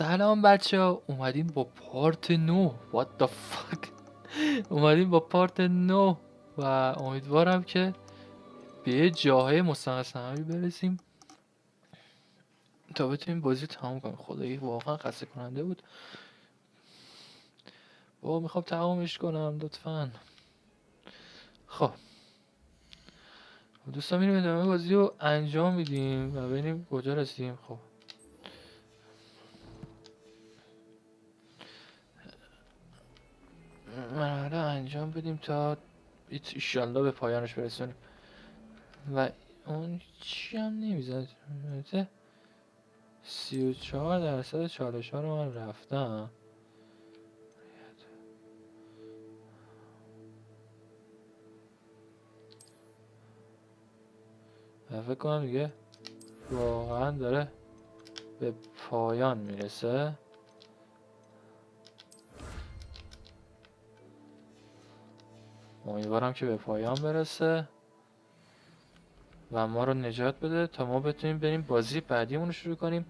سلام بچه ها، اومدیم با پارت 9. What the fuck. اومدیم با پارت 9 و امیدوارم که به یه جاهای مستقصنمی برسیم تا بتونیم بازی تمام کنیم. خدایی واقعا خسته کننده بود. بابا میخوام تمامش کنم لطفا. خب دوستان میریم ادامه بازی رو انجام میدیم و ببینیم کجا رسیدیم. خب مرحله انجام بدیم تا ایشالله به پایانش برسونیم. و اون چی هم نمیزد 34% چالش ها رو من رفتم. و فکر کنم دیگه واقعا داره به پایان میرسه. امیدوارم که به پایان برسه و ما رو نجات بده تا ما بتونیم بریم بازی بعدیمون رو شروع کنیم.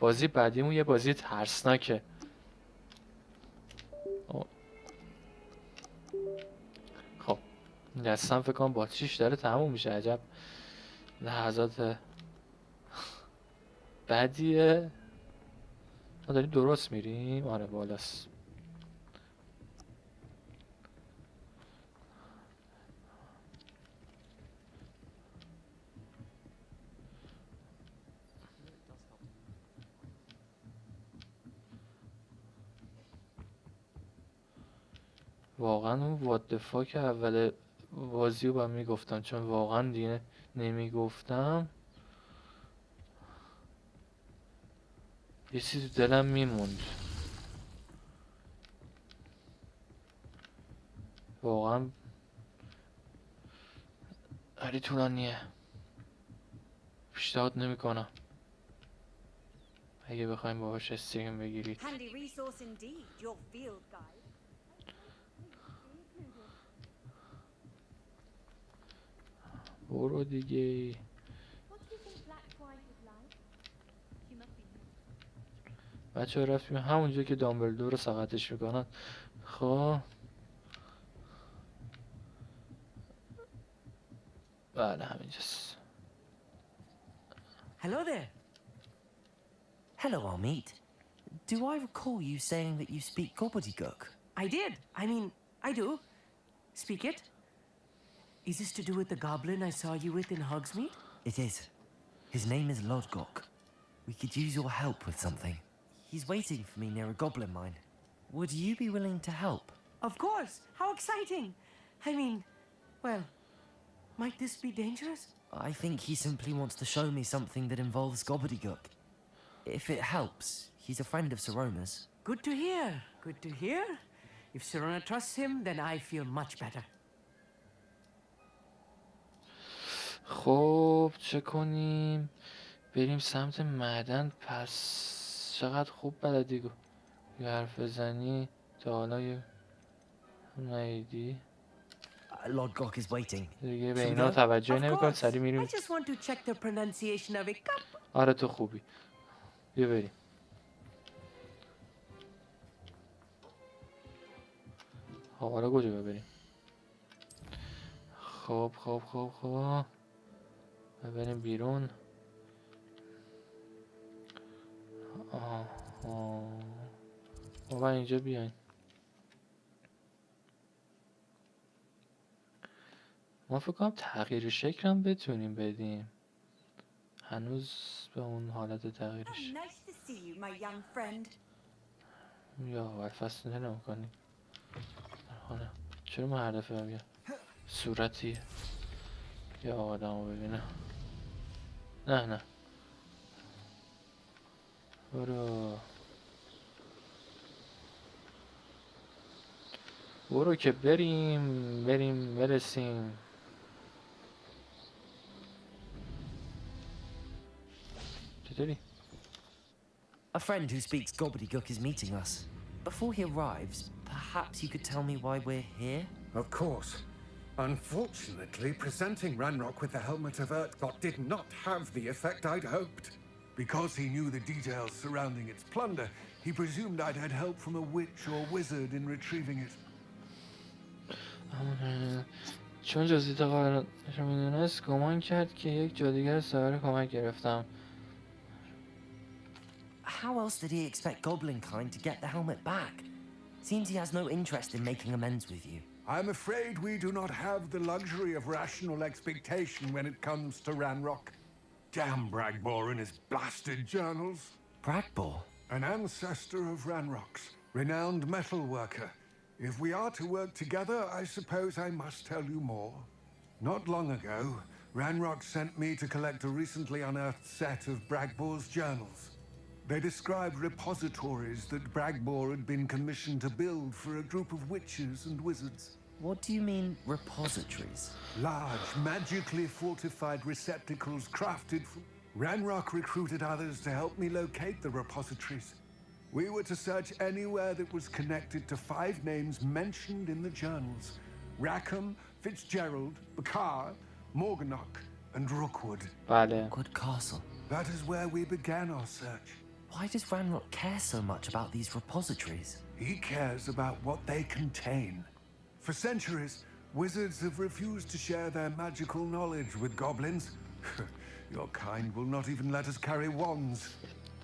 بازی بعدیمون یه بازی ترسناکه. خب دستم فکر کنم باتریش داره تموم میشه. عجب لحظات بعدیه. ما داریم درست میریم. آره بالاست. واقعا اون وات فاک اول بازی رو با میگفتم، چون واقعا دیگه نمیگفتم یه چیزی تو دلم میموند. واقعا خیلی طولانیه. پیشنهاد نمیکنم اگه بخوایم باهاش استریم بگیرید. برو دیگه. بچه ها رفتیم همونجا که دامبلدور رو سقطش میکنن. خب بله همینجاست. Hello there. Hello, Almeet. Do I recall you saying that you speak gobbledygook? I did. I do. Speak it. Is this to do with the goblin I saw you with in Hogsmeade? It is. His name is Lodgok. We could use your help with something. He's waiting for me near a goblin mine. Would you be willing to help? Of course. How exciting. Well, might this be dangerous? I think he simply wants to show me something that involves gobbledygook. If it helps, he's a friend of Sirona's. Good to hear. Good to hear. If Sirona trusts him, then I feel much better. خب چه کنیم؟ بریم سمت معدن. پس چقدر خوب بلدی یه حرف بزنی تا حالا یه نیدی. Lodgok is waiting. دیگه به اینا توجه نمی‌کنم. سری میریم. I just want to check the pronunciation of it. آره تو خوبی. بیا بریم. حالا کجا بریم؟ خب بریم بیرون. بابا اینجا بیاین. ما فکر کنم تغییر شکل هم بتونیم بدیم. هنوز به اون حالت تغییرش یا اول فصل نمی کنیم. چرا من هر دفعه بگم صورتی یا آدم رو ببینم؟ نه برو که برسیم. چطوری؟ A friend who speaks gobbledygook is meeting us. Before he arrives, perhaps you could tell me why we're here? Of course. Unfortunately, presenting Ranrock with the helmet of Urtkot did not have the effect I'd hoped. Because he knew the details surrounding its plunder, he presumed I'd had help from a witch or wizard in retrieving it. چون جزئیات قانونش رو میدونست گمان کرد که یک جادوگر ساحر کمک گرفتم. How else did he expect Goblin kind to get the helmet back? Seems he has no interest in making amends with you. I'm afraid we do not have the luxury of rational expectation when it comes to Ranrock. Damn Bragbor and his blasted journals. Bragbor? An ancestor of Ranrock's, renowned metal worker. If we are to work together, I suppose I must tell you more. Not long ago, Ranrock sent me to collect a recently unearthed set of Bragbor's journals. They described repositories that Bragbor had been commissioned to build for a group of witches and wizards. What do you mean, repositories? Large, magically fortified receptacles crafted from... Ranrock recruited others to help me locate the repositories. We were to search anywhere that was connected to 5 names mentioned in the journals. Rackham, Fitzgerald, Bakar, Morganach, and Rookwood. بله. Good castle. That is where we began our search. Why does Ranrock care so much about these repositories? He cares about what they contain. For centuries, wizards have refused to share their magical knowledge with goblins. Your kind will not even let us carry wands.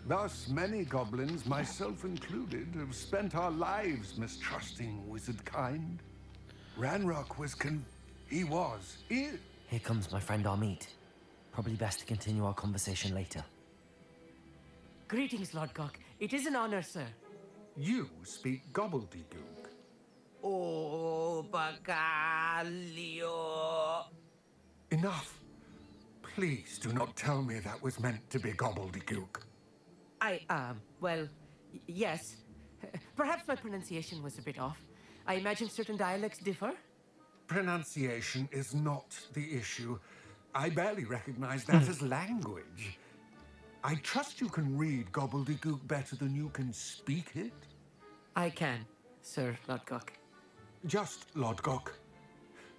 Thus, many goblins, myself included, have spent our lives mistrusting wizard kind. Ranrock was Here comes my friend Amit. Probably best to continue our conversation later. Greetings, Lord Cock. It is an honor, sir. You speak gobbledygook. Oh, Bacalio. Enough. Please do not tell me that was meant to be gobbledygook. Well, yes. Perhaps my pronunciation was a bit off. I imagine certain dialects differ. Pronunciation is not the issue. I barely recognize that as language. I trust you can read gobbledygook better than you can speak it? I can, Sir Lodgok. Just Lodgok.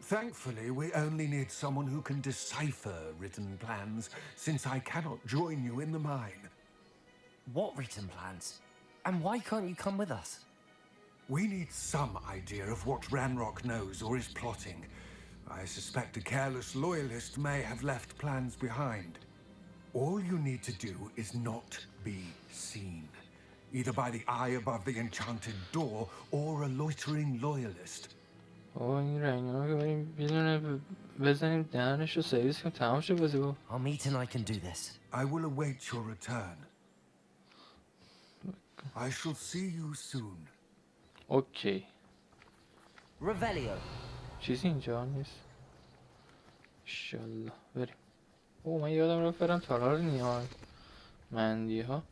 Thankfully, we only need someone who can decipher written plans, since I cannot join you in the mine. What written plans? And why can't you come with us? We need some idea of what Ranrock knows or is plotting. I suspect a careless loyalist may have left plans behind. All you need to do is not be seen, either by the eye above the enchanted door or a loitering loyalist. این رنگا که بریم بدونه بزنیم دهنش رو سرویس کنیم تمام شه بازی با. Amit and I can do this. I will await your return. I shall see you soon. اوکی. Revelio. چیزی اینجا نیست. انشالله بریم. من یادم رفت برم تالار نیاز مندی ها.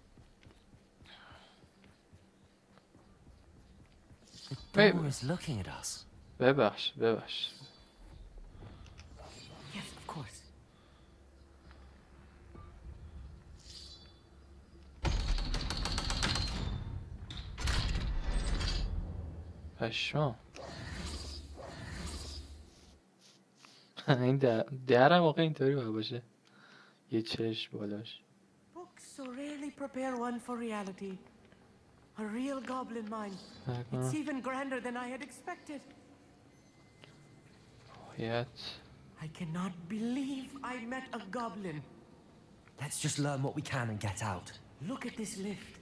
The door is looking at us. ببخش. Yes, of course. پشمام. این درم واقعا اینطوری باید باشه. یه چشم بالاش. Books so rarely prepare one for reality. A real goblin mine. It's even grander than I had expected. Yet. I cannot believe I met a goblin. Let's just learn what we can and get out. Look at this lift.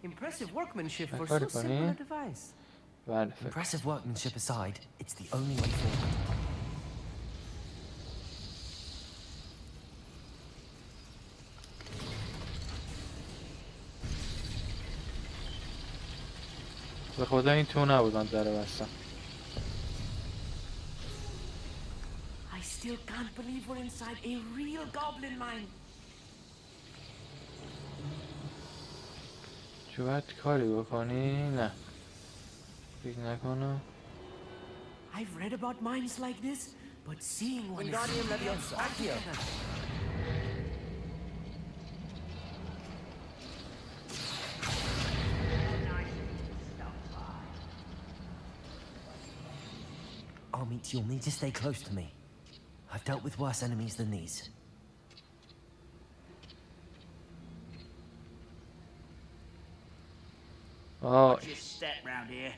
Impressive workmanship for so simple a device. Impressive workmanship aside, it's the only way forward. به خدا این تو نبود من داره بستم. I still can't believe we're inside a real goblin mine. چه باید کاری بکنی؟ نه فکر نکنم. I've read about mines like this, but seeing one is Amit, you'll need to stay close to me. I've dealt with worse enemies than these. آه Watch your step round here.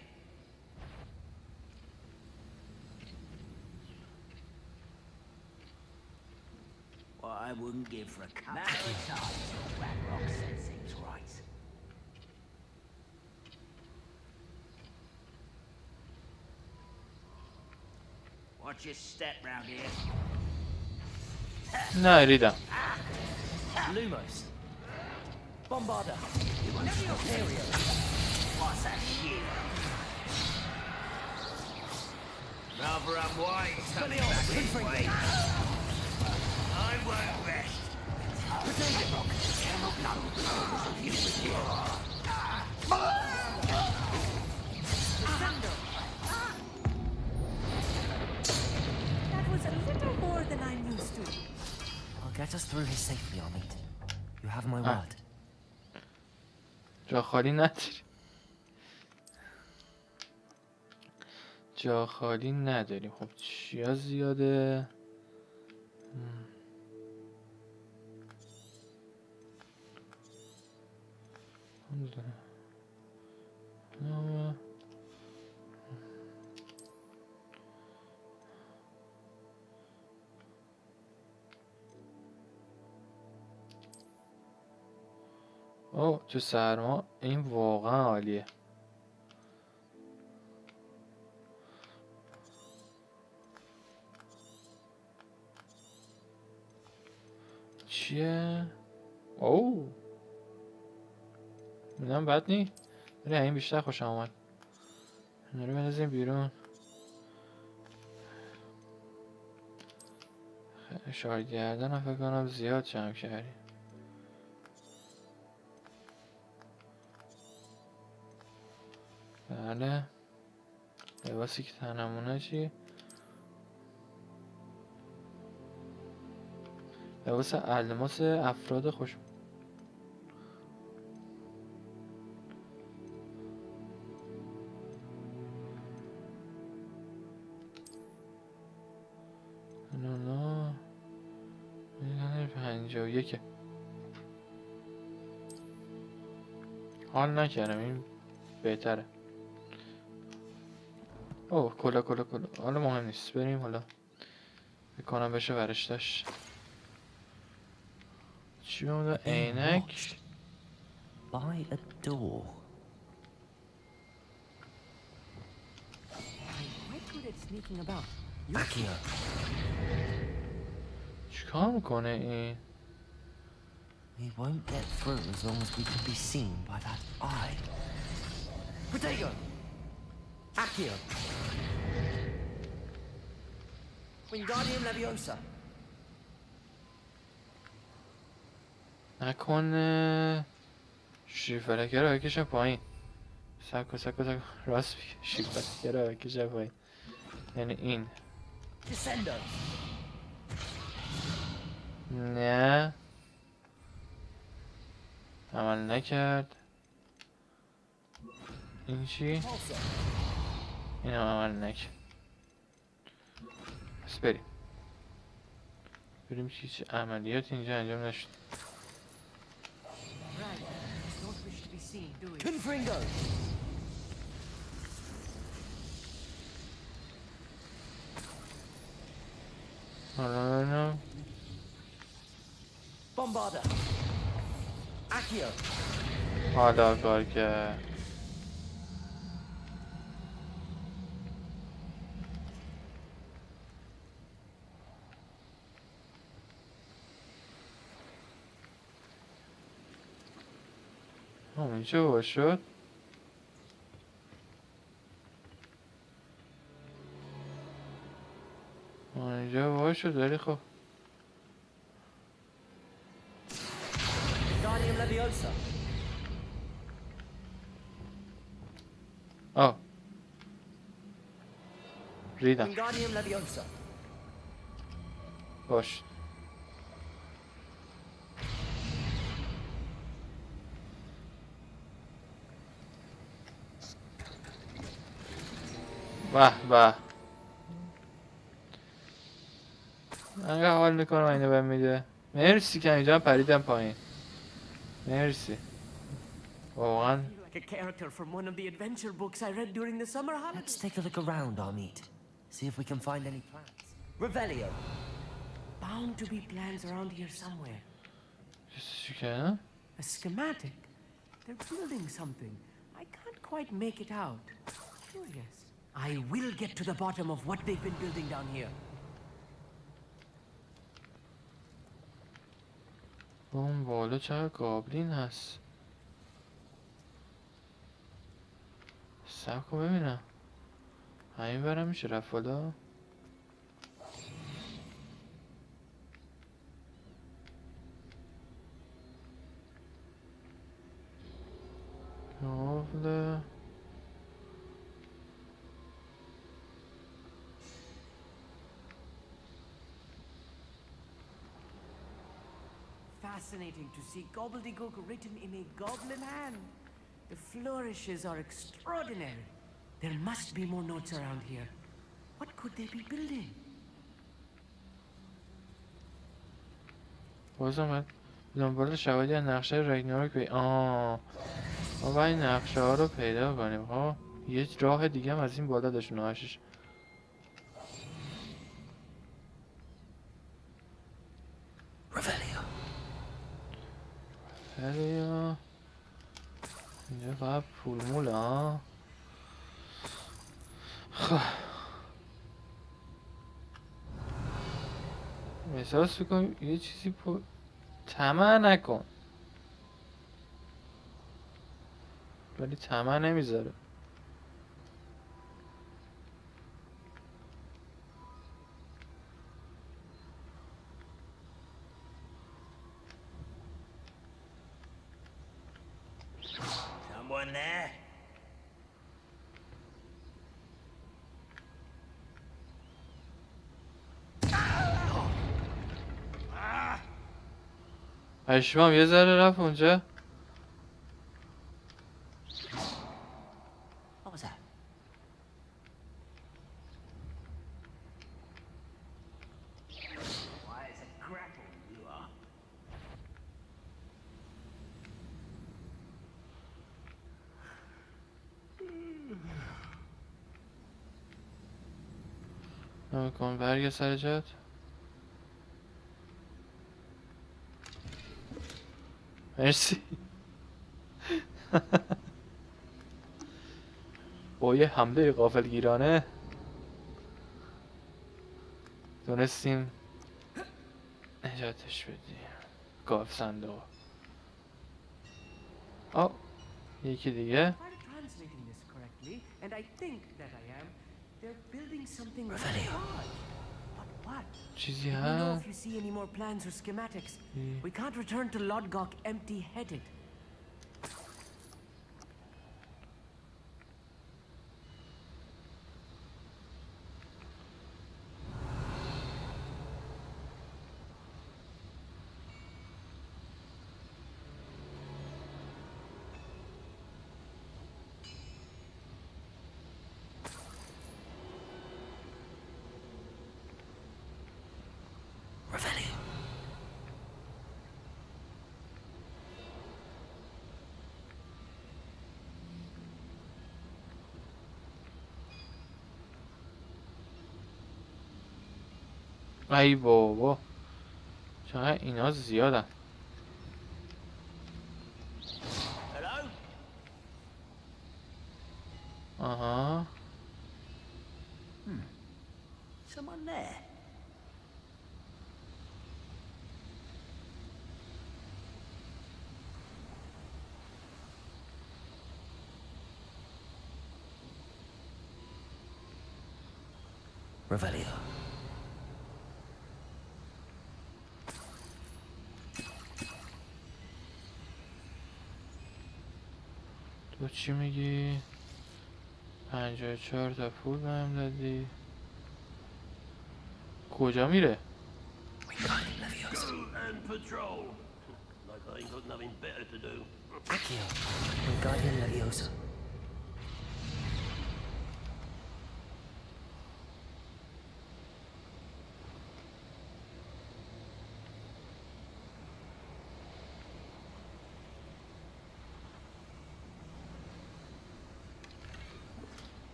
What I wouldn't give for a couple of times Ranrock said things right. Watch your step round here. نه ریدم. Lumos. Bombarder. Imperial. What's that shit? Rather unwise coming back this way. I won't rest. That was a little more than I'm used to. I'll get us through here safely, Armit. You have my word. جا خالی نداری. جا خالی نداریم. خب چیا زیاده؟ اوه تو سرما این واقعا عالیه. چیه؟ اوه اینم بد نی. ولی این بیشتر خوشم آمد. اینا رو بندازیم بیرون. اشاره کردن فکر کنم زیاد جمع کردیم. بله لباسی که تنمونه چی؟ لباس الماس افراد خوش. نه 51 حال نکردم. این بهتره. اوه کلا حالا مهم نیست. بریم حالا بکنم بشه ورشتش. چی بوده؟ عینک. By a door. Quite good at sneaking about. Accio. چیکار میکنه این؟ We won't get through as long as we can be seen by that eye. Protego! Accio! Wingardium Leviosa! نکنه شیفلکه رو بکشم پایین. سکو راست بگه. شیفلکه رو بکشم پایین یعنی این. Descendo! نه عمل نکرد. این چی؟ Pulsar! این هم عمل نکرد. پس بریم چه عملیات اینجا انجام نشد. Right. Don't wish to be seen, do we? Confringo! حالا ببینم. Bombarder! Accio! حالا کار کرد. اینجا باز شد. اینجا باز شد ولی خب Wingardium Leviosa! آه ریدم. Wingardium Leviosa! باش به انقدر حال میکنم اینو بهم میده. مرسی که اینجا پریدم پایین. مرسی واقعا like a character from one of the adventure books I read during the summer holidays. Let's take a look around, Amit. See if we can find any plans. Revelio. Bound to be plans around here somewhere. چی که؟ A schematic. They're building something. I can't quite make it out. Curious. I will get to the bottom of what they've been building down here. اون بالا چقدر گابلین هست. سب کن ببینم. همین برم میشه رفت بالا. نوبله. Fascinating to see gobbledygook written in a goblin hand. The flourishes are extraordinary. There must be more notes around here. What could they be building? بازم باید دنبال شواهدی از نقشه رگناروک ما باید این نقشه ها رو پیدا کنیم. ها یه راه دیگه هم از این بالا داشت نهاشش. رفلیا اینجا فقط پول موله ها. خب احساس بکنم یه چیزی طمع نکن، ولی طمع نمیذاره. Someone there? پشمام یه ذره رفت اونجا. What was that? Why is it grapple you are? نمیکن برگه سر جات. مرسی. با یه حمله غافلگیرانه تونستیم نجاتش بدیم. گاف صندوق. آه یکی دیگه. If I'm translating this correctly, and I think that I am, they're building something very large. But what? چیزی Let me know هست. if you see any more plans or schematics. We can't return to Lodgok empty-headed. Revelio. ای بابا چقدر اینا زیادن. Hello? آها Someone there? Revelio. تو چی میگی؟ 54 تا پول بهم دادی. کجا میره؟ Wingardium Leviosa. And patrol. Like I ain't got nothing better to do. Accio. Wingardium Leviosa.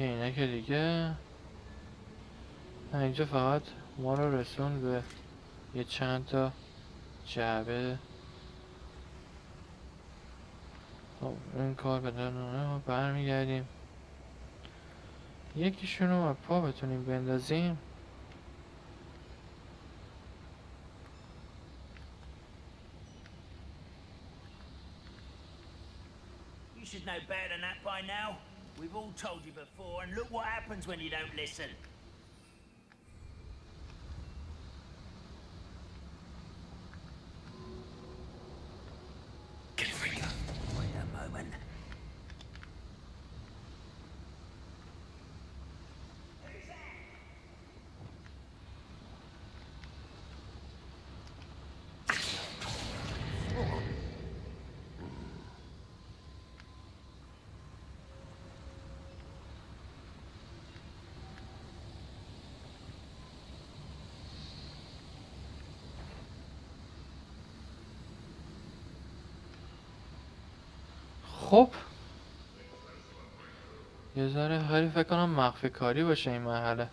اینه که دیگه اینجا فقط ما رو رسون به یه چند تا جعبه. خب این کار بدن ما برمیگردیم. یکیشون رو پا بتونیم بندازیم. You should know better than that by now. We've all told you before, and look what happens when you don't listen. Wait a moment. خب یه ذره خیلی فکر کنم مخفی کاری باشه این مرحله.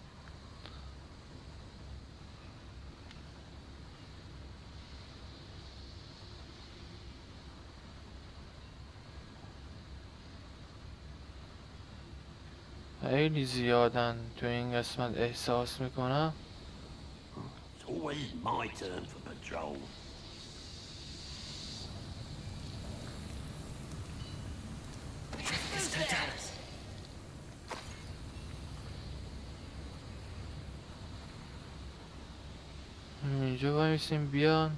خیلی زیادن تو این قسمت احساس میکنم. It's always my turn for patrol. اینجا بایستیم بیان.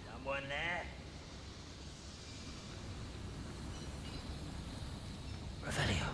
Someone there? Revelio.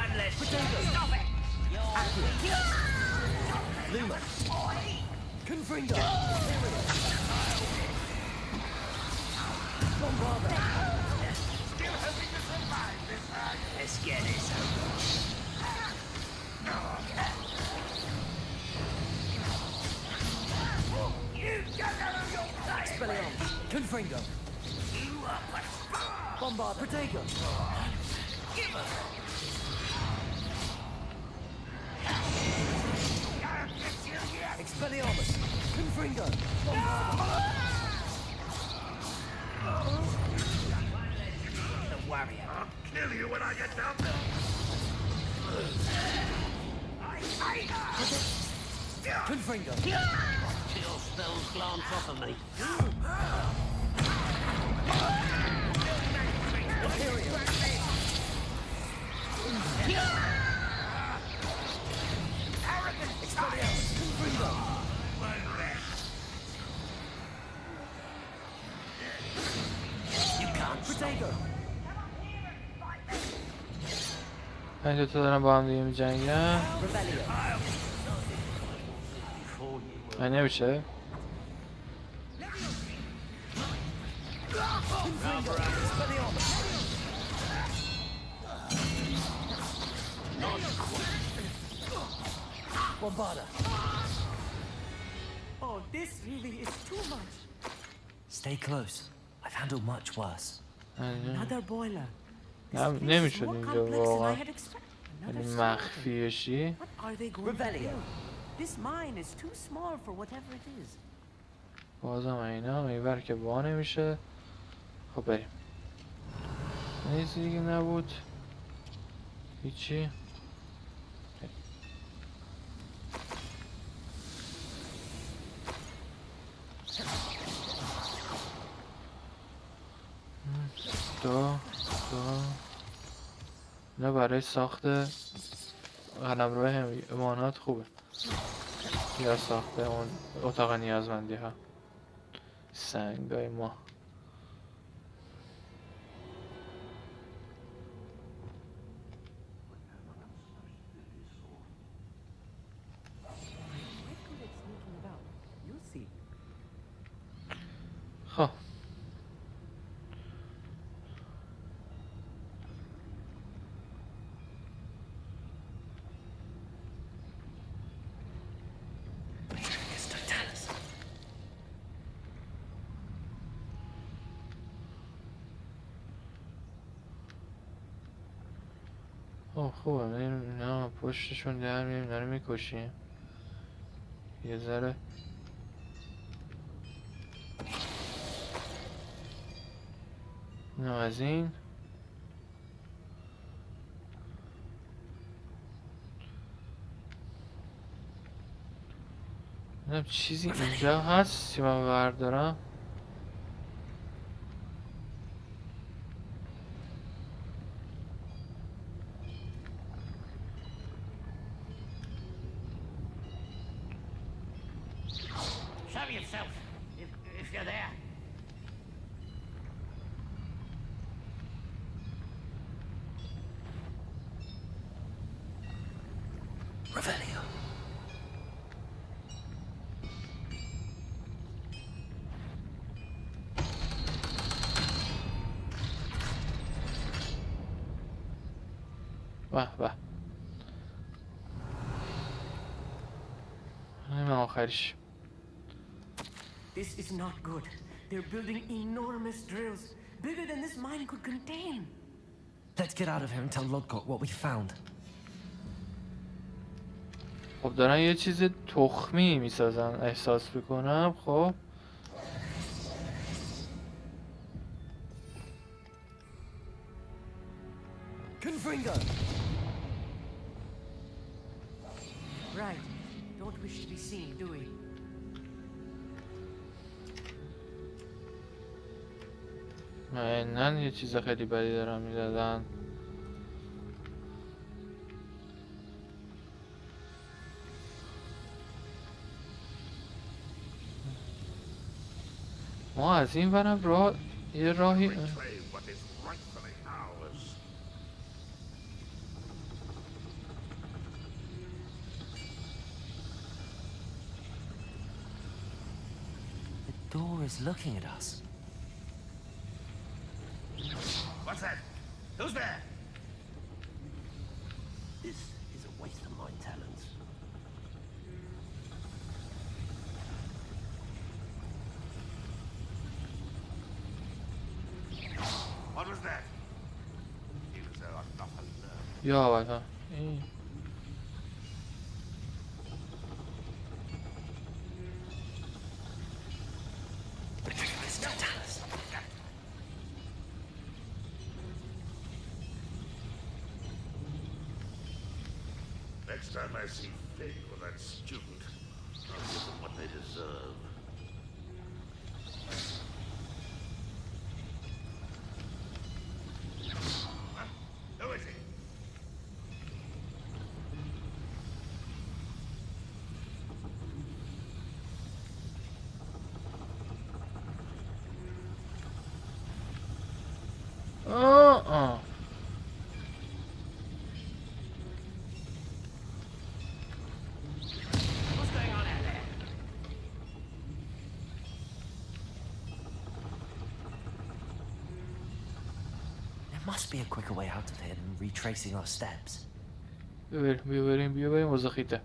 One less. Stop it! Luma. Confringo. Bombarda. Let's get this over. Expelliarmus. Confringo. Bombard. Protego. Expelliarmus. Confringo. The warrior. I'll kill you when I get down there. Confringo. Chill spells glance off of me. Expelliarmus. Confringo. You can't. Protego. این دوتا دارن با هم دیگه می‌جنگن. Revelio. این نمیشه. Expelliarmus. Bombarda. Oh, this really is too much. Stay close. I've handled much worse. Another boiler. This نه place is نمیشد more اینجا complex than I واقعا had expected. یعنی Another skeleton. مخفی بشی. What are they going to Revelio. do? This mine is too small for whatever it is. بازم اینا اینور که با نمیشه. خب بریم. نیزی دیگه نبود. هیچی. دو اینا برای ساخت قلمرو حیوانات خوبه، یا ساخت اون اتاق نیازمندی ها. سنگای ما. خب خوبه اینا پشتشون در میریم، اینا رو میکشیم یه ذره. اینا از این چیزی اینجا هست که من بردارم. Show yourself, if you're there. Revelio. به به. این آخریش. This is not good. They're building enormous drills, bigger than this mine could contain. Let's get out of here and tell Lodgok what we found. خب دارن یه چیز تخمی میسازن احساس میکنم. خب Confringo! Right. Don't wish to be seen, do we? نه یه چیز خیلی بدی دارن میدادن. ما از این ورم راه یه راهی Reclaim what is rightfully ours. The door is looking at us. What's that? Who's there? This is a waste of my talents. What was that? Seems though I'm not alone. یا اول این Next time I see Fig or that student, I'll give them what they deserve. Huh? Who is he? آه. What's going on out there? There must be a quicker way out of here than retracing our steps. بیا بریم وزخیته.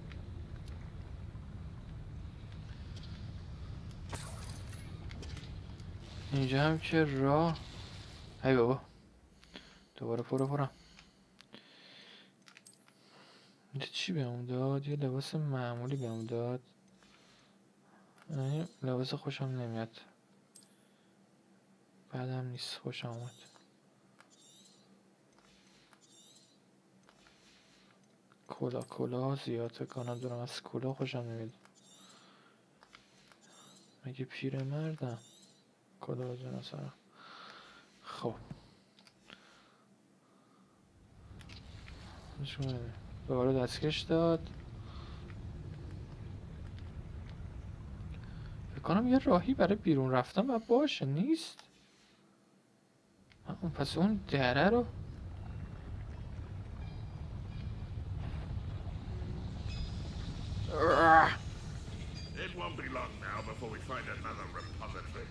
اینجا هم که راه. ای بابا دوباره پرم. اینجا چی بهم داد؟ یه لباس معمولی بهم داد. این لباس خوشم نمیاد، بعدم نیست، خوشم اومد. کلا زیاد کنم دارم، از کلا خوشم نمیاد. مگه پیر مردم کلا بزنم سرم؟ خب دوباره دستکش داد. فکر کنم یه راهی برای بیرون رفتن باید باشه، نیست؟ پس اون دره رو It won't be long now before we find another repository.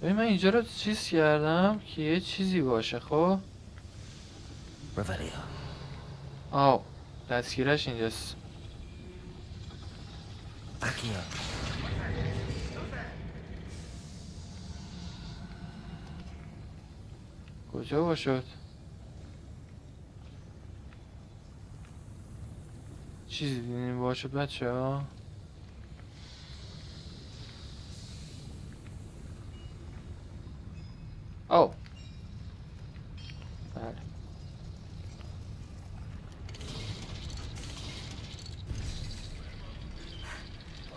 ببین من اینجا رو چیز کردم که یه چیزی باشه. خب Revelio. آو دستگیرش اینجاست. Accio. کجا باشد؟ چیزی دیدیم باشد بچه ها؟ او بله.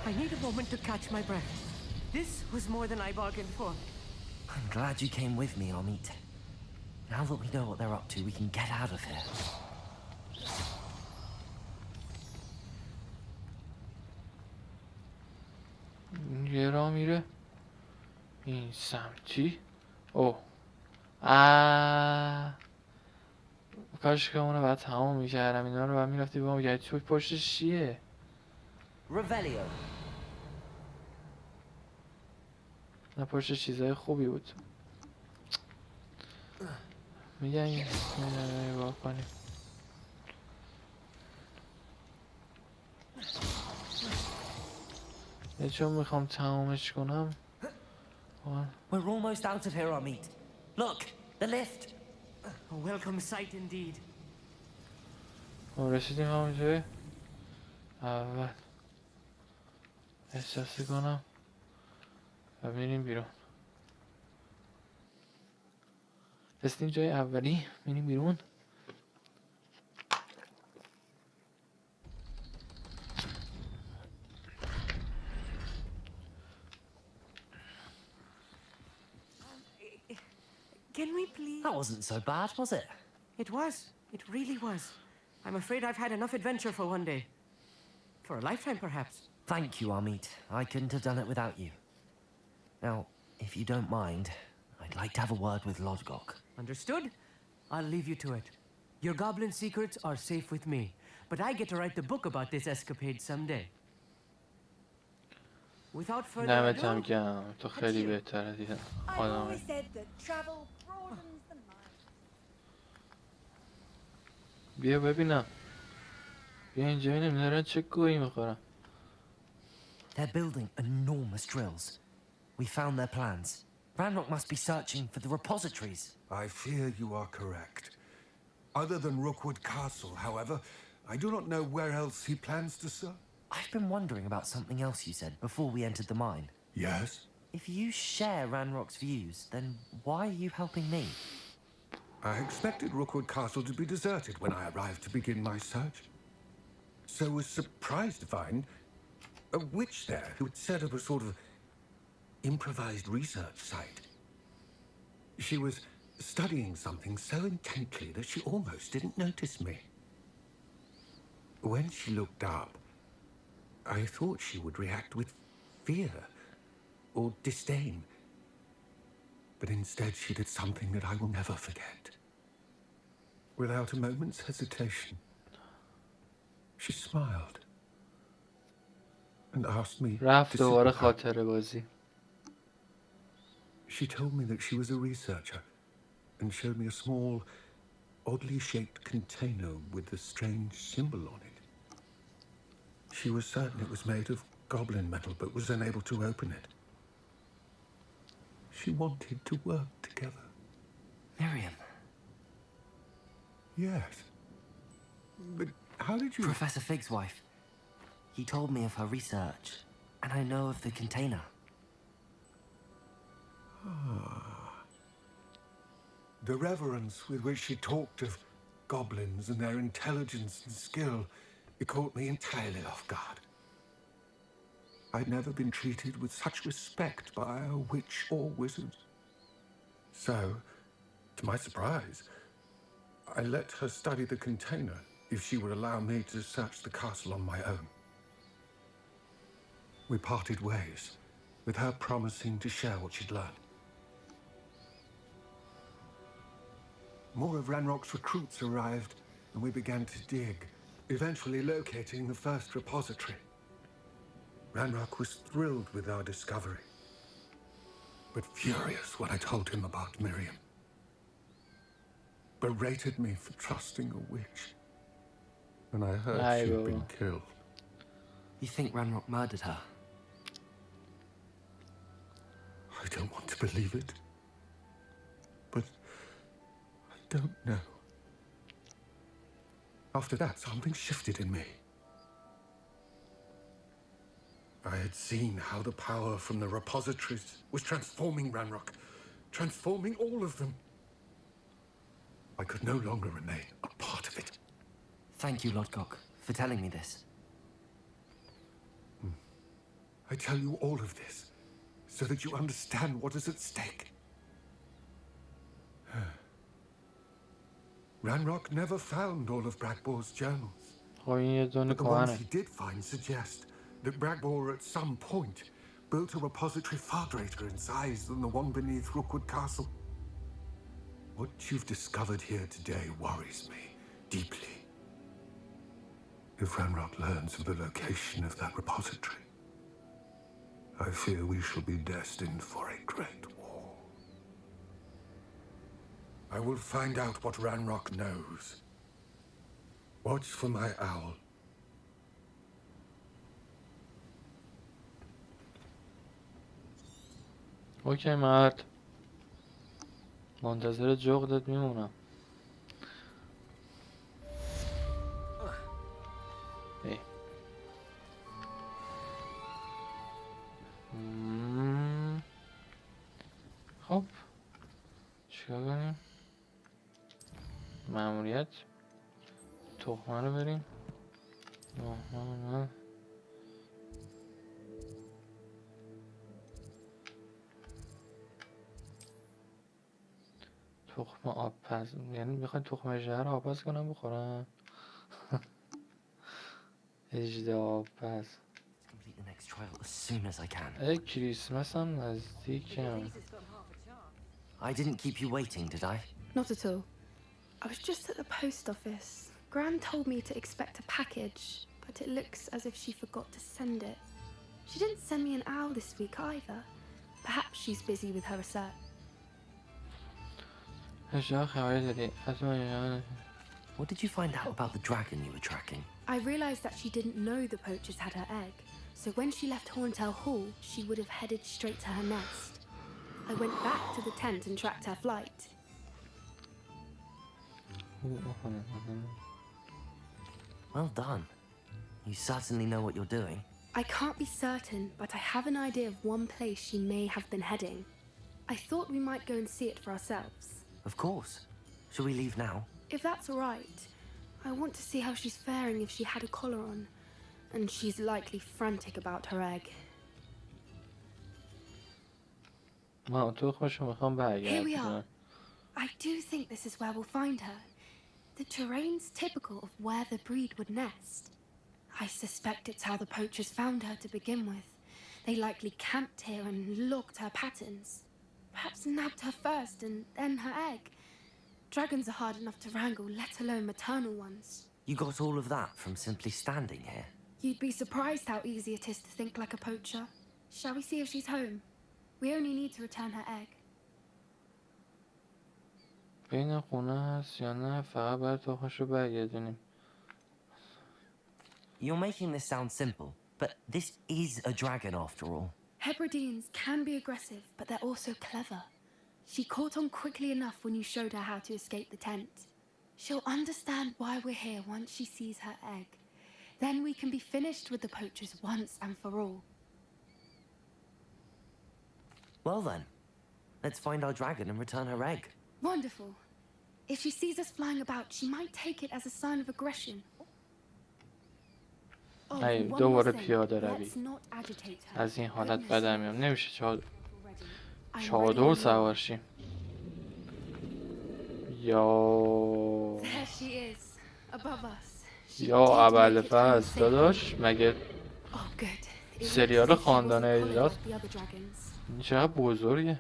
I need a moment to catch my breath. This was more than I bargained for. I'm glad you came with me, Amit. Now that we know what they're up to, we can get out of here. یه راه میره این سمتی. او کاش که اونو باید تمام میکردم. اینا رو باید میرفتی با هم توی پشتش چیه؟ Revelio. نه پشت چیزای خوبی بود. میگن این نگاه کنیم. چون میخوام تمامش کنم. We're almost out of here, Amit. Look, the lift. A welcome sight indeed. رسیدیم همونجای اول. احساسی کنم و میریم بیرون. رسیدیم جای اولی، میریم بیرون. Can we please? That wasn't so bad, was it? It was. It really was. I'm afraid I've had enough adventure for one day. For a lifetime, perhaps. Thank you, Amit. I couldn't have done it without you. Now, if you don't mind, I'd like to have a word with Lodgok. Understood? I'll leave you to it. Your goblin secrets are safe with me, but I get to write the book about this escapade someday. Without further دمت ado, هم گرم. تو خیلی بهتره دیدم I've آدمه. always said that travel broadens the mind. بیا ببینم. بیا اینجا ببینم دارن چه گویی میخورن. They're building enormous drills. We found their plans. Ranrock must be searching for the repositories. I fear you are correct. Other than Rookwood Castle, however, I do not know where else he plans to search. I've been wondering about something else you said before we entered the mine. Yes? If you share Ranrock's views, then why are you helping me? I expected Rookwood Castle to be deserted when I arrived to begin my search. So was surprised to find a witch there who had set up a sort of improvised research site. She was studying something so intently that she almost didn't notice me. When she looked up, I thought she would react with fear or disdain. But instead she did something that I will never forget. Without a moment's hesitation, she smiled and asked me رفت to sit دوباره with her. خاطره بازی. She told me that she was a researcher and showed me a small, oddly shaped container with a strange symbol on it. She was certain it was made of goblin metal but was unable to open it. She wanted to work together. Miriam. Yes. But how did you... Professor Fig's wife. He told me of her research, and I know of the container. The reverence with which she talked of goblins and their intelligence and skill, it caught me entirely off guard. I'd never been treated with such respect by a witch or wizard. So, to my surprise, I let her study the container if she would allow me to search the castle on my own. We parted ways, with her promising to share what she'd learned. More of Ranrock's recruits arrived, and we began to dig, eventually locating the first repository. Ranrock was thrilled with our discovery, but furious when I told him about Miriam. Berated me for trusting a witch, and I heard she'd been killed. You think Ranrock murdered her? I don't want to believe it, but I don't know. After that, something shifted in me. I had seen how the power from the repositories was transforming Ranrock, transforming all of them. I could no longer remain a part of it. Thank you, Lodgok, for telling me this. I tell you all of this so that you understand what is at stake. Ranrock never found all of Bragbor's journals. But the ones he did find suggest that Bragbor at some point built a repository far greater in size than the one beneath Rookwood Castle. What you've discovered here today worries me deeply. If Ranrock learns of the location of that repository, I fear we shall be destined for a great war. I will find out what Ranrock knows. Watch for my owl. اوکی مرد، منتظر جغدت میمونم. خب چیکار کنیم؟ مأموریت تخمه رو بریم. تخم آبپز، یعنی میخوای تخم شهر آبپز کنم بخورم؟ اجده آبپز. کریسمس هم نزدیکم. I didn't keep you waiting, did I? Not at all. I was just at the post office. Gran told me to expect a package, but it looks as if she forgot to send it. She didn't send me an owl this week either. Perhaps she's busy with her research. What did you find out about the dragon you were tracking? I realized that she didn't know the poachers had her egg, so when she left Horntail Hall, she would have headed straight to her nest. I went back to the tent and tracked her flight. Well done. You certainly know what you're doing. I can't be certain, but I have an idea of one place she may have been heading. I thought we might go and see it for ourselves. Of course. Shall we leave now? If that's all right. I want to see how she's faring if she had a collar on. And she's likely frantic about her egg. Here we are. I do think this is where we'll find her. The terrain's typical of where the breed would nest. I suspect it's how the poachers found her to begin with. They likely camped here and logged her patterns. Perhaps nabbed her first and then her egg. Dragons are hard enough to wrangle, let alone maternal ones. You got all of that from simply standing here? You'd be surprised how easy it is to think like a poacher. Shall we see if she's home? We only need to return her egg. بین خونه هست یا نه فقط باید تخمش رو برگردونیم. You're making this sound simple, but this is a dragon after all. Hebrideans can be aggressive, but they're also clever. She caught on quickly enough when you showed her how to escape the tent. She'll understand why we're here once she sees her egg. Then we can be finished with the poachers once and for all. Well then, let's find our dragon and return her egg. Wonderful. If she sees us flying about, she might take it as a sign of aggression. دوباره پیاده روی. از این حالت بدم میام. نمیشه چادر سوار شیم. یا above us. She یا did اول make it home فصل safely. داداش مگه Oh, good. It looks سریال as if she خاندان wasn't pulling اجداست like the other dragons. این چقدر بزرگه.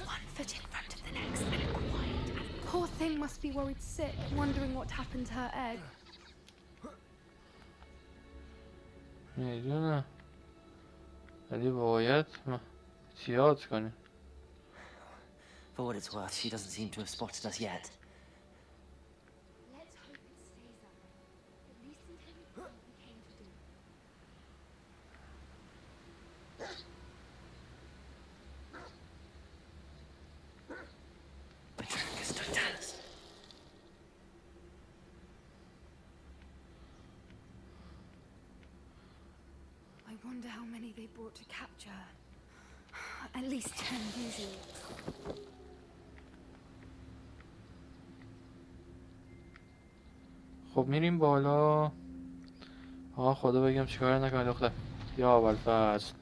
One foot in front of the next and quiet. Poor thing must be worried sick, wondering what happened to her egg. میدونم ولی باید احتیاط کنیم. For what it's worth, she doesn't seem to have spotted us yet. Let's hope it stays that way. At least until we do what we came to do. Patroclus Totalis. I wonder how many they brought to capture her. At least 10 usually. خب میریم بالا. آقا خدا بگم چیکار نکنه دختر. یا اول فصل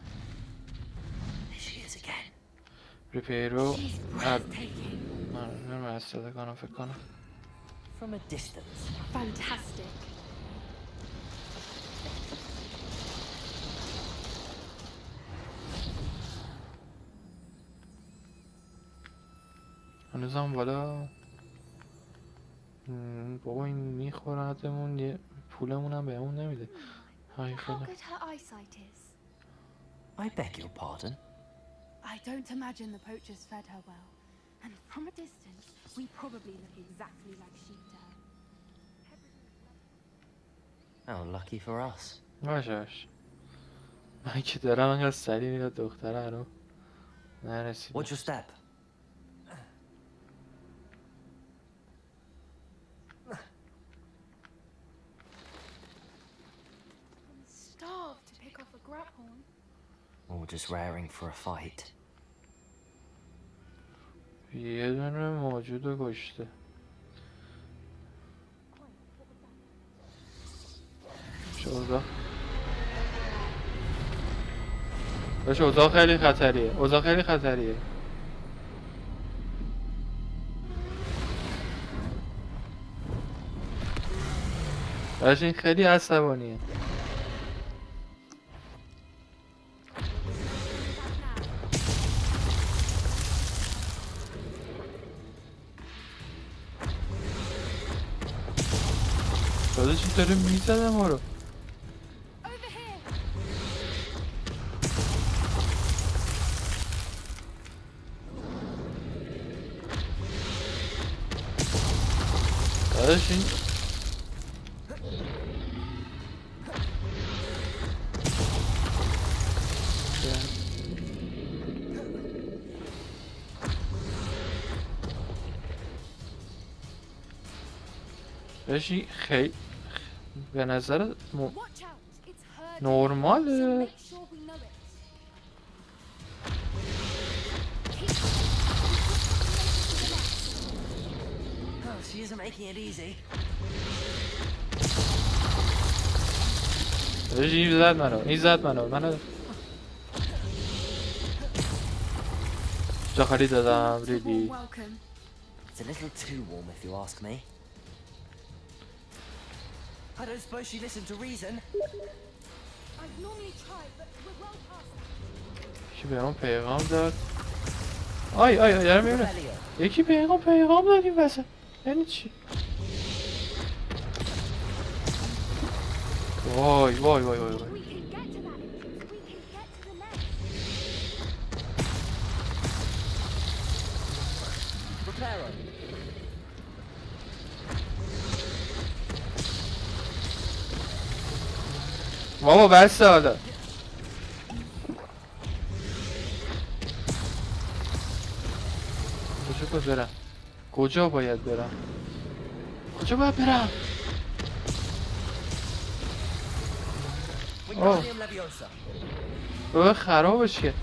There she is again. ریپیرو She's breathtaking. من استفاده کنم فکر کنم. From a distance. Fantastic. هنوزم بالا. بابا این میخورتمون یه پولمون هم بهمون نمیده. های How خدا. good her eyesight is. I beg your pardon. I don't imagine the poachers fed her well. And from a distance, we probably look exactly like sheep to her. How lucky for us. باشه من که دارم انقدر سریع میره دختره رو نرسید. Watch your step. Starved to pick off a grapehorn. Or just raring for a fight. یه دونه موجود رو کشته. اوضاع باشه اوضاع خیلی خطریه. اوضاع خیلی خطریه. باشه این خیلی عصبانیه. داداش این داره میزده ما رو. Over here. داداش این داداش این خیلی به نظر Watch out. It's her. نرماله. Make sure we know it. Oh, she isn't making it easy. داداش این زد منو. این زد منو. جاخالی دادم ریدی. Welcome. It's a little too warm if you ask me. I don't suppose she listened to reason. I've normally tried, but we're well past that. یکی بهمون پیغام داد. آی دارم میبینم. Revelio. یکی پیغام داد این وسط. یعنی چی؟ وای We can get to that entrance. We can get to the nest. Reparo. بابا بس حالا. کجا باید برم؟ Wingardium Leviosa. بابا خرابش که.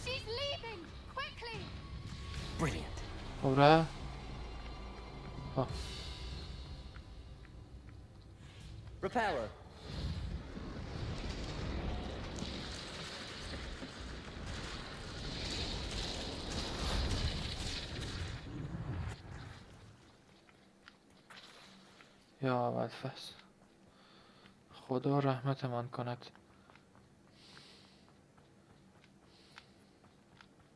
She's leaving. Quickly. خب ره Repair. یا اولفس خدا رحمت من کند.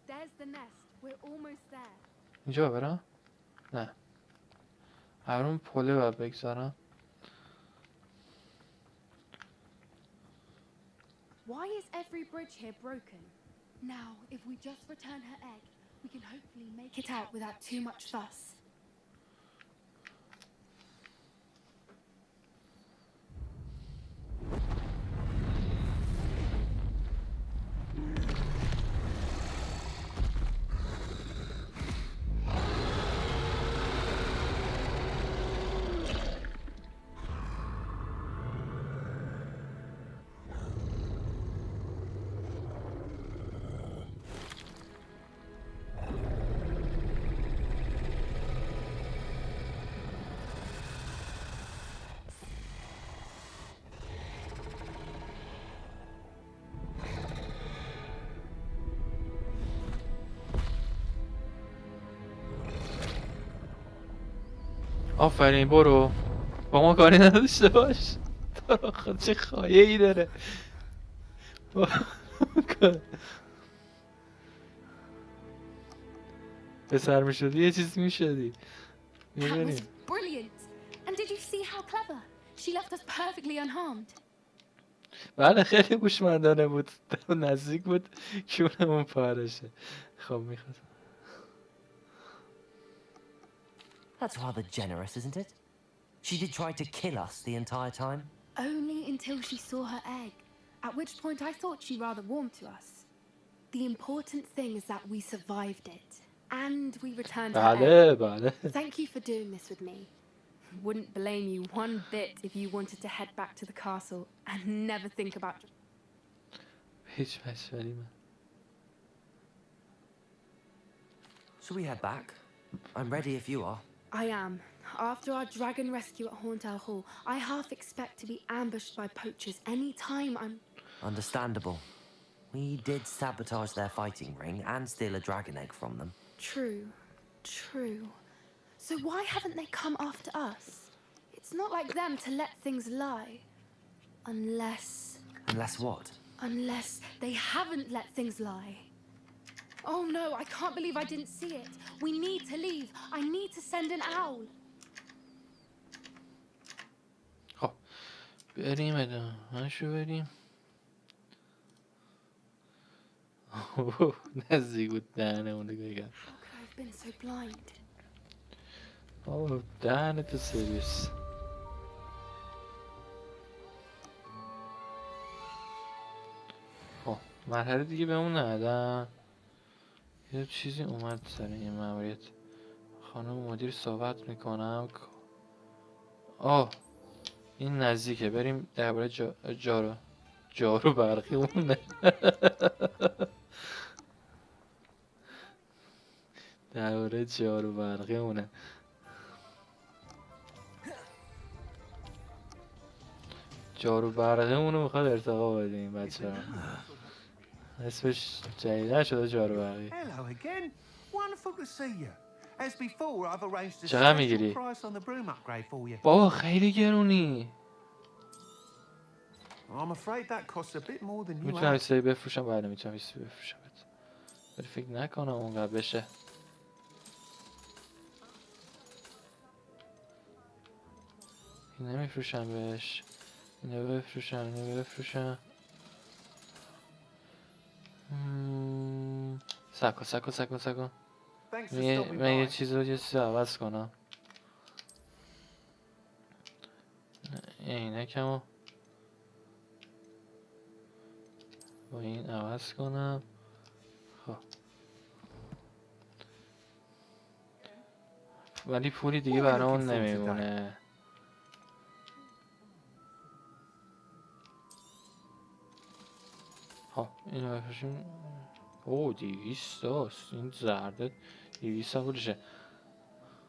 There's the nest. We're almost there. اینجا برم؟ نه هرون پله باید بگذارم. Why is every bridge here broken? Now, if we just return her egg, we can hopefully make it out without too much fuss. آفرین برو با ما کاری نداشته باش. تو رو خود چه خایه ای داره. پسر میشدی یه چیز میشدی. That was میبینی brilliant. And did you see how clever? She left us perfectly unharmed. بله خیلی هوشمندانه بود. نزدیک بود کونمون پارشه. خب میخواد That's rather generous, isn't it? She did try to kill us the entire time. Only until she saw her egg, at which point I thought she rather warmed to us. The important thing is that we survived it. And we returned her egg. بله بله. Thank you for doing this with me. Wouldn't blame you one bit if you wanted to head back to the castle and never think about... هیچ مشوری من. Shall we head back? I'm ready if you are. I am. After our dragon rescue at Horntail Hall, I half expect to be ambushed by poachers any time I'm... Understandable. We did sabotage their fighting ring and steal a dragon egg from them. True. True. So why haven't they come after us? It's not like them to let things lie. Unless... Unless what? Unless they haven't let things lie. Oh no, I can't believe I didn't see it. We need to leave. I need to send an owl. خب بریم ادامه‌شو بریم. نزدیک بود دهنمون رو بگم. How could I have been so blind? دهنتو سرویس. خب مرحله دیگه بهمون ندادن. یه چیزی اومد سر این ماموریت. خانم مدیر صحبت میکنم. این نزدیکه بریم درباره جارو برقی مونه. درباره جارو برقی مونه. جارو برقی مونو میخواد ارتقا بده این بچه ها. اسمش جدیده شده جارو برقی. Hello again. Wonderful to see you. As before, I've arranged a چقدر special میگیری؟ price on the broom upgrade for you. بابا خیلی گرونی. I'm afraid that costs a bit more than you میتونم have. ایستایی بفروشم؟ بله میتونم ایستایی بفروشم. ولی فکر نکنم اونقدر بشه. این نمیفروشم بهش. اینو بفروشم. سکو. Thanks for stopping من یه by. چیز عوض کنم. عینکمو با این عوض کنم. خب ولی پولی دیگه برامون نمیمونه. خب اینو بفروشیم. 200 این زرده 200 پولشه.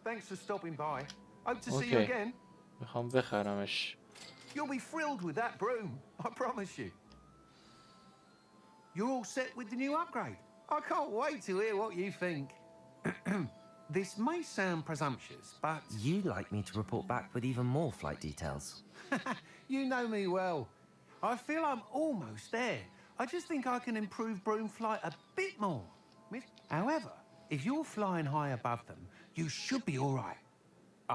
thanks for stopping by. Hope to see you Okay. again. میخوام بخرمش. You'll be thrilled with that broom, I promise you. You're all set with the new upgrade. I can't wait to hear what you think. This may sound presumptuous, but... You'd like me to report back with even more flight details. You know me well. I feel I'm almost there. I just think I can improve broom flight a bit more. However, if you're flying high above them, you should be all right.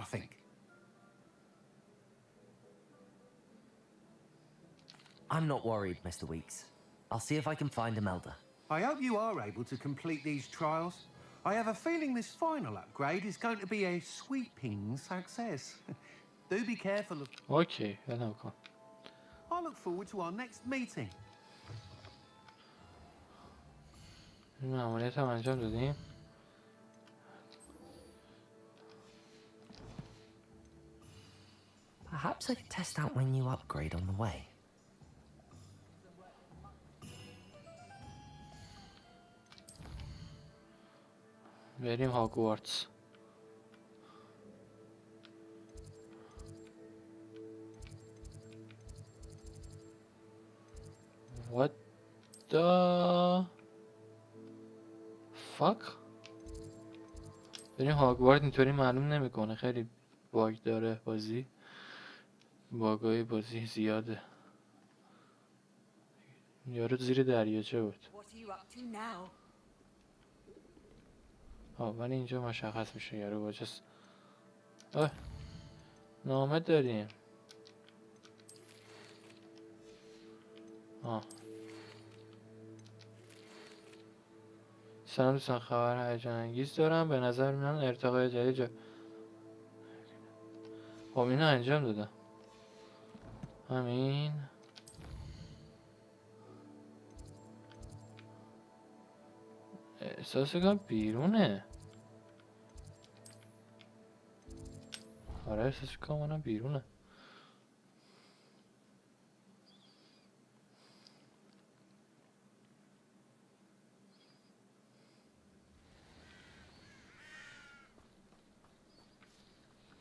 I think. I'm not worried, Mr. Weeks. I'll see if I can find Imelda. I hope you are able to complete these trials. I have a feeling this final upgrade is going to be a sweeping success. Do be careful of... اوکی ولم کن. I look forward to our next meeting. این ماموریت هم انجام دادیم. Perhaps I could test out my new upgrade on the way. بریم هاگوارتس. What the fuck؟ بریم هاگوارت اینطوری معلوم نمیکنه. خیلی باگ داره بازی. باگای بازی زیاده. یارو زیر دریاچه بود. What are you up to now? ولی اینجا مشخص میشه یارو باجاست. نامه داریم. سلام دوستان، خبر هیجان انگیز دارم. به نظر من ارتقای جدید خب اینو انجام دادم. همین احساس کنم بیرونه. آره احساس کنم اونم بیرونه.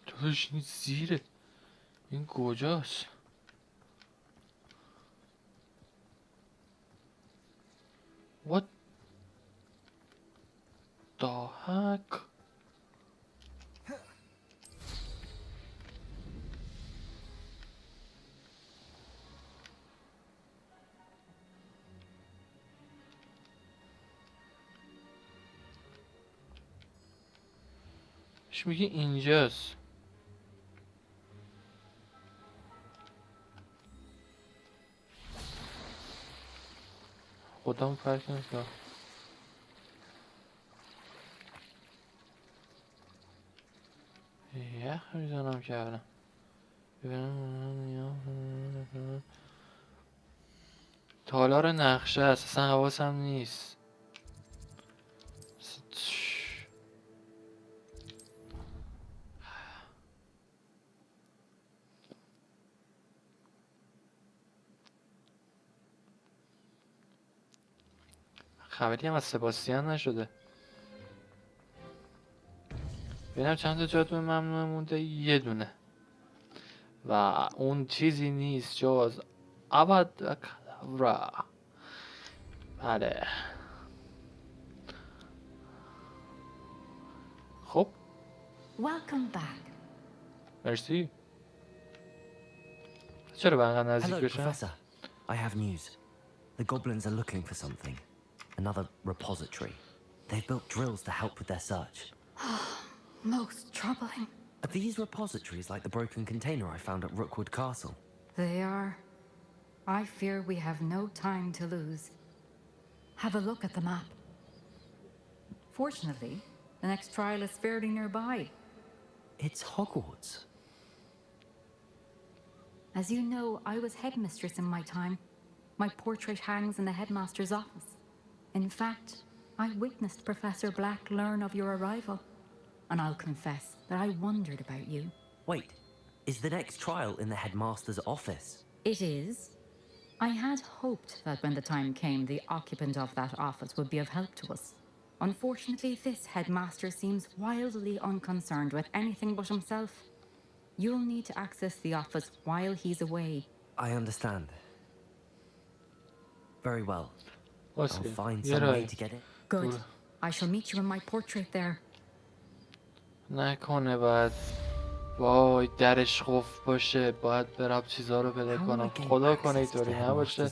توش این زیره. این کجاست؟ What the heck؟ میگه اینجاست. خودم فرق نمیکنم. یخ میزنم کردم. تالار نقشه است. اصلا حواسم نیست. خبری هم از سباستیان نشده. ببینم چند تا جادو ممنوع مونده. یه دونه و اون چیزی نیست جز ابرکادابرا. بله خب Welcome back. مرسی. چرا به انقدر نزدیک Hello, بشم؟ Professor. I have news. The goblins are looking for something. Another repository. They've built drills to help with their search. Most troubling. Are these repositories like the broken container I found at Rookwood Castle? They are. I fear we have no time to lose. Have a look at the map. Fortunately, the next trial is fairly nearby. It's Hogwarts. As you know, I was headmistress in my time. My portrait hangs in the headmaster's office. In fact, I witnessed Professor Black learn of your arrival. And I'll confess that I wondered about you. Wait, is the next trial in the headmaster's office? It is. I had hoped that when the time came, the occupant of that office would be of help to us. Unfortunately, this headmaster seems wildly unconcerned with anything but himself. You'll need to access the office while he's away. I understand. Very well. واسه I'll find یه some way راهی to get it. Good. I shall meet you in my portrait there. نکنه بعد وای درش قفل باشه باید برم چیزا رو پیدا کنم. خدا کنه اینطوری نباشه،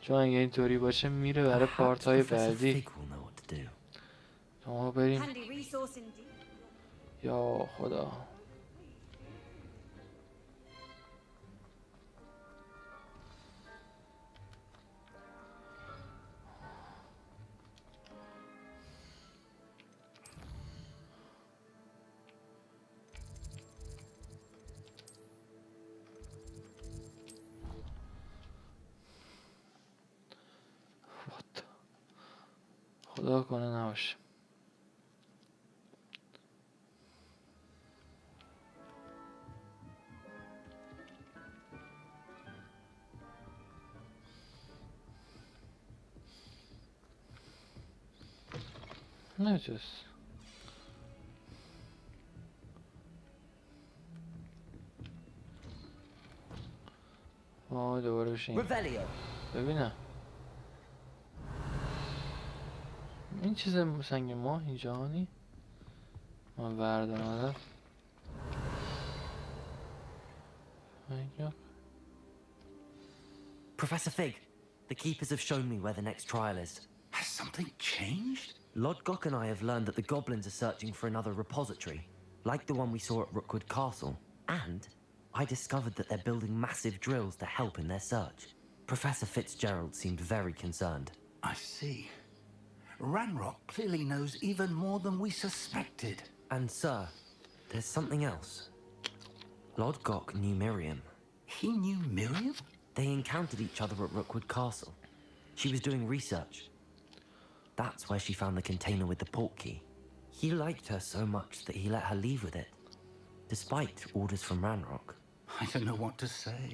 چون اگه اینطوری باشه میره برای پارت های بعدی. ما بریم. Handy resource indeed. یا خدا. خدا کنه نباشه. نجس. دوباره بشین. ببینم این چیز سنگ ماه اینجا نی؟ من بردارم. Professor Fig, the keepers have shown me where the next trial is. Has something changed? Lodgok and I have learned that the goblins are searching for another repository, like the one we saw at Rookwood Castle. And I discovered that they're building massive drills to help in their search. Professor Fitzgerald seemed very concerned. I see. Ranrock clearly knows even more than we suspected. And sir, there's something else. Lodgok knew Miriam. He knew Miriam? They encountered each other at Rookwood Castle. She was doing research. That's where she found the container with the port key. He liked her so much that he let her leave with it, despite orders from Ranrock. I don't know what to say.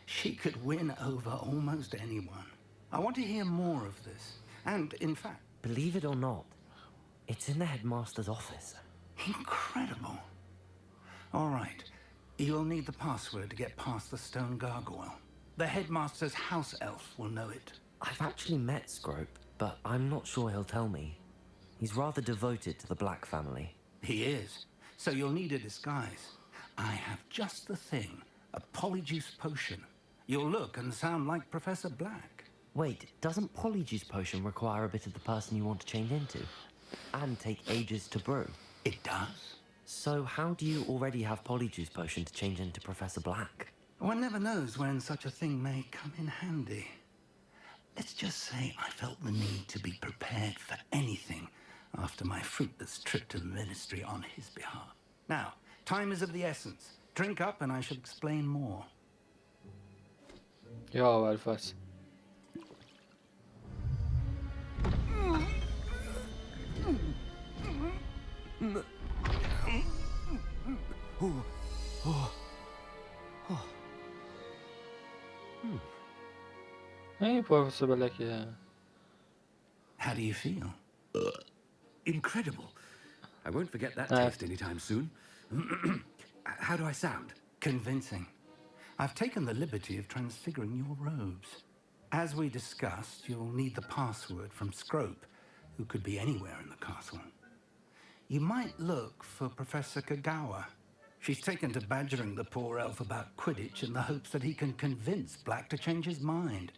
She could win over almost anyone. I want to hear more of this. And, in fact... Believe it or not, it's in the headmaster's office. Incredible. All right. You'll need the password to get past the stone gargoyle. The headmaster's house elf will know it. I've actually met Scrope, but I'm not sure he'll tell me. He's rather devoted to the Black family. He is. So you'll need a disguise. I have just the thing. A polyjuice potion. You'll look and sound like Professor Black. Wait, doesn't polyjuice potion require a bit of the person you want to change into? And take ages to brew? It does. So how do you already have polyjuice potion to change into Professor Black? One never knows when such a thing may come in handy. Let's just say I felt the need to be prepared for anything after my fruitless trip to the ministry on his behalf. Now, time is of the essence. Drink up and I shall explain more. Ja, Walfas. Hey, Professor Black. How do you feel? Incredible. I won't forget that taste anytime soon. How do I sound? Convincing. I've taken the liberty of transfiguring your robes. As we discussed, you'll need the password from Scrope, who could be anywhere in the castle. You might look for Professor Kagawa. She's taken to badgering the poor elf about Quidditch in the hopes that he can convince Black to change his mind.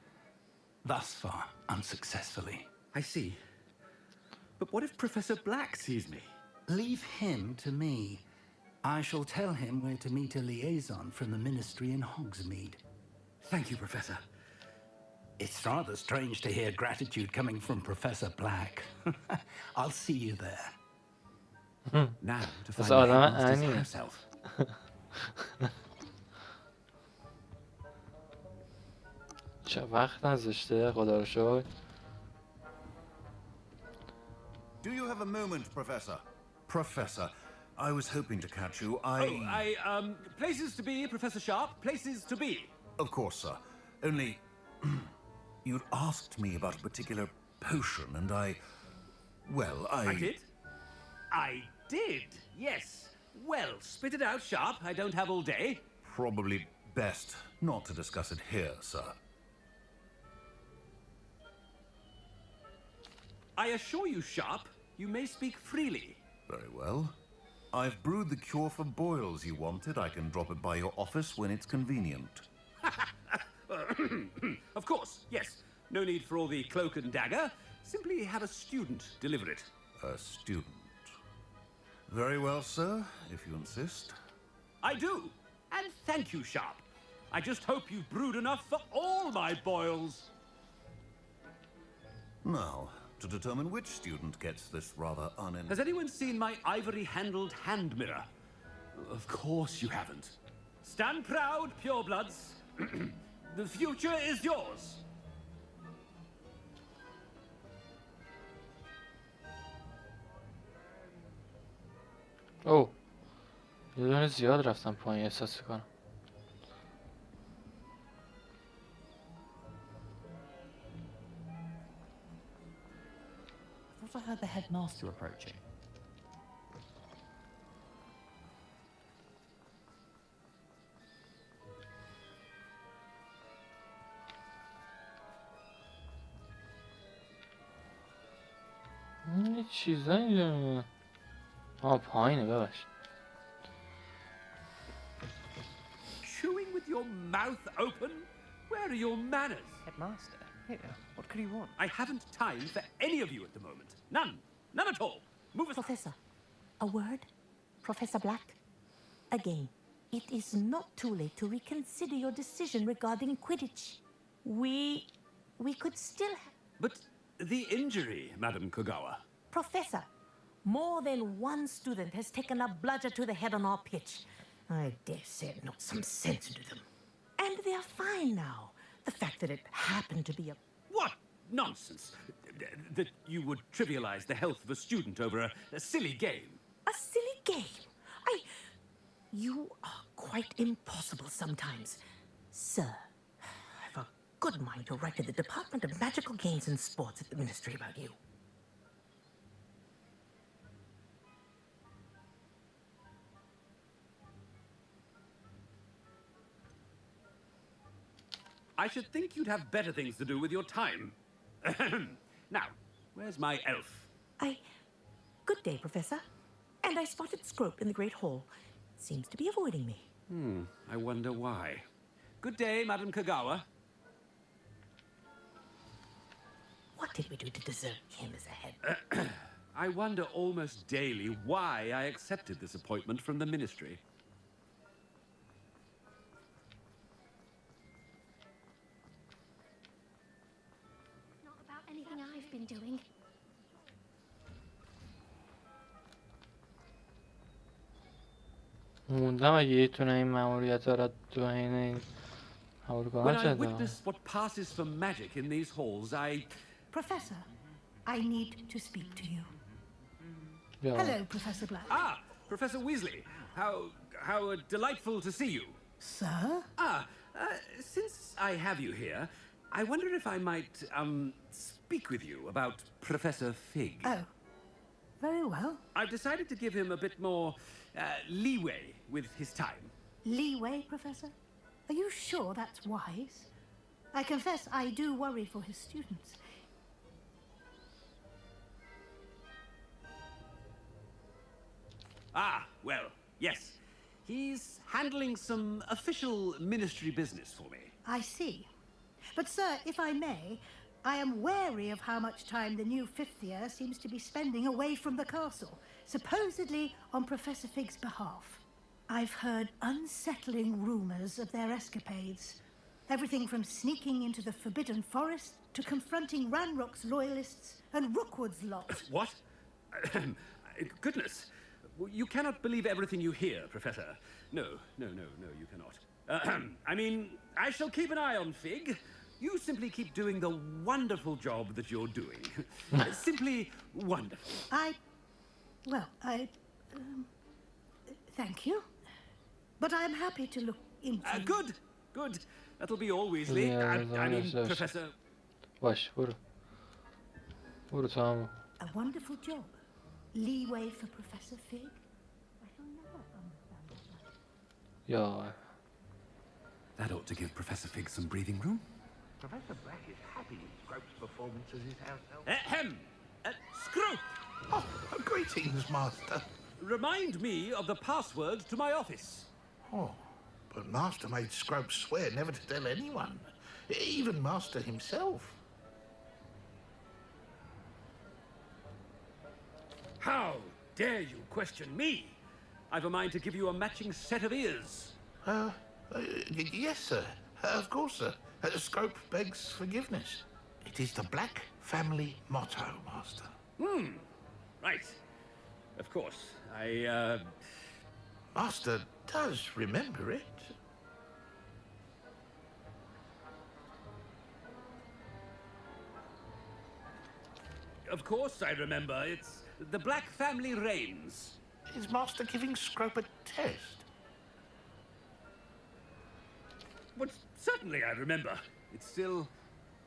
Thus far, unsuccessfully. I see. But what if Professor Black sees me? Leave him to me. I shall tell him where to meet a liaison from the ministry in Hogsmeade. Thank you, Professor. It's rather strange to hear gratitude coming from Professor Black. I'll see you there. Now to find the headmaster's Annie. house elf. چه وقت نذاشته خدا رو شکر. Do you have a moment, Professor? Professor, I was hoping to catch you. Places to be, Professor Sharp. Places to be. Of course, sir. Only... you'd asked me about a particular potion, and Well, I did? I did, yes. Well, spit it out, Sharp. I don't have all day. Probably best not to discuss it here, sir. I assure you, Sharp, you may speak freely. Very well. I've brewed the cure for boils you wanted. I can drop it by your office when it's convenient. Of course, yes. No need for all the cloak and dagger. Simply have a student deliver it. A student. Very well, sir, if you insist. I do. And thank you, Sharp. I just hope you've brewed enough for all my boils. Now, to determine which student gets this rather Has anyone seen my ivory-handled hand mirror? Of course you haven't. Stand proud, purebloods. The future is yours. او یه دونه زیاد رفتم پایین احساس کنم. I thought I heard the headmaster approaching. یه چیزایی پایینه ببخش. Chewing with your mouth open? Where are your manners? Headmaster? Here, what could you want? I haven't time for any of you at the moment. None. None at all. Move aside. Professor, a word? Professor Black? Again, it is not too late to reconsider your decision regarding Quidditch. We could still But the injury, Madam Kogawa. Professor, more than one student has taken a bludger to the head on our pitch. I dare say it knocked some sense into them. And they are fine now. The fact that it happened to be a... What nonsense! That you would trivialize the health of a student over a silly game. A silly game? You are quite impossible sometimes. Sir, I've a good mind to write to the Department of Magical Games and Sports at the Ministry about you. I should think you'd have better things to do with your time. Now, where's my elf? Good day, Professor. And I spotted Scrope in the Great Hall. Seems to be avoiding me. I wonder why. Good day, Madam Kogawa. What did we do to deserve him as a head? I wonder almost daily why I accepted this appointment from the Ministry. Not about anything I've been doing. موندم اگه یه تونه این ماموریت را تو این When I witness what passes for magic in these halls, Professor, I need to speak to you. Hello, Professor Black. Ah, Professor Weasley. How delightful to see you. Sir? Since I have you here, I wonder if I might, speak with you about Professor Fig. Oh, very well. I've decided to give him a bit more, leeway with his time. Leeway, Professor? Are you sure that's wise? I confess I do worry for his students. Well, yes. He's handling some official ministry business for me. I see. But, sir, if I may, I am wary of how much time the new fifth year seems to be spending away from the castle, supposedly on Professor Fig's behalf. I've heard unsettling rumors of their escapades. Everything from sneaking into the Forbidden Forest to confronting Ranrock's loyalists and Rookwood's lot. What? Goodness. You cannot believe everything you hear, Professor. No, you cannot. I mean, I shall keep an eye on Fig. You simply keep doing the wonderful job that you're doing. Simply wonderful. Thank you. But I'm happy to look into... Good. That'll be all, Weasley. I mean, Professor... باش برو تو هم A wonderful job. Leeway for Professor Fig? I shall never understand that. یا That ought to give Professor Fig some breathing room. Professor Black is happy with Scrope's performance as his house elf. Ahem! Scrope! Oh, greetings, Master. Remind me of the password to my office. Oh, but Master made Scrope swear never to tell anyone, even Master himself. How dare you question me? I've a mind to give you a matching set of ears. Yes, sir. Of course, sir. Scrope begs forgiveness. It is the Black family motto, Master. Right. Of course. Master does remember it. Of course I remember. It's the Black family reigns. Is Master giving Scrope a test? But certainly I remember. It's still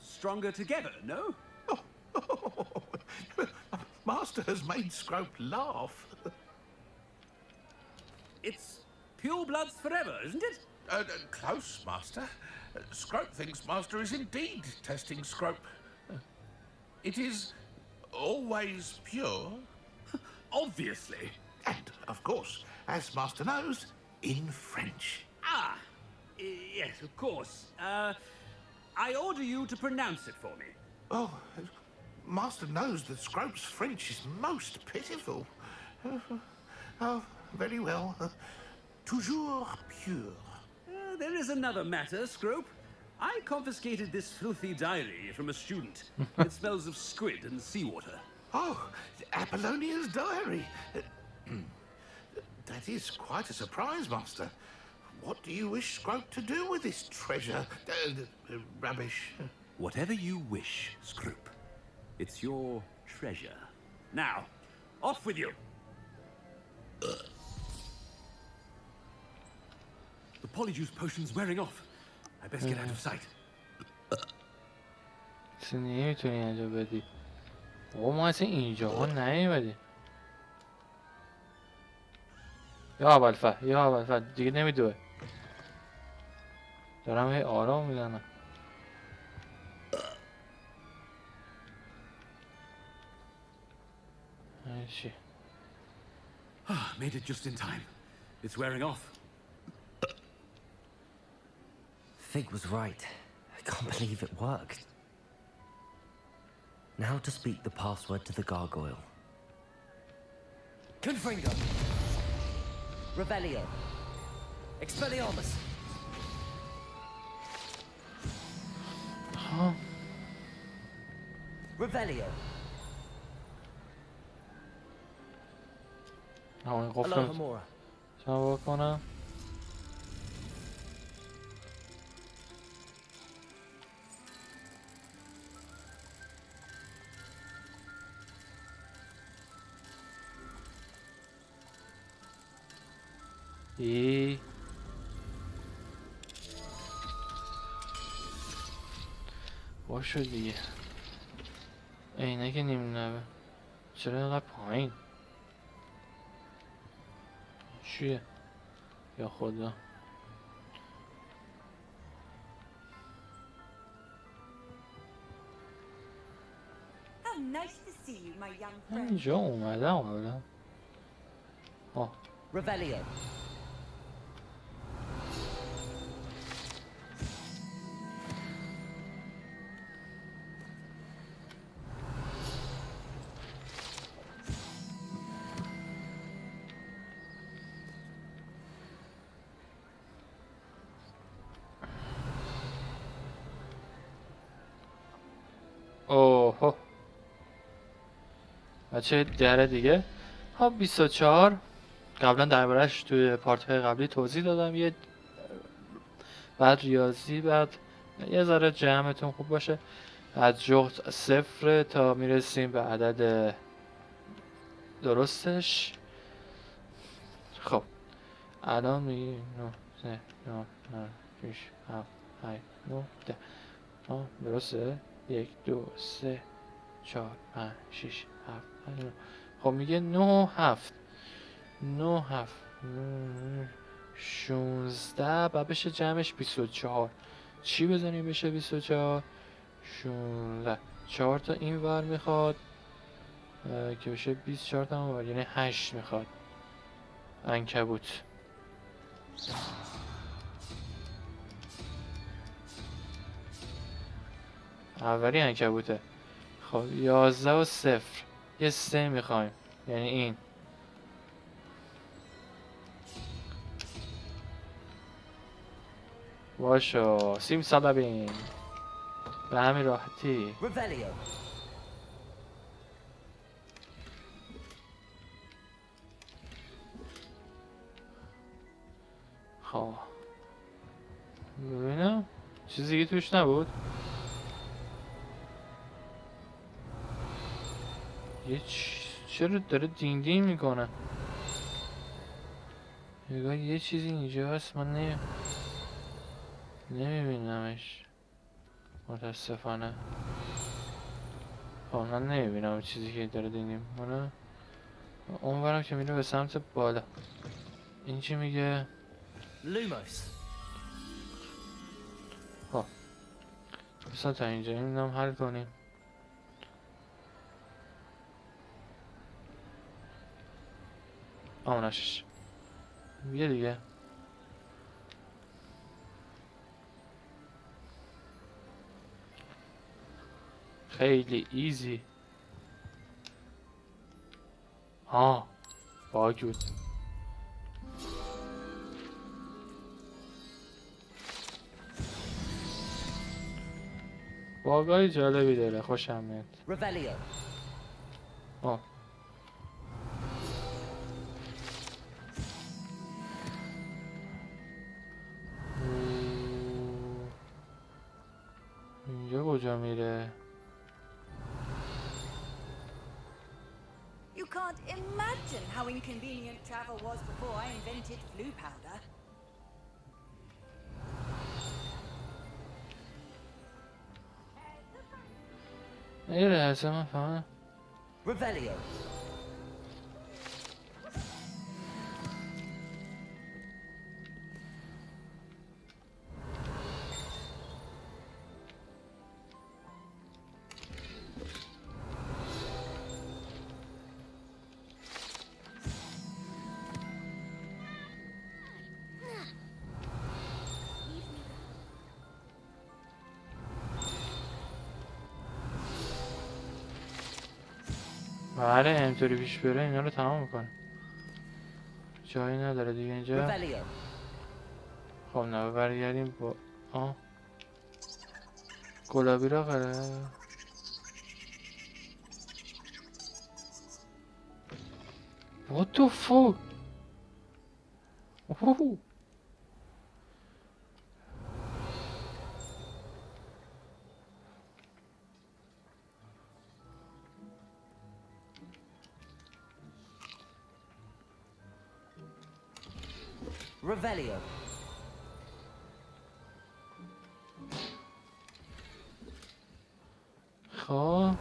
stronger together, no? Master has made Scrope laugh. It's pure bloods forever, isn't it? Close, Master. Scrope thinks Master is indeed testing Scrope. It is always pure. Obviously. And, of course, as Master knows, in French. Ah, yes, of course. I order you to pronounce it for me. Oh, Master knows that Scrope's French is most pitiful. Oh, very well. Toujours pure. There is another matter, Scrope. I confiscated this filthy diary from a student. It smells of squid and seawater. Oh, Apollonia's diary. That is quite a surprise, Master. What do you wish Scrope to do with this treasure? Rubbish. Whatever you wish, Scrope. It's your treasure. Now, off with you. The polyjuice potion's wearing off. I best get out of sight. اصلا نمیتونی اینجا بدی. ما اصلا اینجا نیومدیم. یا اول دیگه نمیدوه. دارم هی آرام میزنم. چی؟ Made it just in time. It's wearing off. Fig was right. I can't believe it worked. Now to speak the password to the gargoyle. Confringo. Revelio. Expelliarmus. Huh? Revelio. همون قفل Alohomora. چرا بکنم؟ باشه دیگه عینک نیم نبه چرا اینقدر پایین چیه یا خدا How nice to see you, my young friend. اینجا اومدم قبلا Revelio. اوه بچه در دیگه ها 24 قبلا دربارهش توی پارت های قبلی توضیح دادم یه بعد ریاضی بعد یه ذره جمعتون خوب باشه از جغد 0 تا میرسیم به عدد درستش خب الان میگیم 9 3 9 6 7 8 9 10 درسته 1 2 3 4 5 6 7 خب میگه 9 و 7. 9 و 7 16 و بشه جمعش 24. چی بزنیم بشه 24؟ 16. 4 تا این ور میخواد که بشه 24 تا اون ور، یعنی 8 میخواد عنکبوت. اولی عنکبوته. خب 11 و 0 یه 3 میخوایم، یعنی این. باشو سیم سالبین به همین راحتی. خب ببینم چیزی دیگه توش نبود. یه چرا داره دین دین میکنه؟ نگاه یه چیزی اینجا هست من نمیبینمش متاسفانه. خب من نمیبینم چیزی که داره دین دین میکنه. اون برم که میره به سمت بالا. این چی میگه؟ لوموس. خب بسا تا اینجا این هم حل کنیم. آمونشش یه دیگه. خیلی ایزی. باگ بود. باگای جالبی داره، خوشم میاد. اینجا کجا میره؟ You can't imagine how inconvenient travel was before I invented flu powder. یه لحظه من فهمم. بله اینطوری پیش بره اینا رو تمام میکنه. جایی نداره دیگه اینجا. خب نه برگردیم با گلابی را قره. What the fuck? Revelio. خب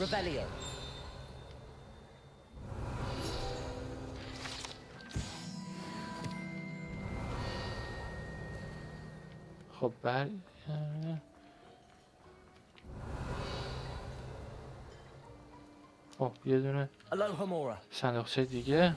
Revelio. خب خب یه دونه صندوقچه دیگه.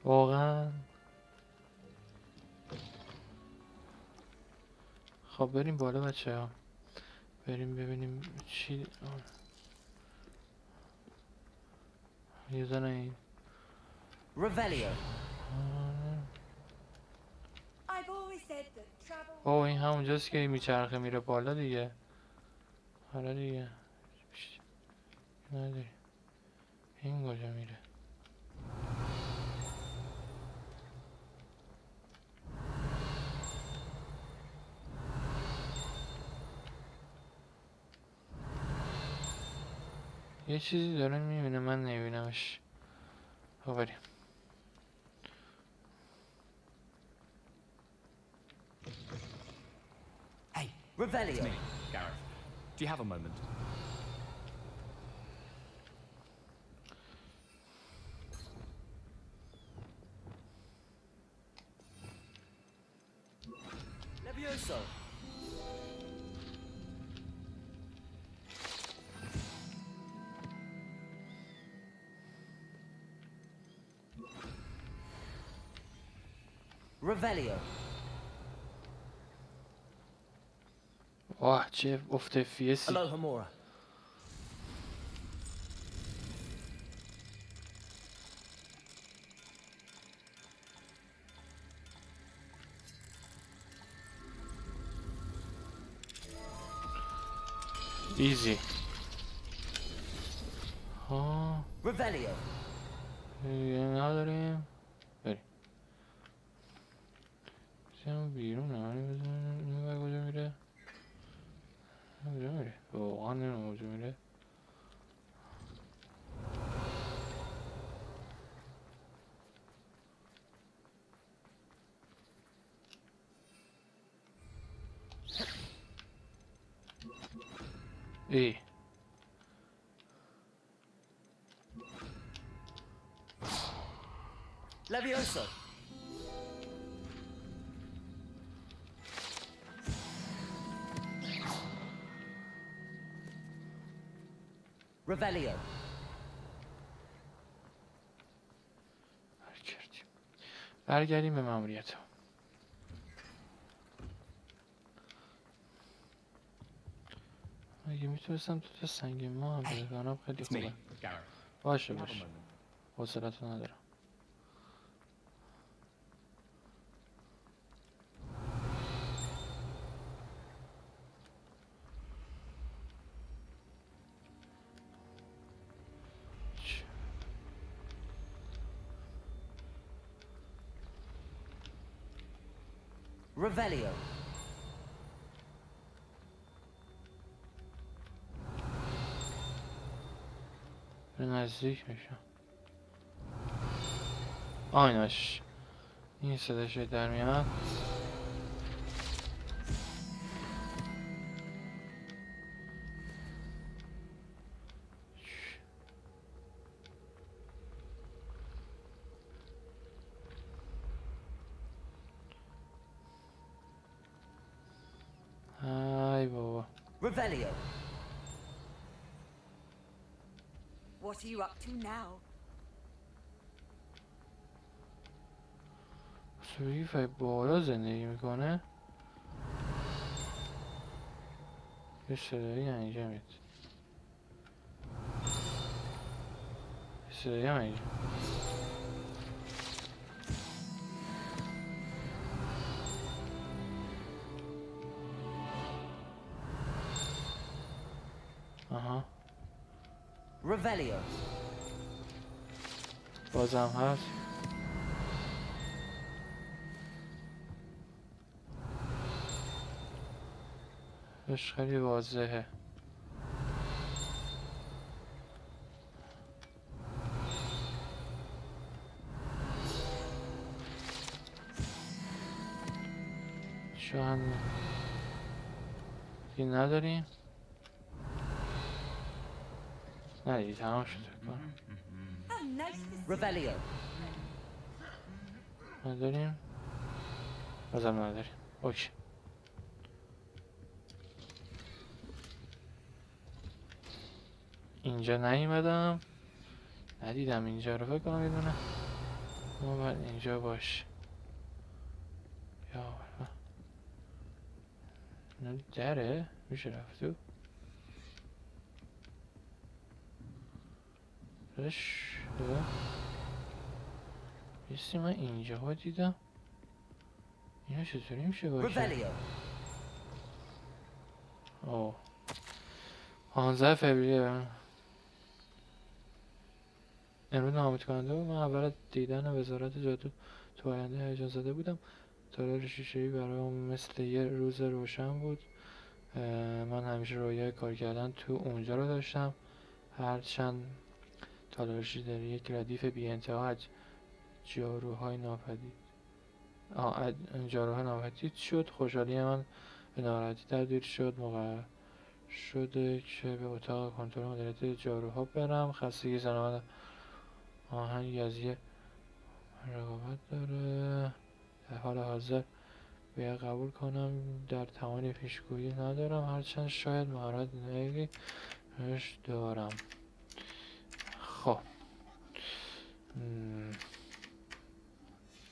واقعا خب بریم بالا بچه ها، بریم ببینیم چی یه زنه این Revelio. I've always said that travel. بابا این همونجاست که میچرخه میره بالا دیگه. حالا دیگه نداری این کجا میره؟ یه چیزی داره میبینه من نمیبینمش. بریم. Hey, Revelio. It's me, Gareth. Do you have a moment? Levioso. Revelio. واه چه افت فیسی. Alohomora. ایزی. ها Revelio. دیگه نداریم. بریم. بزنیم بیرون این بر کجا میره؟ کجا میره؟ واقعا نمیدونم کجا میره. ای Levioso. Revelio. برگردیم به ماموریت. اگه میتونستم تو تا سنگ ما هم بزنم خیلی It's me, خوبه. Gareth. باشه Do you have a باشه. moment? حوصله‌تو ندارم. Revelio. به نزدیک میشم. آیناش این صداش در میاد. ای بابا. Revelio. What are you up to now? سویف بالا زندگی میکنه. یه صدایی اینجا میاد. یه صدایی هم اینجا. آها Revelio. بازم هست. اش خیلی واضحه. شاید دیگه نداریم. نه دیگه تمام شد کنم. How nice to see Revelio. نداریم. بازم نداریم. اوکی. اینجا نیومدم. ندیدم اینجا رو فکر کنم یه دونه. اما باید اینجا باشه. یا نه دره میشه رفت تو. بیستی من اینجا ها دیدم. اینا چطوری میشه باشه؟ اوه 15 فوریه امروز ناامید کننده بود. من اول دیدن وزارت جادو تو آینده هیجان زده بودم. تالار شیشه‌ای برام مثل یه روز روشن بود. من همیشه رویای کار کردن تو اونجا رو داشتم. هرچند تالار شیشه‌ای یک ردیف بی انتها از جاروهای ناپدید شد. خوشحالی من به ناراحتی تبدیل شد. موقع شده که به اتاق کنترل مدیریت جاروها برم. خستگی زنان آهنگ از یه رقابت داره. در حال حاضر باید قبول کنم در توان پیشگویی ندارم، هرچند شاید مهارت نهایی دارم. خب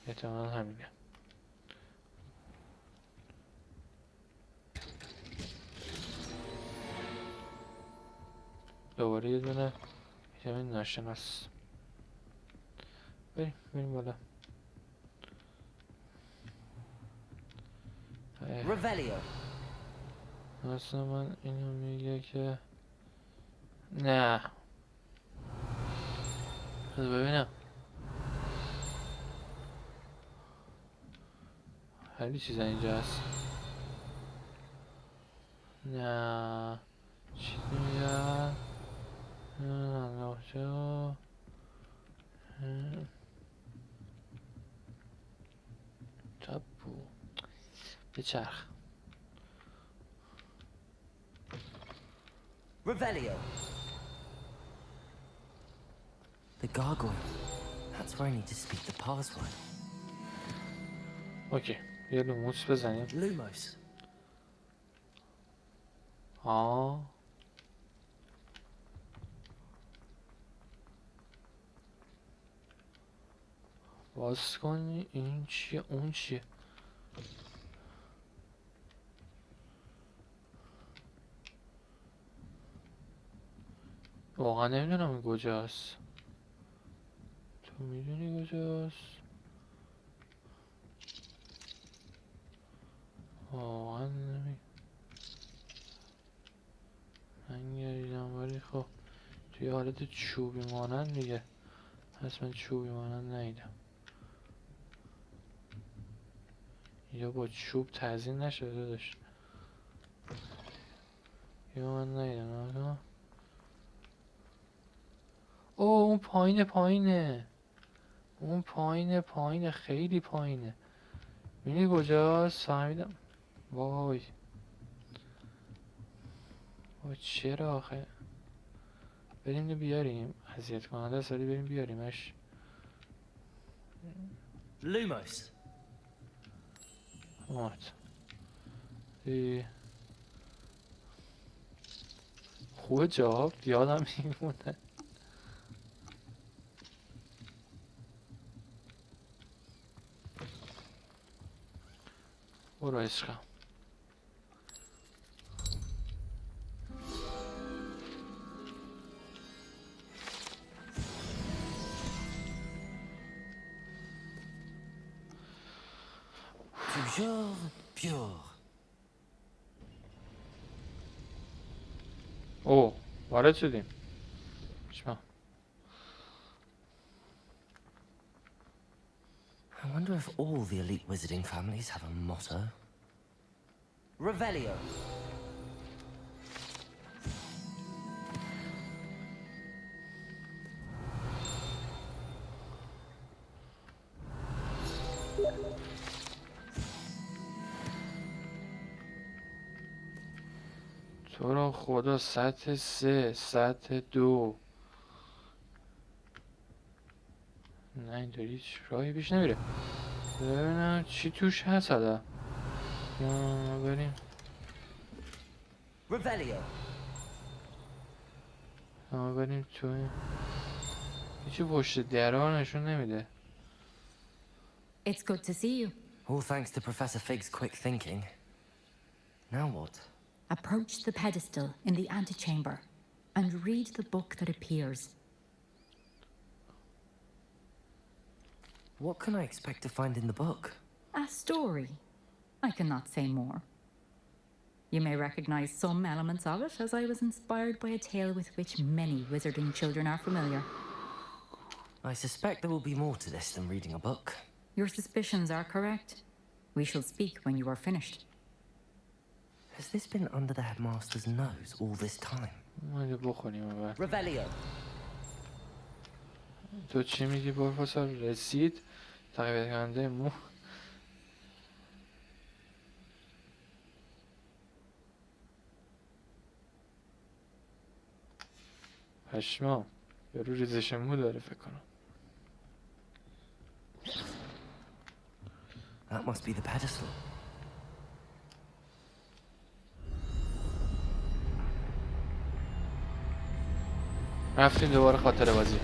احتمالا همینه. دوباره یه دونه ویتامین ناشناس. بریم بالا. Revelio. اصلا من اینو میگه که نه. ببینم خیلی چیزا اینجا هست. نه چی میگن؟ نقشه تابو بچرخ. Revelio. The gargoyle. That's where I need to speak the password. اوکی یه لوموس بزنیم. Lumos. باز کنی. این چیه اون چیه؟ واقعا نمیدونم این کجاست. تو میدونی کجاست؟ واقعا من گریدم ولی خب توی حالت چوبی مانند دیگه. پس من چوبی مانند ندیدم. یا با چوب تزیین نشده داشت یا من ندیدم. اون پایینه. اون پایینه خیلی پایینه. میدونی کجاست؟ فهمیدم. وای چرا آخه؟ بریم بیاریم. اذیت کننده است ولی بریم بیاریمش. Lumos. اومد. خوبه جواب یادم میمونه. برو عشقم. Toujours pure. اوه وارد شدیم. شما I wonder if all the elite wizarding families have a motto. Revelio. تو رو خدا سطح 3 سطح 2. نه اینطوری هیچ راهی پیش نمیره. ببینم چی توش هست حالا. بریم. Revelio. بریم تو این. هیچی پشت درها نشون نمیده. It's good to see you. All thanks to Professor Fig's quick thinking. Now what? Approach the pedestal in the antechamber and read the book that appears. What can I expect to find in the book? A story. I cannot say more. You may recognize some elements of it, as I was inspired by a tale with which many wizarding children are familiar. I suspect there will be more to this than reading a book. Your suspicions are correct. We shall speak when you are finished. Has this been under the headmaster's nose all this time? Revelio. تو چی میگی پروفسور؟ رسید تقویت کننده مو. پشمام یارو ریزش مو داره فکر کنم. That must be the pedestal. رفتیم دوباره خاطر بازی.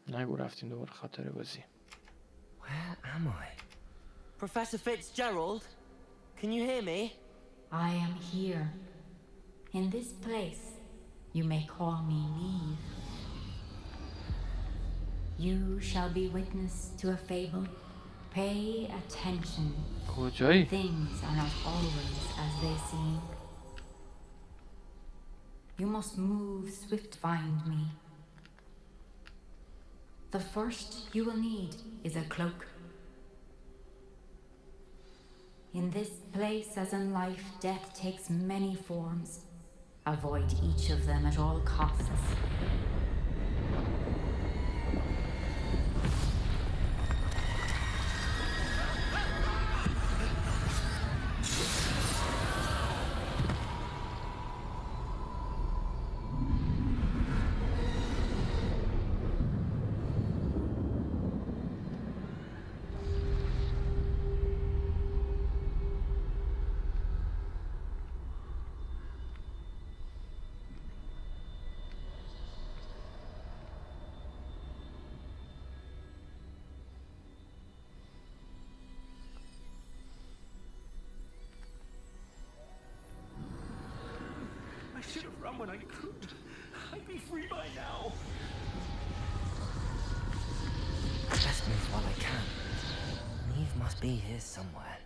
نگو رفتیم دوباره خاطر بازی. Where am I? Professor Fitzgerald? Can you hear me? I am here. In this place, you may call me Neve. You shall be witness to a fable. Pay attention. کجایی؟ Things are not always as they seem. You must move swift to find me. The first you will need is a cloak. In this place, as in life, death takes many forms. Avoid each of them at all costs. I should have run when I could. I'd be free by now. Best move while I can. Neve must be here somewhere.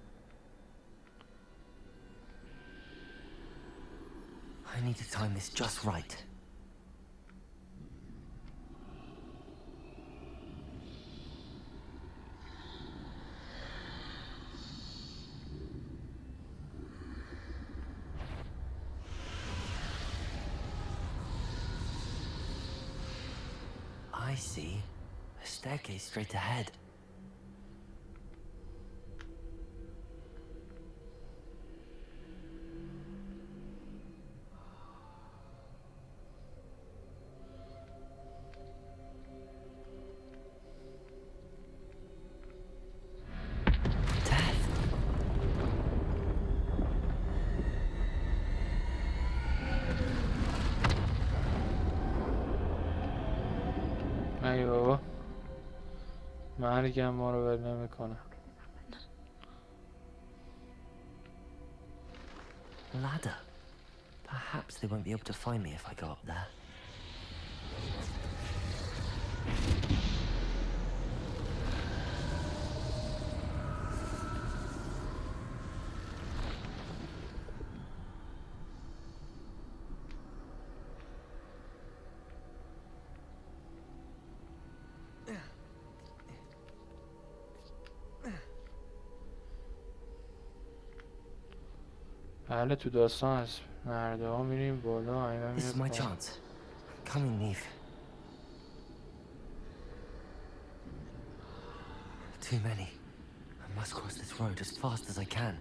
I need to time this just right. I see. A staircase straight ahead. ای بابا مرگم ما رو ول نمیکنه. Ladder. Perhaps they won't be able to find me if I go up there. بله تو داستان هست مرده ها میریم بالا اینا This is my chance. Come in, Neve. Too many. I must cross this road as fast as I can.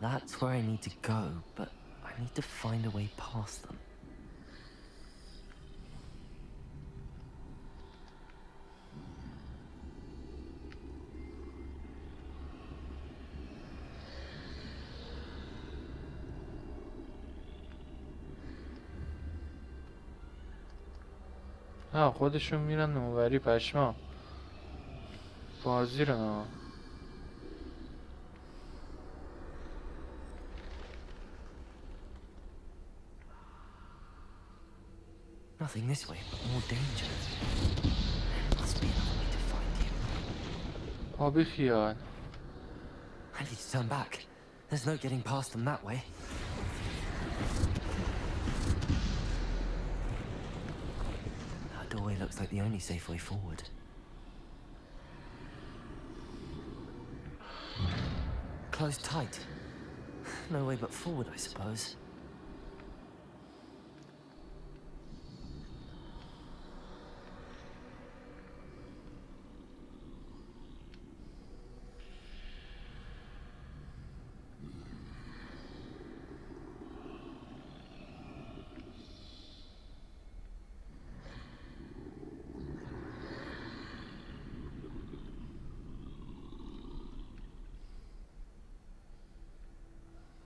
That's where I need to go, but I need to find a way past them. خودشون میرن اونوری پشما بازی رو نه. Nothing this way, but more danger. There must be another way to find you. آبی خیال. I need to turn back. There's no getting past them that way. That doorway looks like the only safe way forward. Closed tight. No way but forward, I suppose.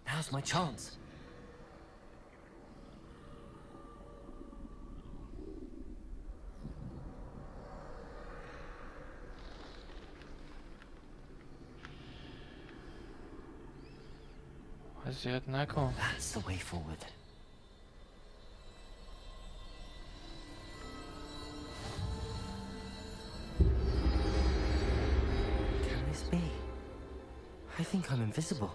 Now's my chance. اذیت نکن. That's the way forward. Can this be? I think I'm invisible.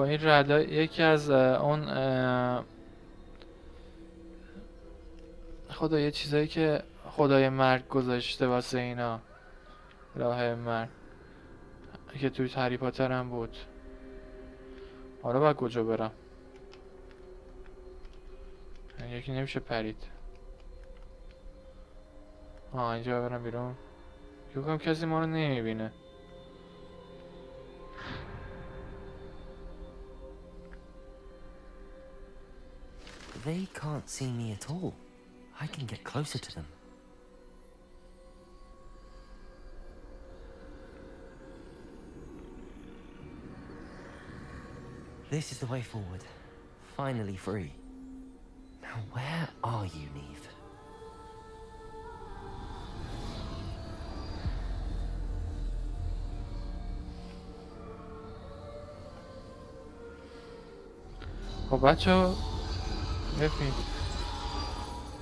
این ردا یکی از اون خدا یه چیزایی که خدای مرگ گذاشته واسه اینا، راه مرگ که توی هری پاتر هم بود. حالا باید کجا برم؟ یکی نمیشه پرید. اینجا برم بیرون. یکم کسی ما رو نمیبینه. They can't see me at all. I can get closer to them. This is the way forward. Finally free. Now where are you, Neve? خب بچه بفید.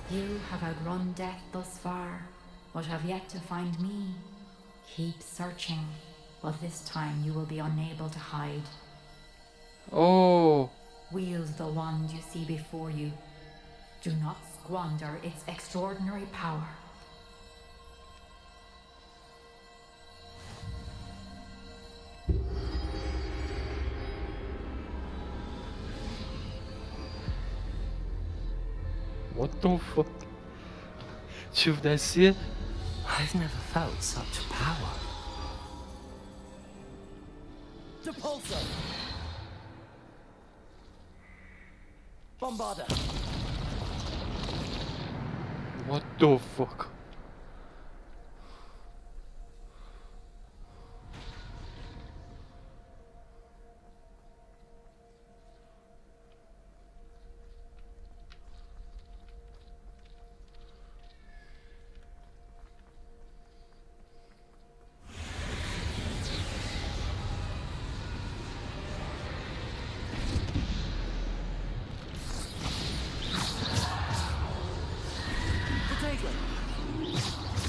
You have outrun death thus far, but have yet to find me. Keep searching, but this time you will be unable to hide. Oh! Wield the wand you see before you. Do not squander its extraordinary power. What the fuck? شوف دستیه. I've never felt such power. Depulso! Bombarda! What the fuck?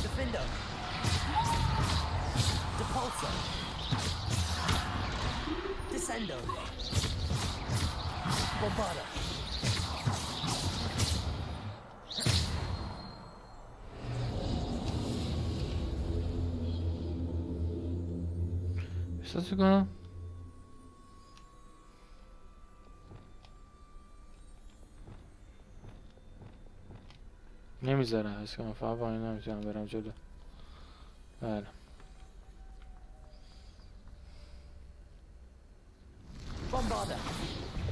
Defender! Depulso! Descendo! Bombarda! احساس کنم نمیذاره حس کنم فقط با این نمیتونم برم جلو. بله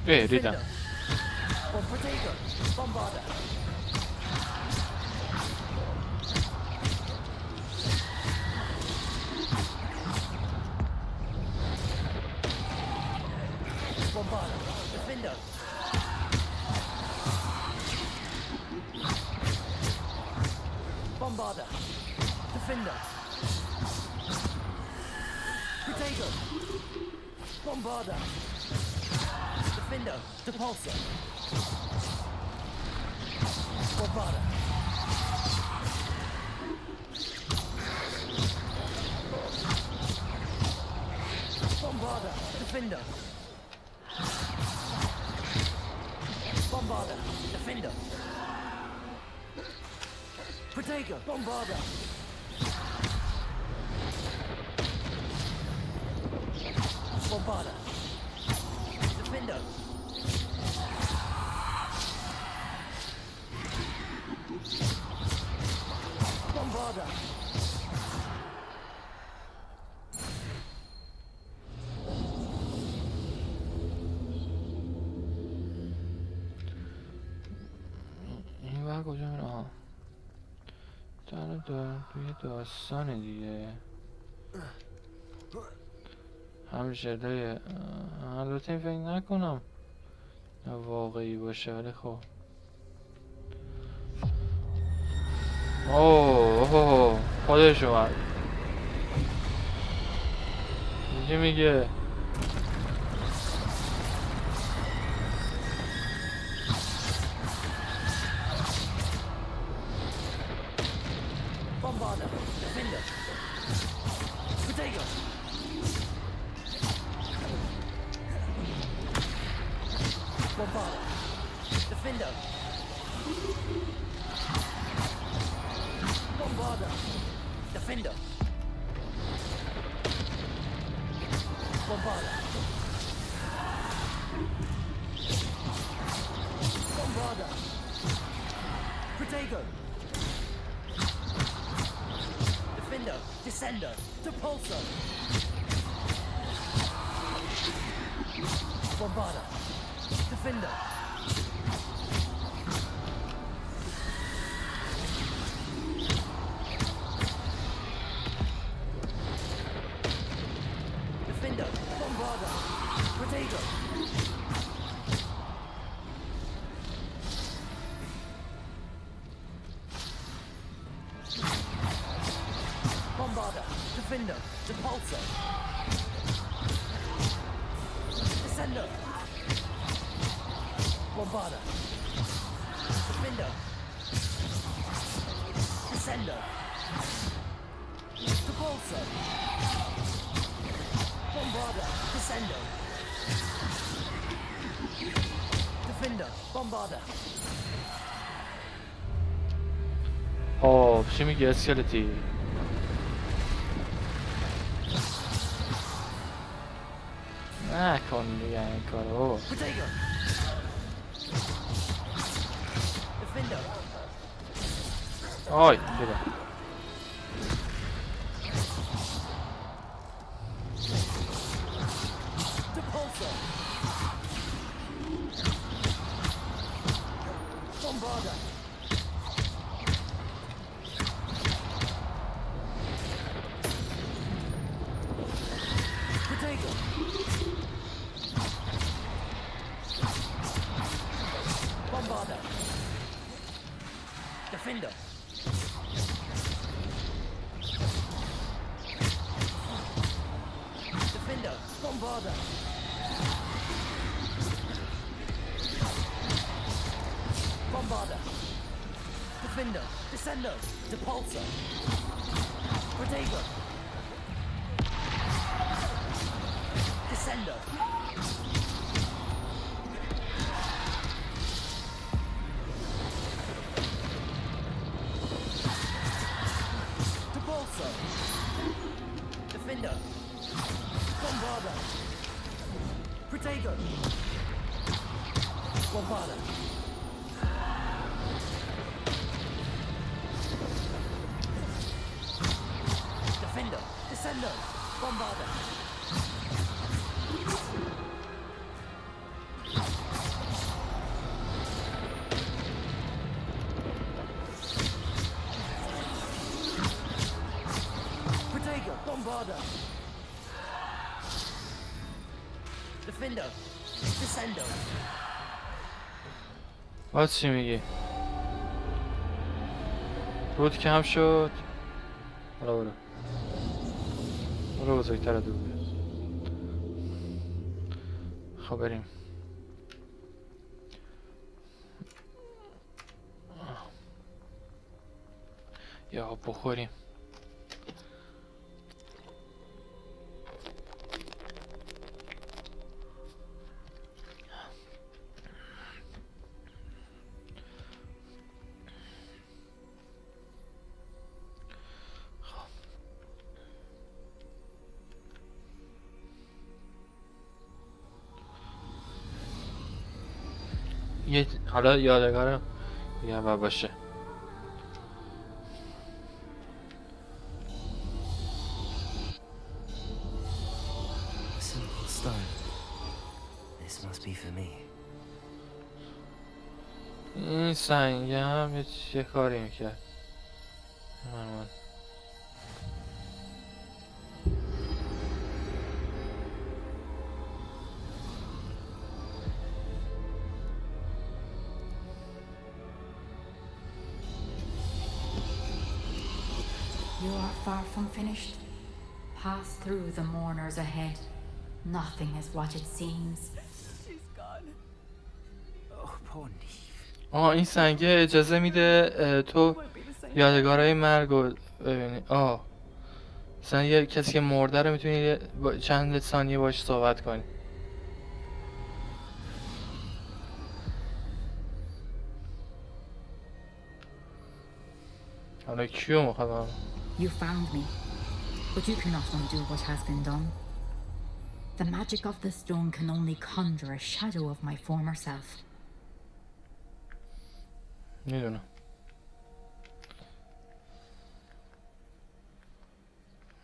ریدم. Defender. Protego. Bombarder. Defender. Depulsor. Bombarder. Bombarder. Defender. Bombarder. Defender. Protego. Bombarder. Bombarder. Defender. Bombarder. این بر کجا میره؟ آها توی داستانه دیگه. همیشه داره. البته این فکر نکنم واقعی باشه، ولی خب اوه خودش اومد. چی میگه؟ Bombarder. Defender. Protego. Bombarder. Defender. Bombarder. Defender. Bombarder. Bombarder. Protego. Defender. Descender. Depulsor. Bombarder. Defender. Defender. Bombarder. Protego. Bombarder. Defender. Depulsor. Descender. Bombarder. Defender. Descender. Depulsor. Bombarder. Descender. Defender. Bombarder. خب چی میگه اسکلتی؟ نکن دیگه این کارو. Protego. Defender. آی دیگه Depulsor. Bombarder. Protego. Bombarder. Defender. Defender. Bombarder. Bombarder. Defender. Descender. Depulsor. Protego. Descender. Depulsor. Defender. Bombarder. Protego. Bombarder. Defender. Descender. Bombarder. Protego. Bombarder. Defender. Descender. باز چی میگی؟ رود کم شد. حالا برو برو بزرگتر دو بیاد. خب بریم. یا بخوریم. یه حالا یادگارم دیگه هم باشه. A simple stone. This must be for me. این سنگه هم یه کاری میکرد. من You are far from finished. Pass through the mourners ahead. Nothing is what it seems. She's gone. Oh, poor Neve. این سنگه اجازه میده تو یادگارهای مرگ رو ببینی. مثلا یه کسی که مرده رو میتونی چند ثانیه باش صحبت کنی. حالا کیو میخواد؟ You found me, but you cannot undo what has been done. The magic of the stone can only conjure a shadow of my former self. میدونم.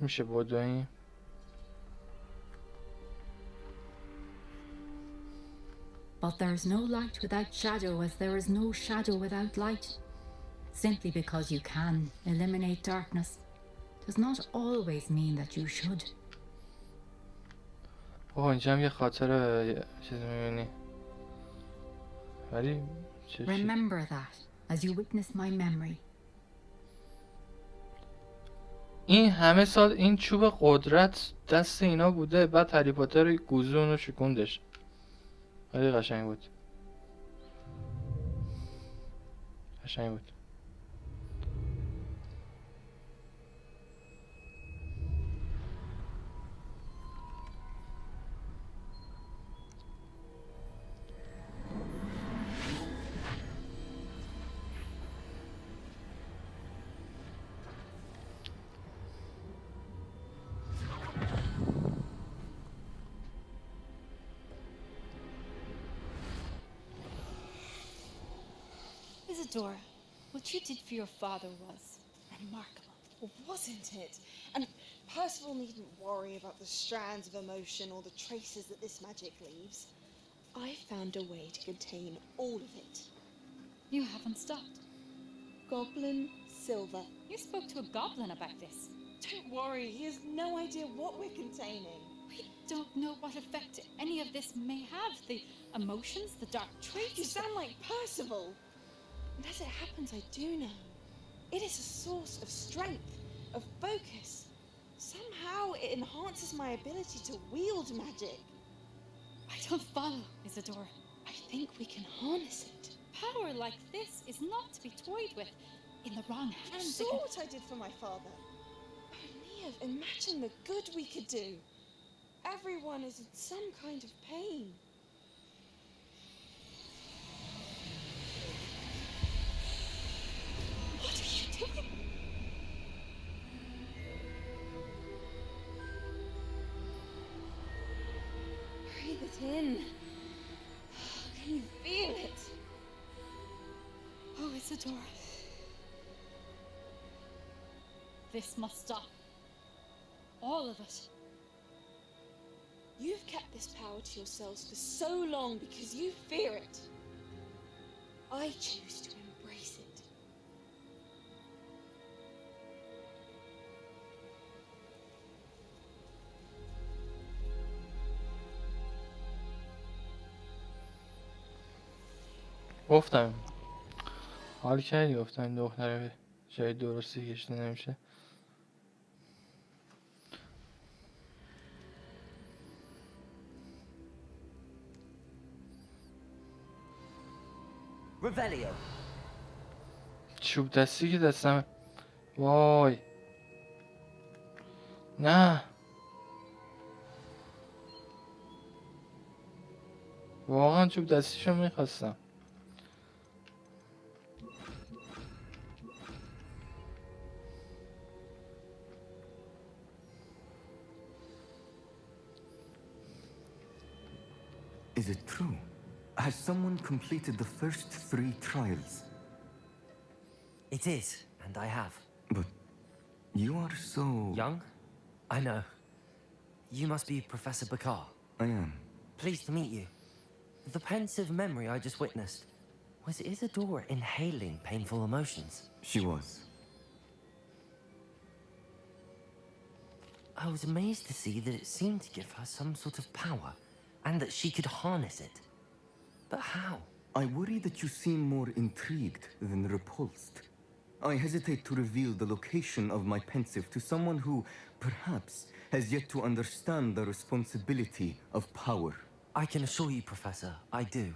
میشه بدویم. But there is no light without shadow, as there is no shadow without light. Simply because you can eliminate darkness does not always mean that you should. اینجا هم یه خاطر چیز میبینی. ولی Remember that as you witness my memory. این همه سال این چوب قدرت دست اینا بوده، بعد هری پاتر گوزون رو شکوندش. خیلی قشنگ بود. قشنگ بود. Isadora, what you did for your father was remarkable. Well, wasn't it? And Percival needn't worry about the strands of emotion or the traces that this magic leaves. I found a way to contain all of it. You haven't stopped. Goblin Silver. You spoke to a goblin about this. Don't worry, he has no idea what we're containing. We don't know what effect any of this may have. The emotions, the dark traits. You sound like Percival. And as it happens, I do know. It is a source of strength, of focus. Somehow it enhances my ability to wield magic. I don't follow, Isadora. I think we can harness it. Power like this is not to be toyed with. In the wrong hands. You saw what I did for my father. Oh, Neve, imagine the good we could do. Everyone is in some kind of pain. What are you doing? Breathe it in. Can you feel it? Oh, Isadora. This must stop. All of it. You've kept this power to yourselves for so long because you fear it. I choose to embrace it. گفتم حال کردی، گفتم این دختره به جای درستی کشته نمیشه. Revelio. چوب دستی که دستم. وای نه واقعا چوب دستیشو میخواستم. Is it true? Has someone completed the first 3 trials? It is, and I have. But you are so... Young? I know. You must be Professor Bakar. I am. Pleased to meet you. The pensive memory I just witnessed. Was Isadora inhaling painful emotions? She was. I was amazed to see that it seemed to give her some sort of power, and that she could harness it. But how? I worry that you seem more intrigued than repulsed. I hesitate to reveal the location of my pensive to someone who, perhaps, has yet to understand the responsibility of power. I can assure you, Professor, I do.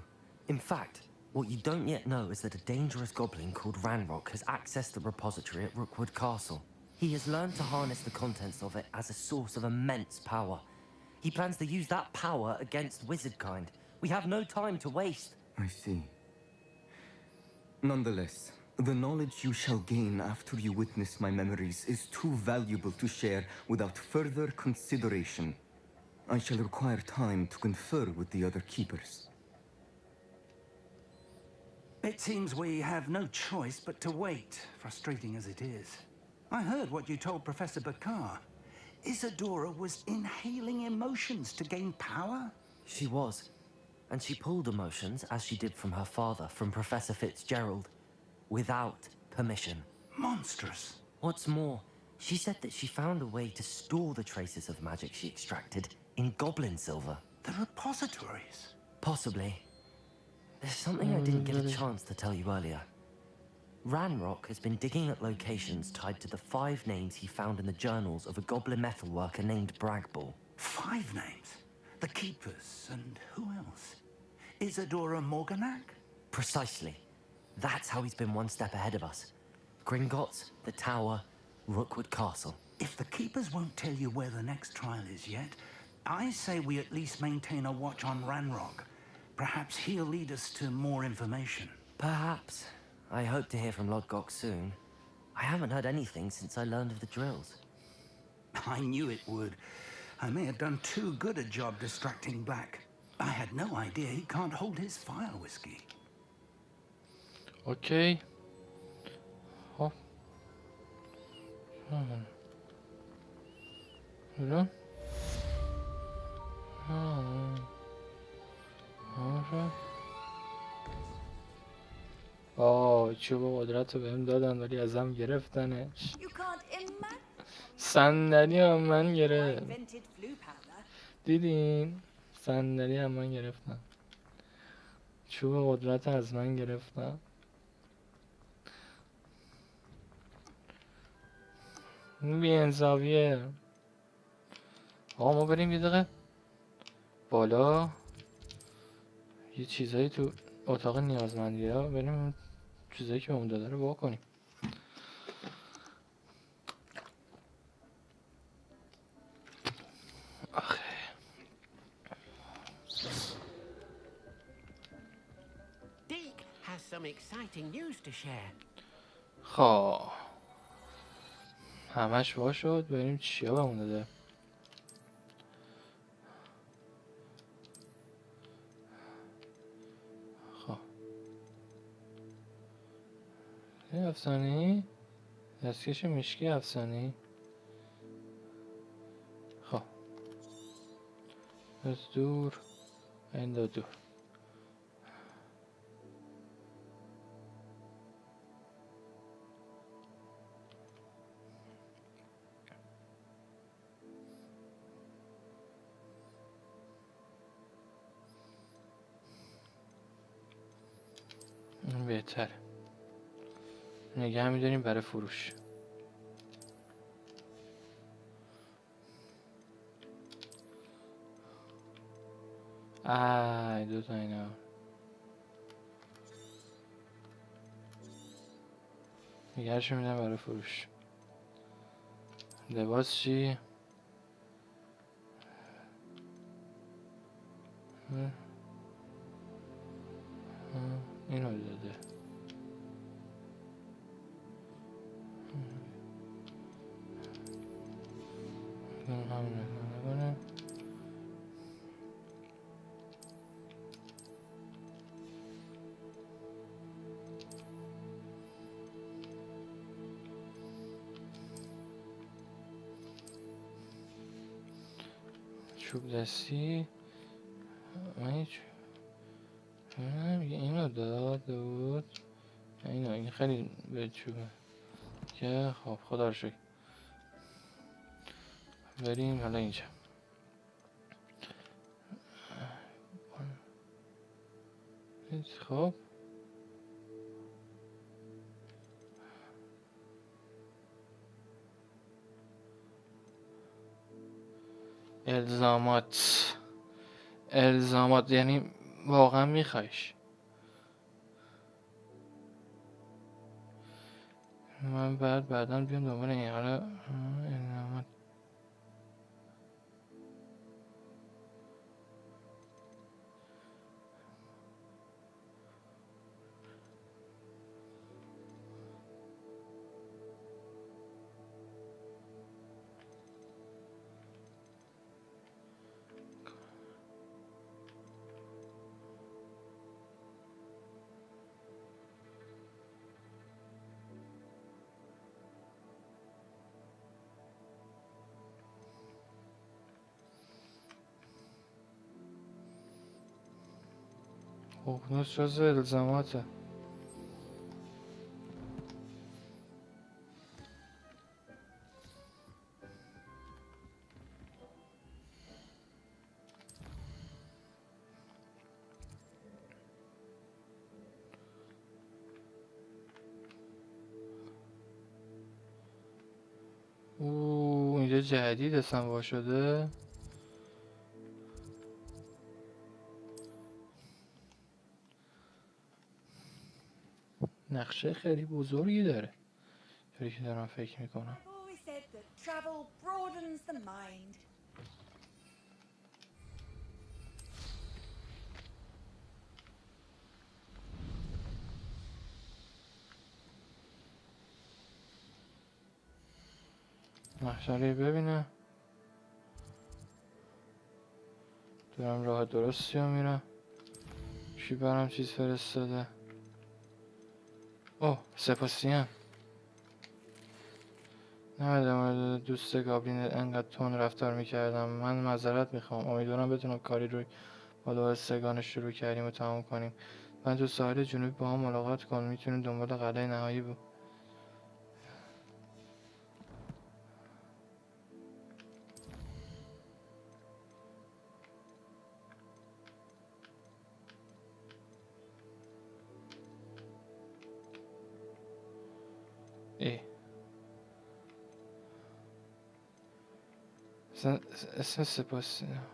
In fact, what you don't yet know is that a dangerous goblin called Ranrock has accessed the repository at Rookwood Castle. He has learned to harness the contents of it as a source of immense power. He plans to use that power against wizardkind. We have no time to waste. I see. Nonetheless, the knowledge you shall gain after you witness my memories is too valuable to share without further consideration. I shall require time to confer with the other keepers. It seems we have no choice but to wait, frustrating as it is. I heard what you told Professor Bakar. Isadora was inhaling emotions to gain power? She was. And she pulled emotions, as she did from her father, from Professor Fitzgerald, without permission. Monstrous. What's more, she said that she found a way to store the traces of magic she extracted in goblin silver. The repositories? Possibly. There's something I didn't get a chance to tell you earlier. Ranrock has been digging at locations tied to the 5 names he found in the journals of a goblin metalworker named Bragball. 5 names? The Keepers, and who else? Isadora Morganac? Precisely. That's how he's been one step ahead of us. Gringotts, the Tower, Rookwood Castle. If the Keepers won't tell you where the next trial is yet, I say we at least maintain a watch on Ranrock. Perhaps he'll lead us to more information. Perhaps. I hope to hear from Lodgok soon. I haven't heard anything since I learned of the drills. I knew it would. I may have done too good a job distracting Black. I had no idea he can't hold his fire whiskey. Okay. خب حالا چوب قدرت رو بهم دادن ولی ازم گرفتنش. صندلی هم من گرفت. دیدین؟ صندلی هم من گرفتن. چوب قدرت از من گرفتن. این بی‌انصافیه. آقا ما بریم یه دقیقه بالا یه چیزایی تو اتاق نیازمندی ها بریم چیزایی که اون داده رو واکنیم. آخه Deke has some exciting news to share. خب همش وا شد بریم چیا بهمون داده. خب این افسانه‌ای دستکش مشکی افسانه‌ای. خب از دور این دور این بهتره نگه می‌داریم برای فروش. دو تا اینا دیگرشو میدم برای فروش. لباس چی؟ اینو داده. همونه. چوب دستی اینو داد بود. این خیلی به چوبه که خب خدا رو شکر. بریم حالا اینجا. خب الزامات یعنی واقعا میخوایش. من بعدا بیام دنبال این. حالا الزامات اقنوس جزو الزاماته. اینجا جدید اصلا وا شده. نقشه خیلی بزرگی داره طوری که دارم فکر میکنم. محشره ببینم دارم راه درستی رو میرم. چی برام چیز فرستاده. اوه سپاسیم. نه در مورد دوست گابلین انقدر تون رفتار میکردم. من معذرت میخوام. امیدوارم بتونم کاری روی با سگان شروع کردیم و تمام کنیم. من تو ساحل جنوبی با هم ملاقات کن. میتونیم دنبال قلعه نهایی بود. اسم سباستیان.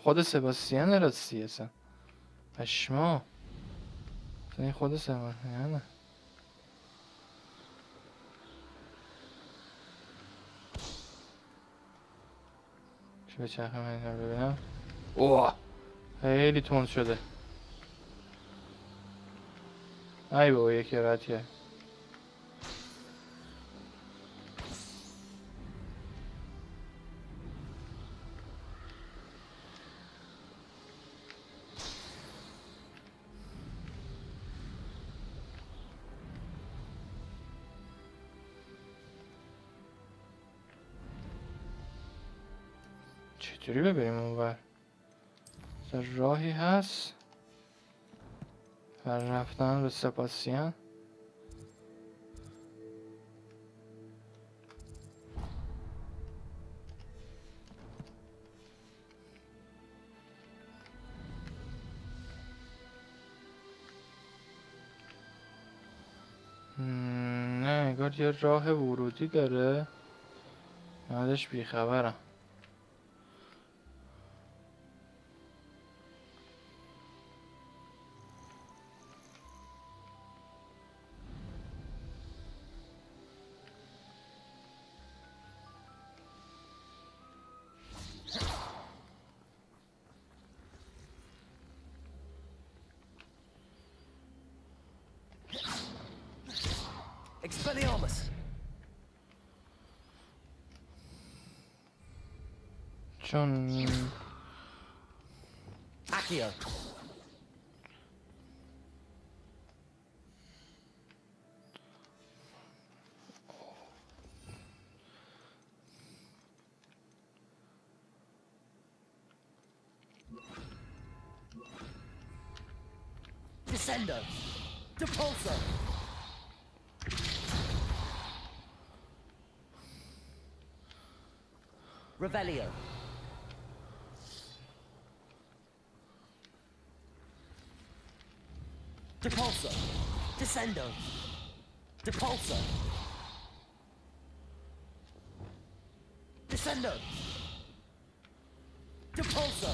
خود سباستیان راستی اصلا پشما. این خود سباستیانه. چه به چرخه من رو ببینم. اوه خیلی تند شده. ای بابا یکی رد کرد. چطوری ببریم اونور؟ راهی هست بر رفتن به سباستیان؟ نه انگار یه راه ورودی داره. ازش بیخبرم. Expelliarmus! چون Accio! Descendo! Depulso! Revelio! Depulso! Descendo! Depulso! Descendo! Depulso!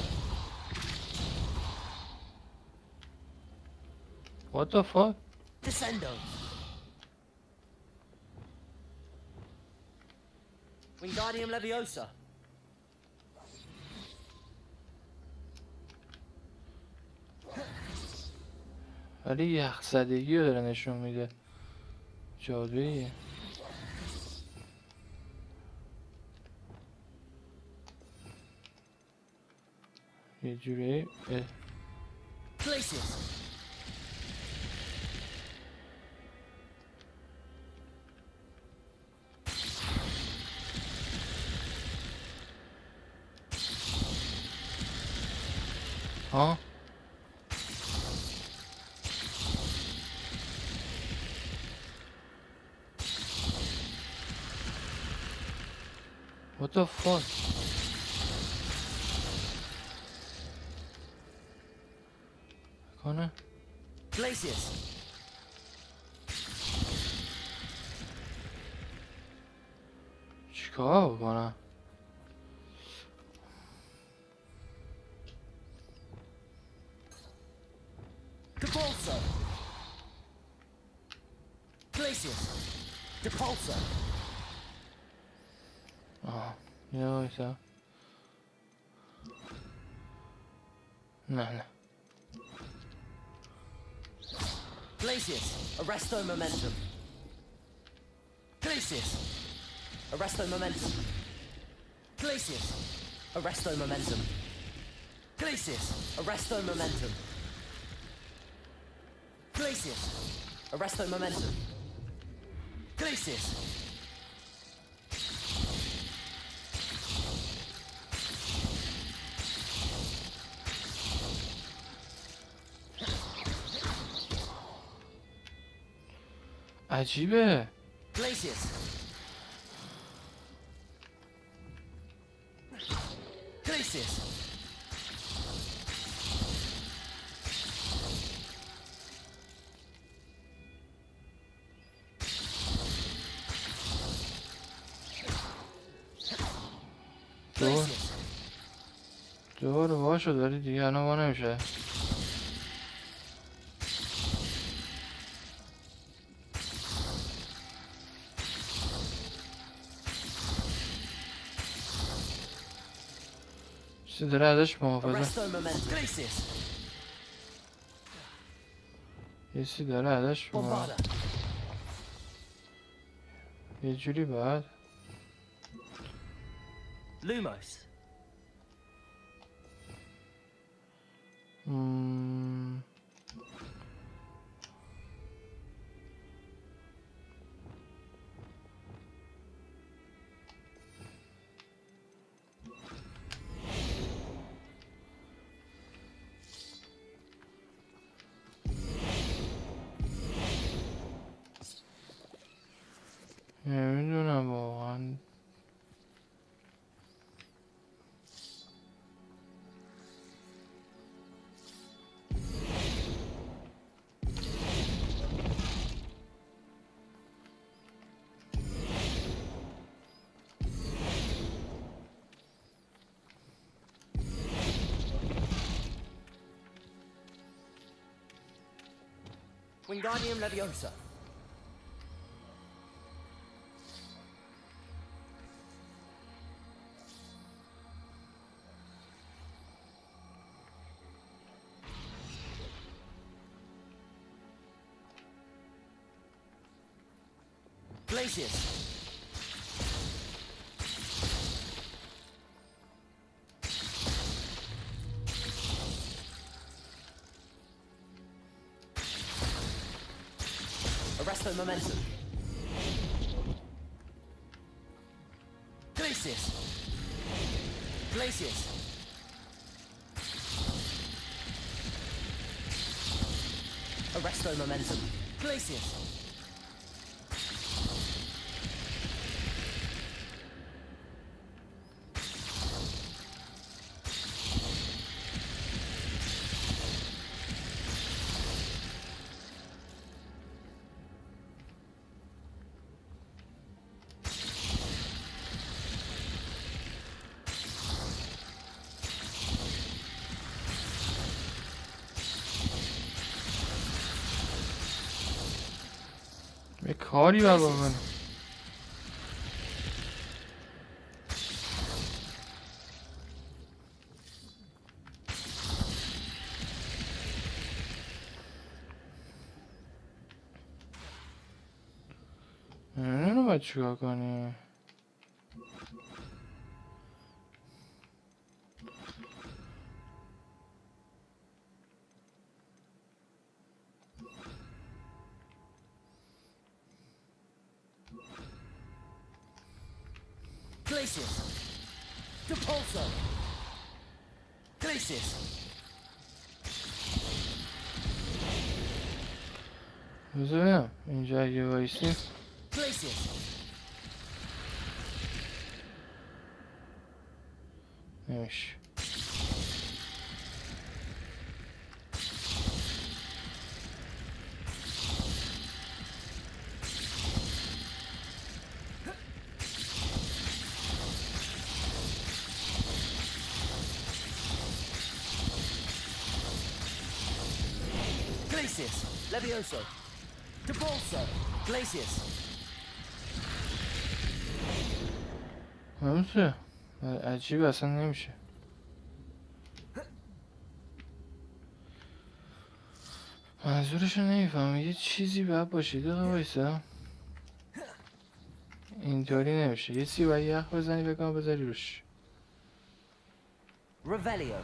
what the fuck. Descendo! Wingardium Leviosa! ولی یخزدگی رو داره نشون میده. جادوییه. یه جوری Glacius! ها what the fuck. کنه Glacius! چیکار بکنم. Depulso! Glacius! Depulso! یه وایسا. نه Glacius! Arresto momentum! Glacius! Arresto momentum! Glacius! Arresto momentum! Glacius! Arresto momentum! Glacius! Arresto momentum! Glacius! عجیبه. Glacius! Glacius! دور واشو داری دیگه الان وا نمیشه. چیزی داره ازش محافظه. Arresto momentum! Glacius! یه چیزی داره ازش Bombarda! یه جوری باید Lumos! نمیدونم واقعا. Wingardium Leviosa! Glacius. Arresto momentum. Glacius. Glacius. Arresto momentum. Glacius. به کاری بابا من. اینو باید چیکار کنی؟ Glacius. Depulso. Glacius. بذار ببینم اینجا اگه وایسیم Glacius. نمیشه. Glacius. Levioso. Depulso. Glacius. نمیشه. عجیب اصلا نمیشه. منظورشو نمیفهم. یه چیزی باید باشه. دقیقه وایسا. اینطوری نمیشه. یه چیزی باید یخ بزنی بگم بذاری روش. Revelio.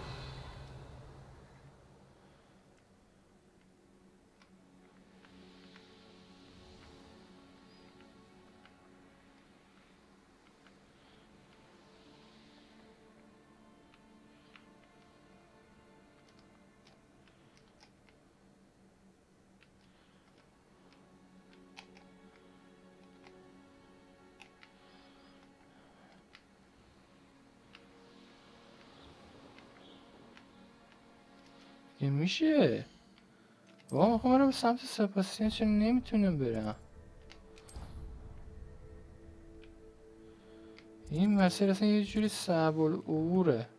یه میشه. واقعا میخوام برم به سمت سباستین چون نمیتونم برم. این مسیر اصلا یه جوری صعب العبوره.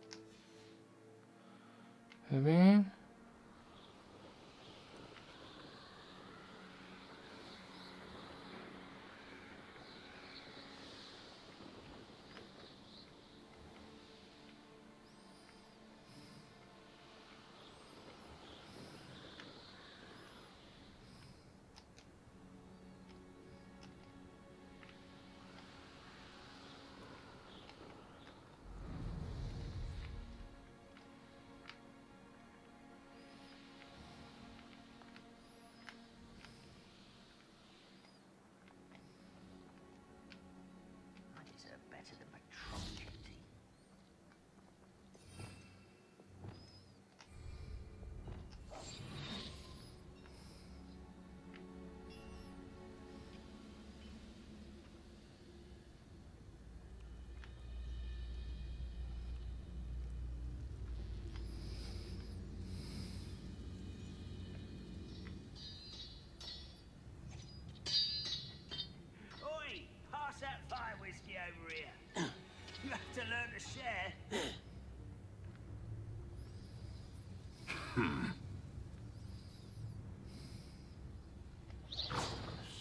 ببین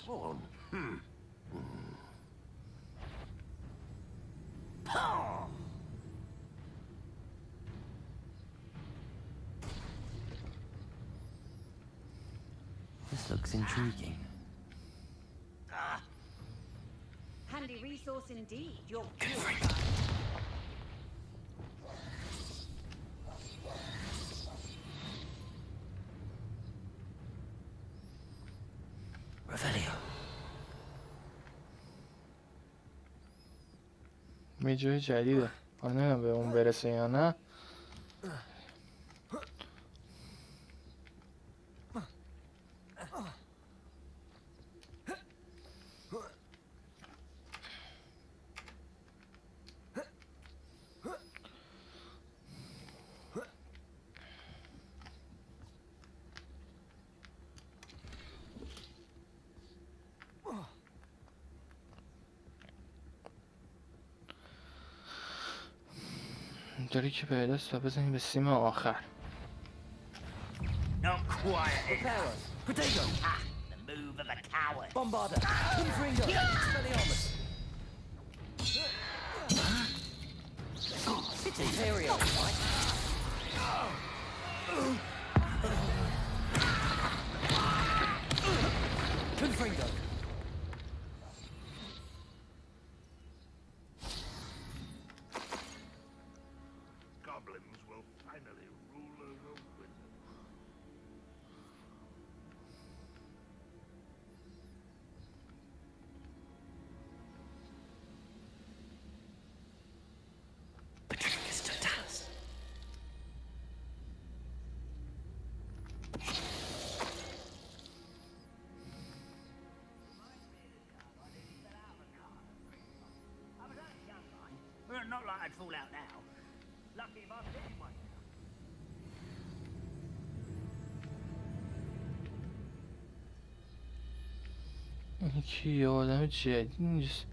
Swan. This looks intriguing. handy resource indeed, your Revelio. یه جای جدیده. حالا نمیدونم به اون برسه یا نه. داری که پیداست و بزنیم به سیم آخر. Not quiet. Preparos. Protego. Ah, the move of a coward. Bombarder. Confringo. Expelliarmus. It's Imperial, right? Confringo. Goblins will finally rule over wizards. Well, not like I'd fall out now. Lucky if I'm hitting one. یکی آدم جدید نیست.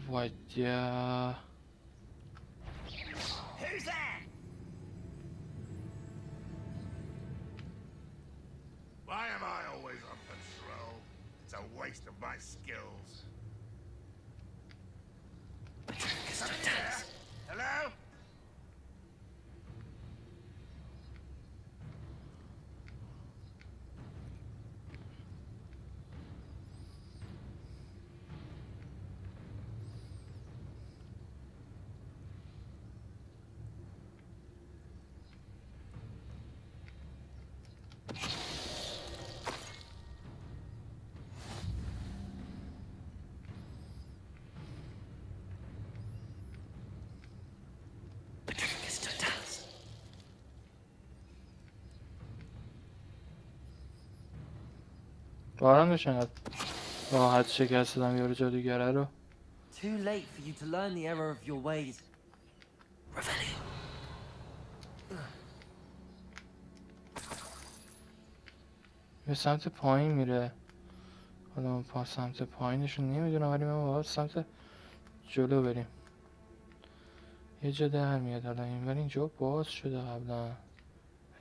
وجه Who's that? Why am I always on patrol? It's a waste of my skills. Hello? باران بشن راحت شکست دادم یارو جادوگره رو. Too late for you to learn the error of your ways. Revelio. به سمت پایین میره. حالا من سمت پایینشون نمیدونم ولی من باید سمت جلو بریم. یه جا در میاد حالا این ولی اینجا باز شده قبلا.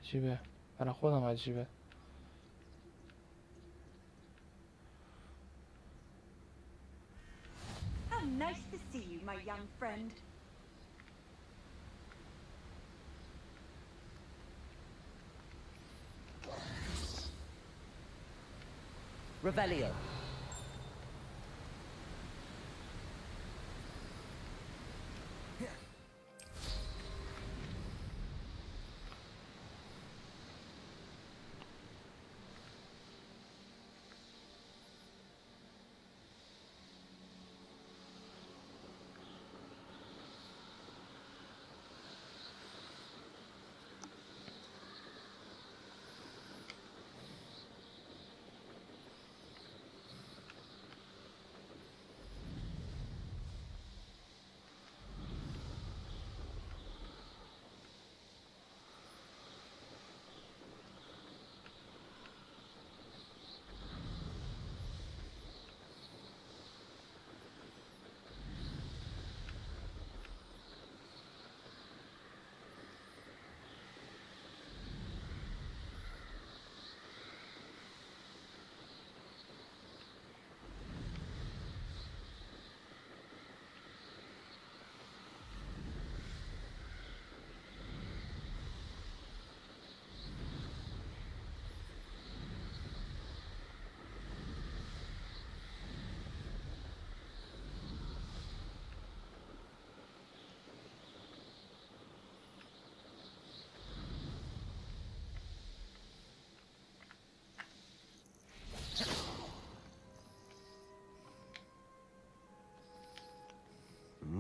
عجیبه. برای خودم عجیبه. How nice to see you, my young friend. Revelio.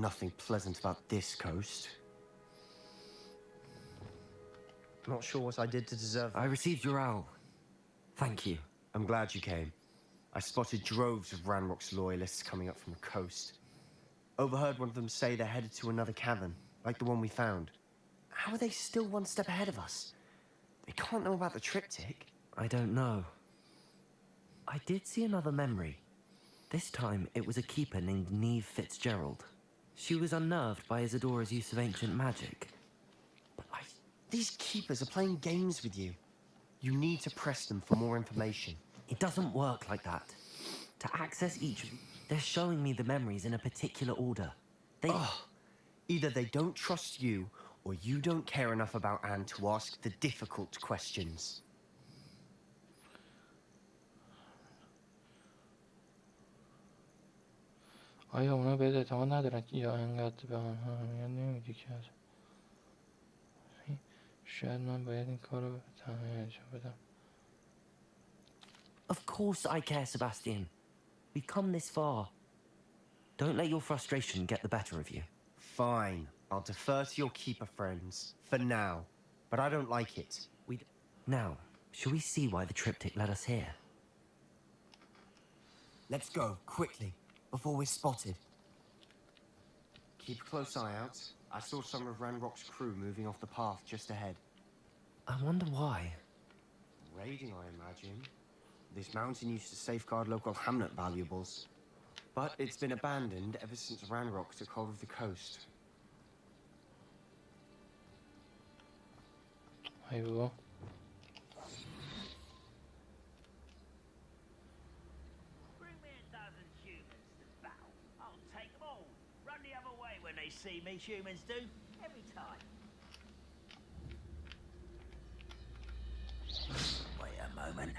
nothing pleasant about this coast. Not sure what I did to deserve it. I received your owl. Thank you. I'm glad you came. I spotted droves of Ranrock's loyalists coming up from the coast. Overheard one of them say they're headed to another cavern, like the one we found. How are they still one step ahead of us? They can't know about the triptych. I don't know. I did see another memory. This time, it was a keeper named Neve Fitzgerald. She was unnerved by Isadora's use of ancient magic. But these keepers are playing games with you. You need to press them for more information. It doesn't work like that. To access each, they're showing me the memories in a particular order. Either they don't trust you, or you don't care enough about Anne to ask the difficult questions. آیا اونا بهت اعتماد ندارن یا انقدر به آنها اهمیت نمیدی که شاید من باید این کار رو تنهایی انجام بدم. Of course I care, Sebastian. We've come this far. Don't let your frustration get the better of you. Fine. I'll defer to your keeper friends. For now. But I don't like it. Now, shall we see why the triptych led us here? Let's go, quickly, before we're spotted. Keep a close eye out. I saw some of Ranrock's crew moving off the path just ahead. I wonder why. Raiding, I imagine. This mountain used to safeguard local hamlet valuables. But it's been abandoned ever since Ranrock took hold of the coast. Hey, bro. Bring me a dozen humans to battle. I'll take them all. Run the other way when they see me, humans do. Every time. Wait a moment.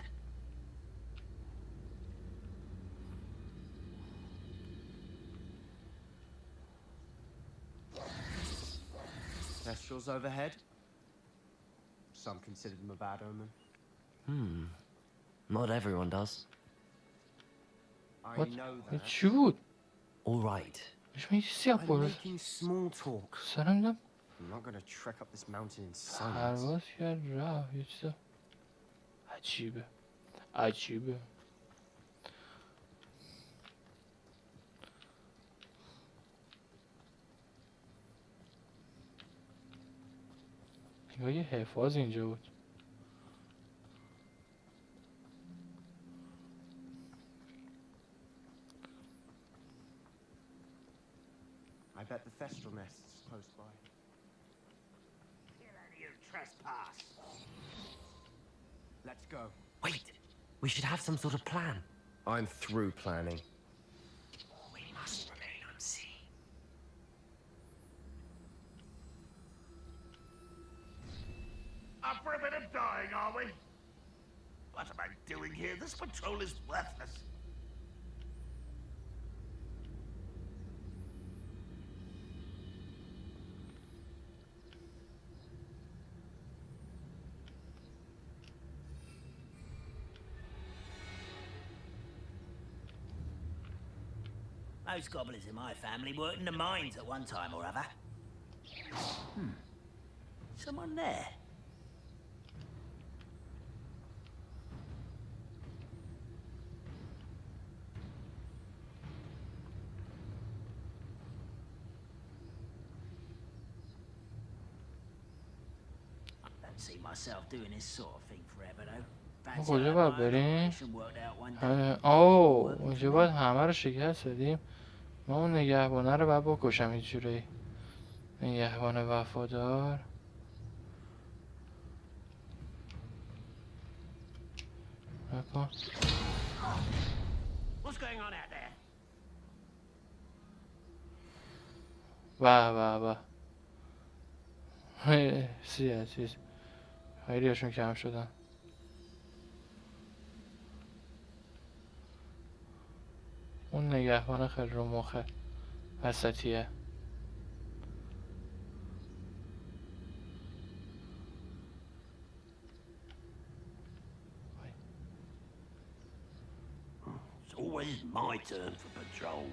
Kestrels overhead. Some consider them a bad omen. Not everyone does. What? I know that. Shoot! Alright. I'm making small talk. I'm not gonna trek up this mountain in silence. پرواز کرد رفت یه چیز عجیبه عجیبه. یه حفاظ اینجا بود. I bet the Thestral nest is close by. Get out of here, trespass. Let's go. Wait! We should have some sort of plan. I'm through planning. We must remain unseen. Up for a bit of dying, are we? What am I doing here? This patrol is worthless. Most goblins in my family worked in the mines at one time or other. Someone there. Don't see myself doing this sort of thing forever though. ما کجا باید بریم؟ اوه اونجا باید همه رو شکست بدیم. ما اون نگهبانه رو باید بکشم هیچ جوری. نگهبان وفادار. نکن. What's going on out there? به چیز خیلی هاشون کم شدن. اون نگهبان خیلی رو مخه وسطیه. It's always my turn for patrol.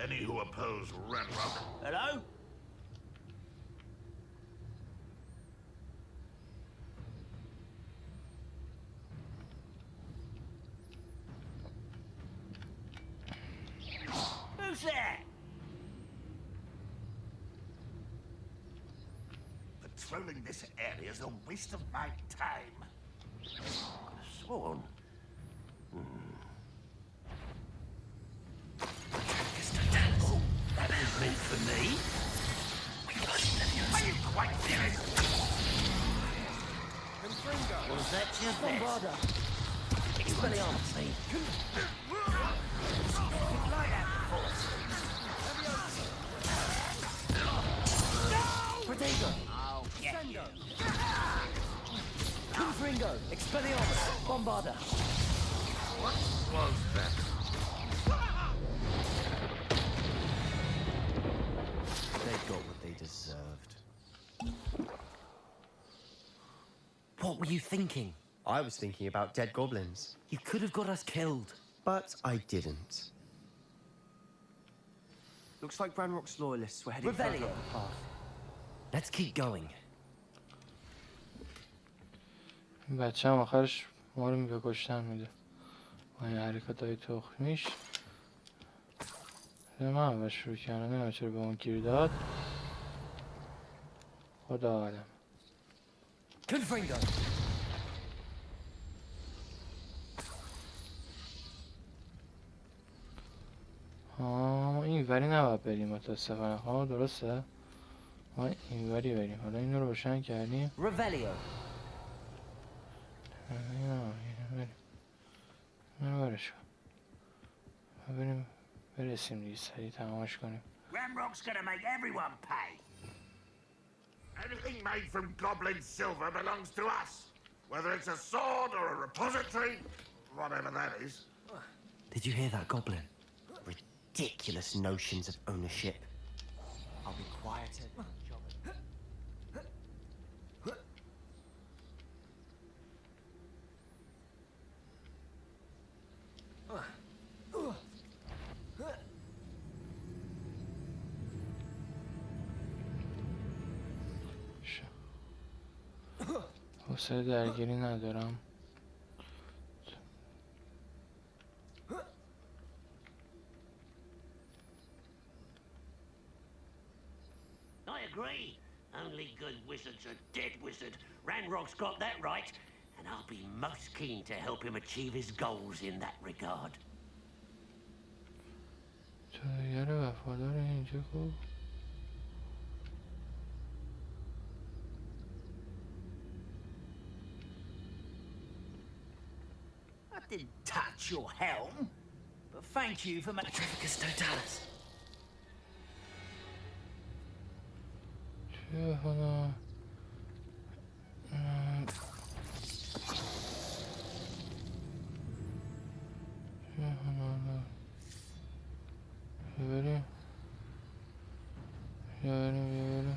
Any who oppose Ranrock? Hello? Who's there? Patrolling this area is a waste of my time. Sworn. Oh, that was meant for me. Are you quite serious? Was that your best? Expelliarmus, me. Like that before. Protego. I'll get you. Confringo. Expelliarmus. Bombarda. What was that? They got what they deserved. What were you thinking? I was thinking about dead goblins. You could have got us killed. But I didn't. Looks like Ranrock's loyalists were heading further Revelio. up the path. Let's keep going. این بچه هم آخرش ما رو به کشتن میده با این حرکات های تخمیش. من اول شروع کردم نمیدونم چرا به اون گیر داد. خدا عالم. Confringo. این وری نباید بریم متاسفانه. درسته؟ ما این وری بریم. حالا این رو روشن کردیم. Revelio. اینو برش کن. بریم برسیم دیگه سریع تمامش کنیم. Ranrock's gonna make everyone pay. Anything made from goblin silver belongs to us. Whether it's a sword or a repository, whatever that is. Did you hear that, Goblin? Ridiculous notions of ownership. I'll be quieter. حوصله درگیری ندارم. I agree. Only good wizards are dead wizard. Ranrock's got that right, and I'll be most keen to help him achieve his goals in that regard. جادوگر وفادار اینجا خوب. I didn't touch your helm, but thank you for making... Petrificus totalis. چه خدا. بریم. بریم.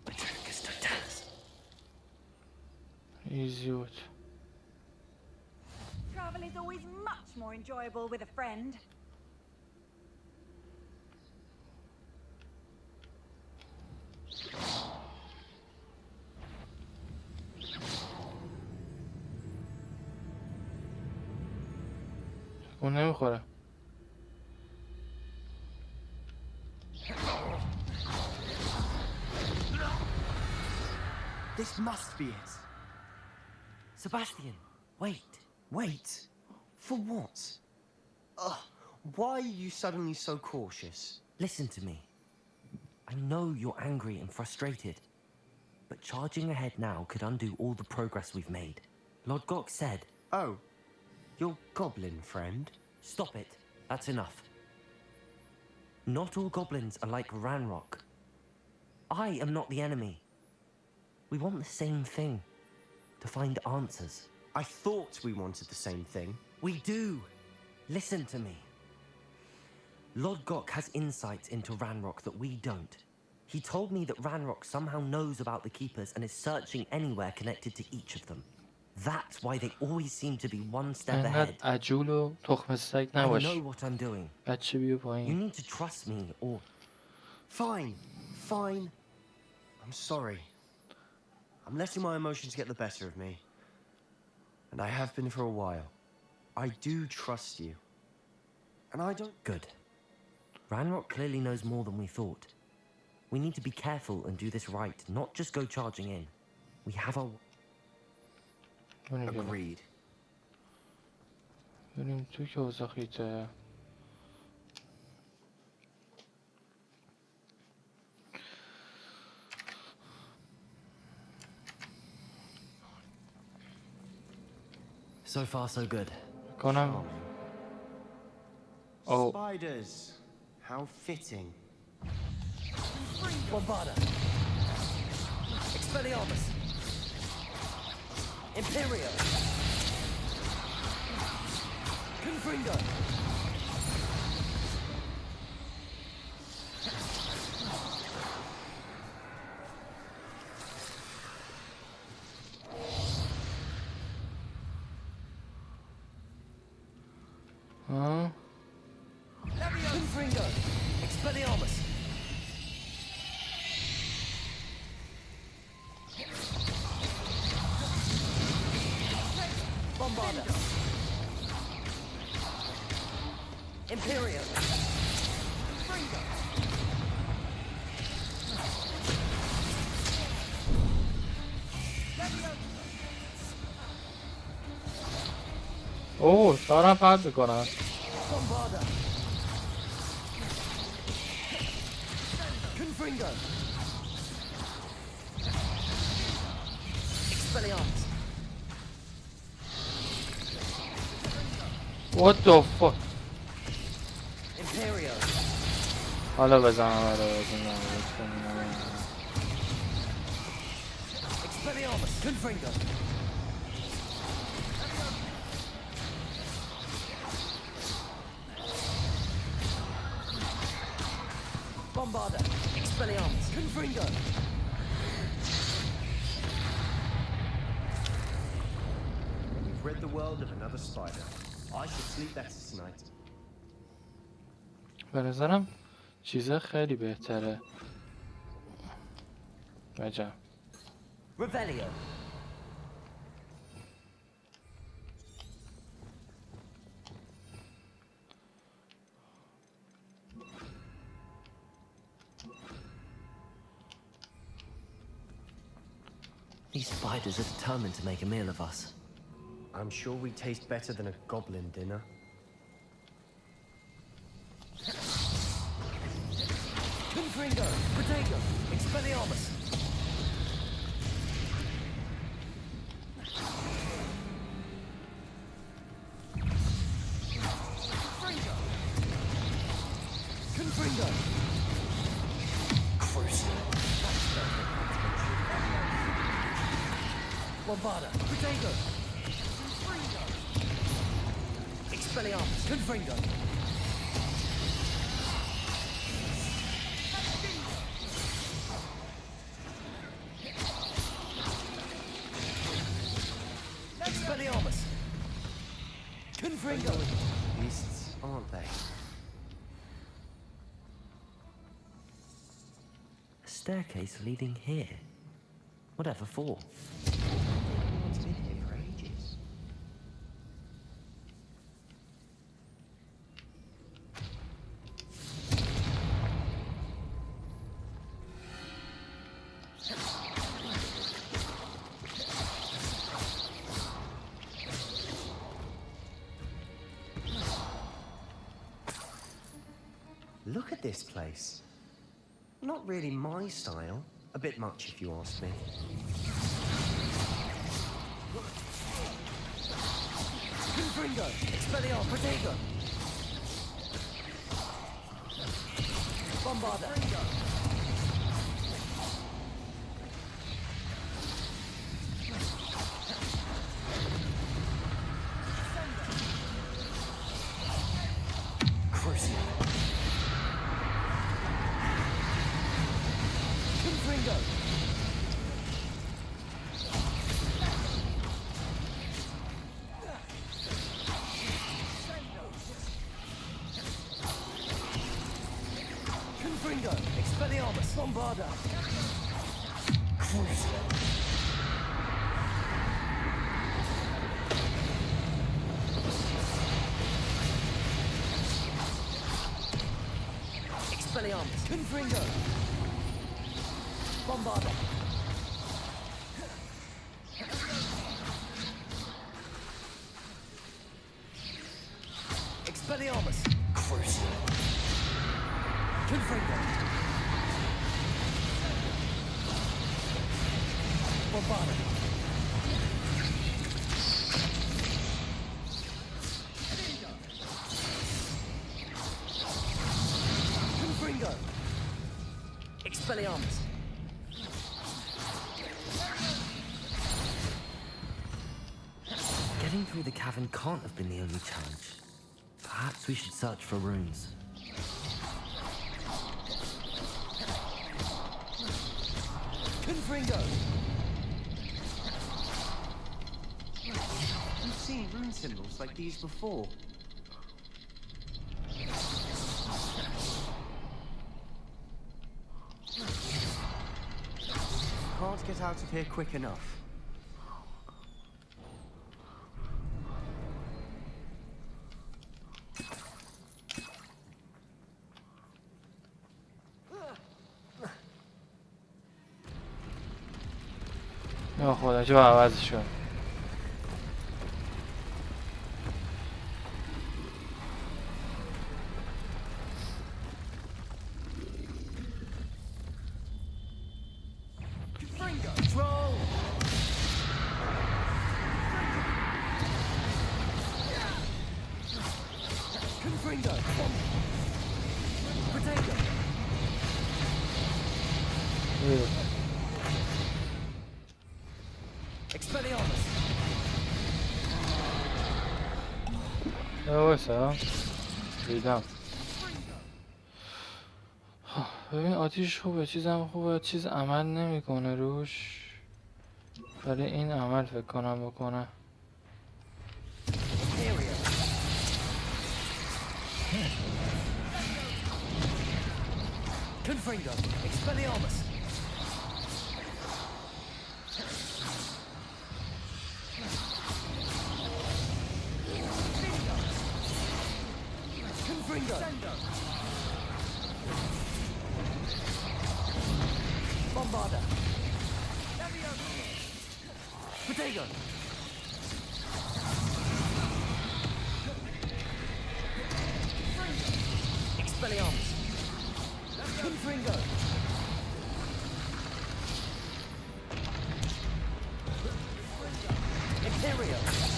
Petrificus totalis. ایزی بود. Travel is always much more enjoyable with a friend. اون نمیخوره. This must be it. Sebastian, wait. Wait. For what? Why are you suddenly so cautious? Listen to me. I know you're angry and frustrated, but charging ahead now could undo all the progress we've made. Lord Gok said... Oh, your goblin friend? Stop it. That's enough. Not all goblins are like Ranrock. I am not the enemy. We want the same thing. To find answers. I thought we wanted the same thing. We do. Listen to me. Lord Gok has insights into Ranrock that we don't. He told me that Ranrock somehow knows about the Keepers and is searching anywhere connected to each of them. That's why they always seem to be one step ahead. عجول و تخم سگ I نباش. know what I'm doing. بچه بیا You پایین. need to trust me or... Fine, fine. I'm sorry. I'm letting my emotions get the better of me. And I have been for a while. I do trust you. And I don't... Good. Ranrock clearly knows more than we thought. We need to be careful and do this right, not just go charging in. We have our... Agreed. بریم تو که اوضاع خیته. So far, so good. کنم. Oh. Spiders. How fitting. Bombarda. Expelliarmus. Imperio. Confringo. Huh? Confringo. Expelliarmus. Bombarda. Imperio. اوه دارم فرد میکنم. Bombarda. Confringo. Expelliarmus. What the fuck. Imperio. حالا بزنم Expelliarmus. Confringo. Bombarda. Expelliarmus. Confringo. We've rid the world of another spider. I should sleep better tonight. به نظرم چیزا خیلی بهتره. عجب. Revelio. These spiders are determined to make a meal of us. I'm sure we taste better than a goblin dinner. Confringo. Protego. Expelliarmus. Confringo. Crucial. Bombarda. Protego. Expelliarmus. Confringo. Expelliarmus. Confringo. Beasts, aren't they? A staircase leading here. Whatever for? It's been here for ages. Look at this place. Not really my style. A bit much, if you ask me. Confringo. Expelliarmus. Protego. Bombarda. Crucial. Expelliarmus! Bombarda! Crucial! Expelliarmus! Confringo! Bombarda! Expelliarmus! Crucial! Confringo! Bombarda! Confringo! Expelliarmus! Getting through the cavern can't have been the only challenge. Perhaps we should search for runes. Confringo! I've seen rune symbols like these before. Can't get out of here quick enough. یا خدا چه عوض شد. Control! Confringo! Potato! Expelliarmus! وایسا دیدم. ببین آتیش خوبه، چیزم خوبه، چیز عمل نمیکنه روش، ولی این عمل فکر کنم بکنه. Confringo! Expelliarmus! Confringo! Bombarda! Potato! Expelliarmus! Confringo! Imperio!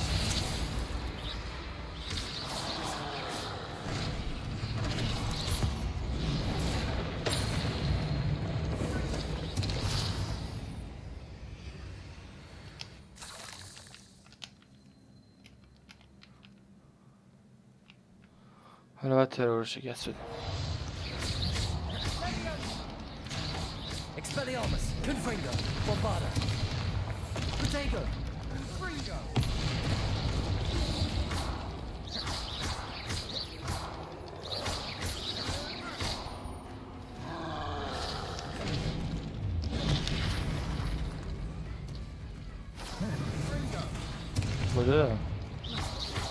حالا باید ترور رو شکست بدیم. Expelliarmus! Confringo! Bombarda! Potato! Confringo! بوده.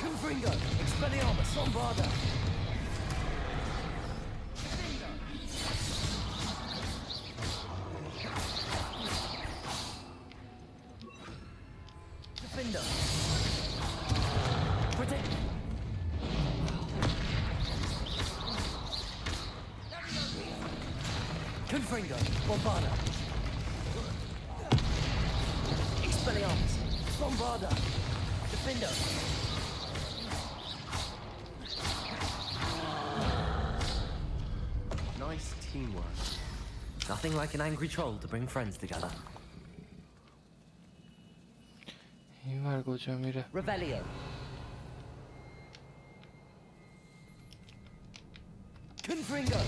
Confringo! Expelliarmus! Bombarda! Defender! Protect! Confringo! Bombarda! Expelliarmus! Bombarda! Defender! Nice teamwork. Nothing like an angry troll to bring friends together. این ور کجا میره؟ Revelio! Confringo!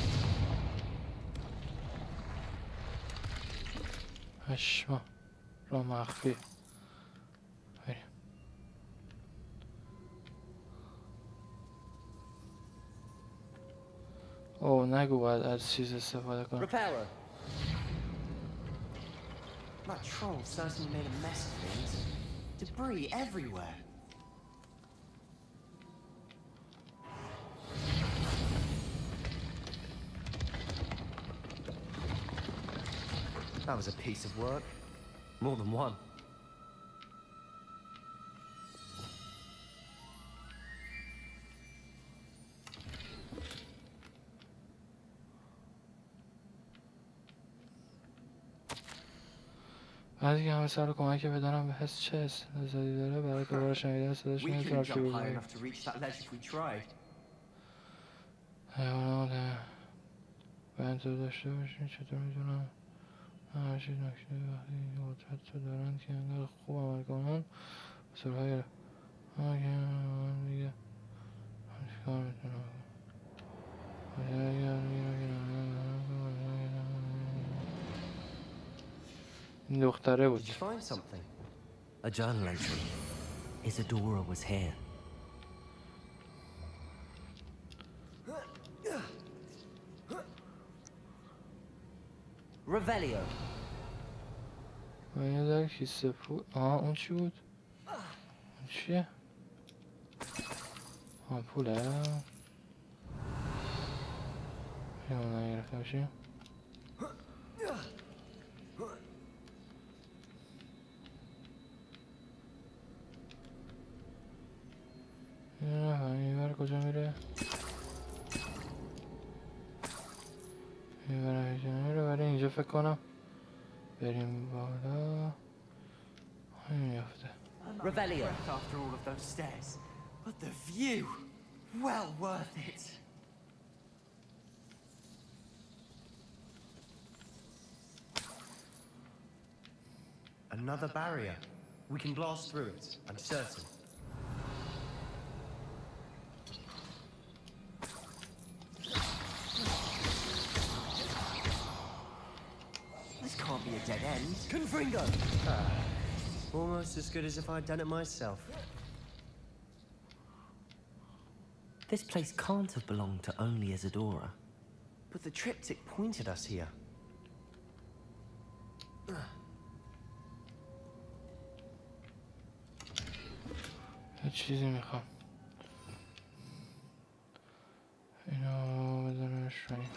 هشما را مخفی بریم. اوه نگو باید از چیز استفاده کنم. Reparo. That troll certainly made a mess of things. Debris everywhere. That was a piece of work. More than one. بعدی که همه سر کمک بدنم به حس چه حس لذتی داره برای دوباره شنیدن صداش We نمیتونم couldn't jump شروع high کنم. enough to reach that ledge if we tried. حیوانات باید تو داشته باشین چطور میتونم همشی نکته وقتی قدرت تو دارن که انقدر خوب عمل کنن بسرهای من دیگه چیکار میتونم این دختره بود. Did you find something? A journal entry. Isadora was here. Revelio. من یه در کیسه پول. اون چی بود؟ اون چیه؟ پوله؟ اون نگرفته باشیم. این بر کجا میره؟ این بر کجا میره؟ برای اینجا فکر کنم بریم بالا. این میافته. Revelio. After all of those stairs, but the view, well worth it. Another barrier. We can blast through it, I'm certain. This can't be a dead end. Confringo! Almost as good as if I'd done it myself. This place can't have belonged to only Isadora. But the triptych pointed us here. یه چیزی میخوام اینو بدونش راییم.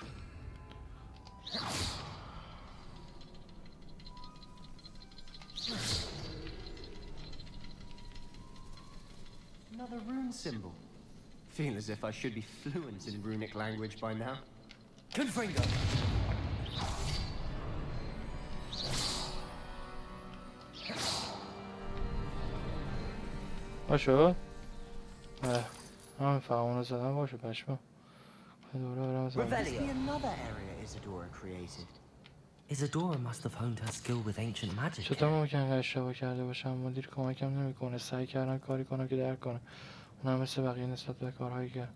Another rune symbol. Feel as if I should be fluent in runic language by now. Confringo! باشه همین فهمونو زدم باشه پشما. Revelio. Another area Isadora created. Isadora must have honed her skill with ancient magic. چطور ممکنه اشتباه کرده باشم؟ مدیر کمکم نمیکنه. سعی کردم کاری کنم که درک کنه. اونم مثل بقیه نسبت به کارهایی که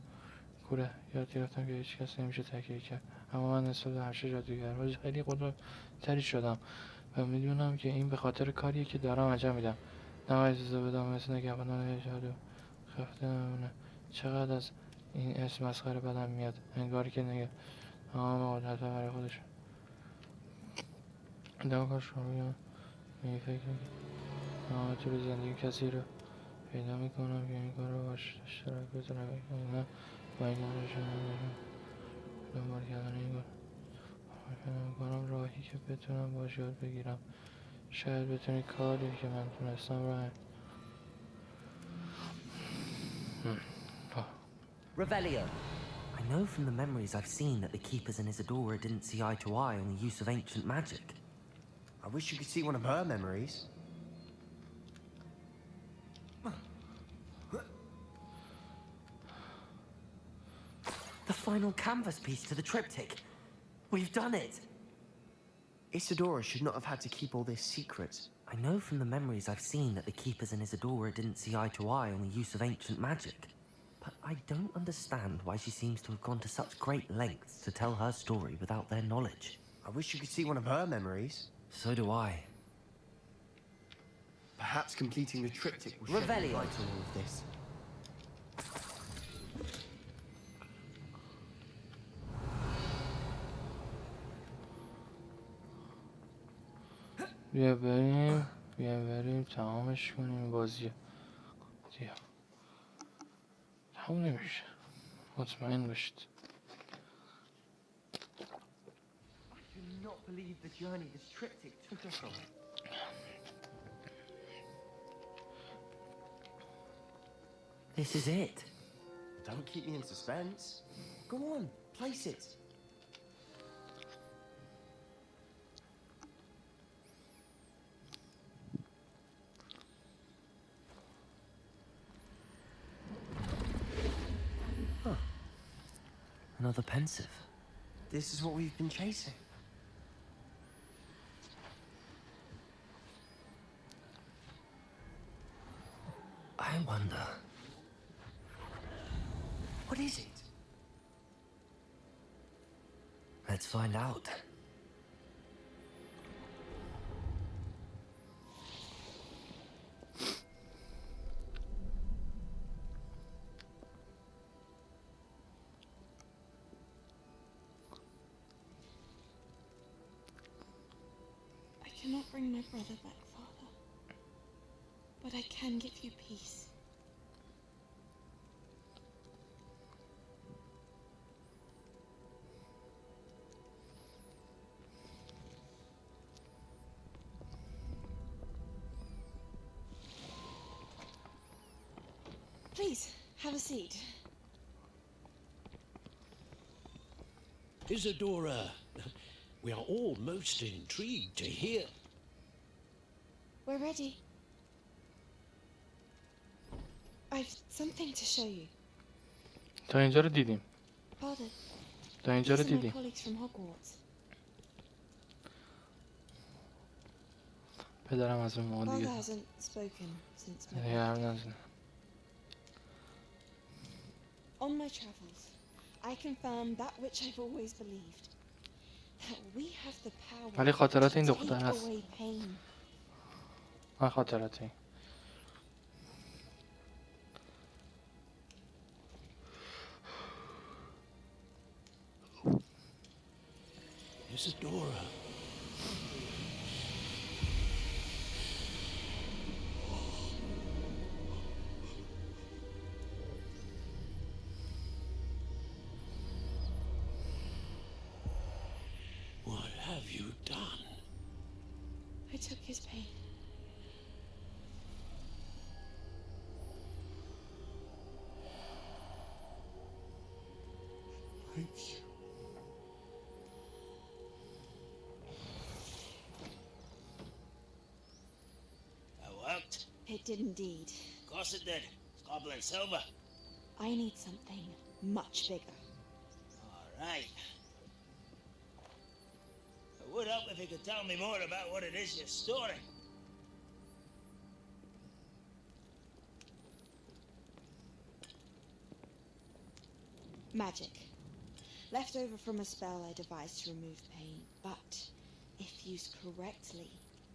کوره یاد گرفتم که هیچ کس نمیشه تکیه کرد. اما من نسبت به همیشه جادوگر خیلی قدرتمندی شدم و میدونم که این به خاطر کاریه که دارم انجام میدم. نباید اجازه بدم مثل نگهبانان جادو خفته نمونه. چقدر از این اسم مسخره بدم میاد. انگاری که نگه قدرت برای خودش کاش رو فکر طول زندگی کسی رو پیدا میکنم که این کار رو باش اشتراک بتونم بکنم. با این کارشون دنبال کردن این کار میکنم راهی که بتونم باش یاد بگیرم. شاید بتونی کاری که من تونستم راه Revelio. I know from the memories I've seen that the keepers in Isadora didn't see eye to eye on the use of ancient magic. I wish you could see one of her memories. The final canvas piece to the triptych. We've done it! Isadora should not have had to keep all this secret. I know from the memories I've seen that the keepers in Isadora didn't see eye to eye on the use of ancient magic. But I don't understand why she seems to have gone to such great lengths to tell her story without their knowledge. I wish you could see one of her memories. So do I. Perhaps completing the triptych will shed light on all of this. بیا بریم تمامش کنیم بازی. بیا تمام نمیشه، مطمئن باشید. I cannot believe the journey this triptych took us on. This is it. Don't keep me in suspense. Go on, place it. Huh. Another pensive. This is what we've been chasing. I wonder. What is it? Let's find out. I cannot bring my brother back, Father. But I can give you peace. Please, have a seat. Isadora, we are all most intrigued to hear. We're ready. I've something to show you. تا اینجا رو دیدیم. Father, تا اینجا رو these are my دیدیم. colleagues from Hogwarts. پدرم از اون موقع Father دیگه. hasn't spoken since my دیگه حرف نزنه. On my travels, I confirmed that which I've always believed. That we have the power ولی خاطرات این to دختر take هست. away pain. من خاطرات این. Isadora. What have you done? I took his pain. Thank you. That worked? It did indeed. Of course it did. It's goblin silver. I need something much bigger. All right. It would help if you could tell me more about what it is you're storing. Magic. Left over from a spell I devised to remove pain, but if used correctly,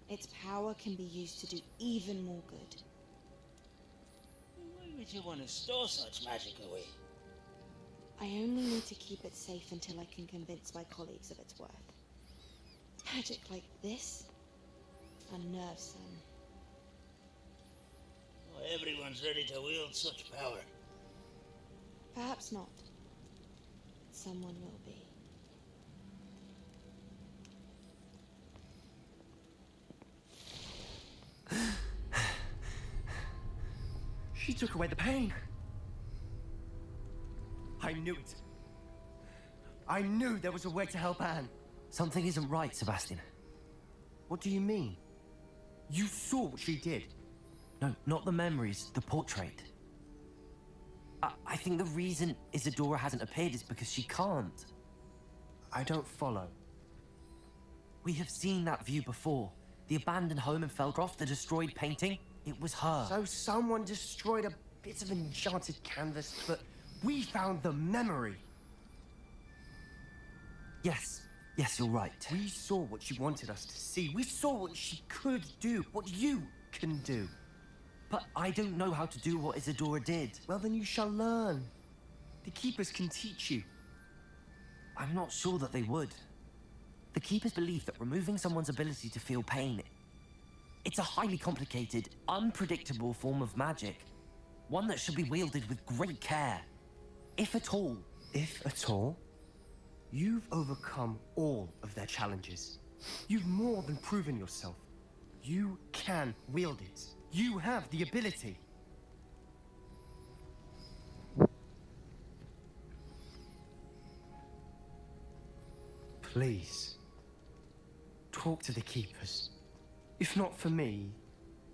its power can be used to do even more good. Why would you want to store such magic away? I only need to keep it safe until I can convince my colleagues of its worth. Magic like this unnerves them. Not everyone's ready to wield such power. Perhaps not. Someone will be. She took away the pain. I knew it. I knew there was a way to help Anne. Something isn't right, Sebastian. What do you mean? You saw what she did. No, not the memories, the portrait. I think the reason Isadora hasn't appeared is because she can't. I don't follow. We have seen that view before. The abandoned home in Feldcroft, the destroyed painting, it was her. So someone destroyed a bit of enchanted canvas, but we found the memory. Yes, you're right. We saw what she wanted us to see. We saw what she could do, what you can do. But I don't know how to do what Isadora did. Well, then you shall learn. The Keepers can teach you. I'm not sure that they would. The Keepers believe that removing someone's ability to feel pain, It's a highly complicated, unpredictable form of magic. One that should be wielded with great care. If at all. If at all? You've overcome all of their challenges. You've more than proven yourself. You can wield it. You have the ability. Please, talk to the keepers. If not for me,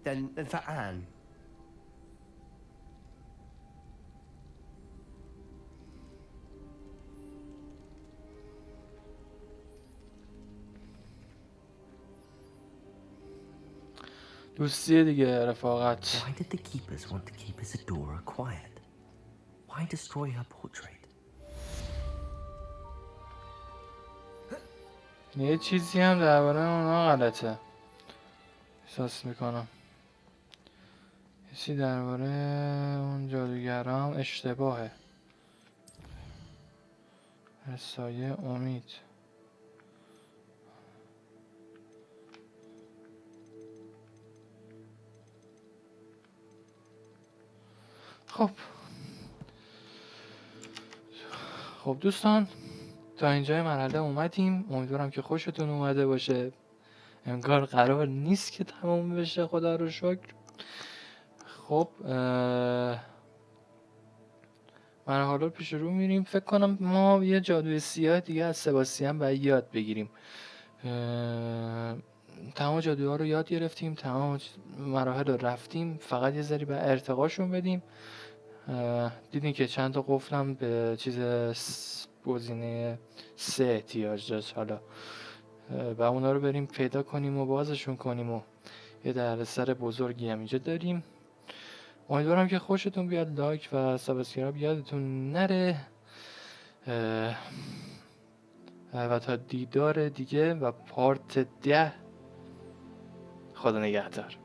then for Anne. دوستی دیگه، رفاقت. Why did the keepers want to keep Isadora quiet? Why destroy her portrait? یه چیزی هم درباره اونا غلطه احساس میکنم. یه چیزی درباره اون جادوگرام اشتباهه. سایه امید. خب دوستان، تا اینجای مرحله اومدیم. امیدوارم که خوشتون اومده باشه. انگار قرار نیست که تموم بشه، خدا رو شکر. خب مرحله پیش رو میریم. فکر کنم ما یه جادوی سیاه دیگه از سباستیان باید یاد بگیریم. تمام جادوها رو یاد گرفتیم، تمام مراحل رو رفتیم، فقط یه ذری به ارتقاشون بدیم. دیدین که چند تا قفلم به چیز گزینه 3 احتیاج داشت. حالا و اونا رو بریم پیدا کنیم و بازشون کنیم و یه دردسر بزرگی هم اینجا داریم. امیدوارم که خوشتون بیاد. لایک و سابسکرایب یادتون نره و تا دیدار دیگه و پارت 10. خدا نگهدار.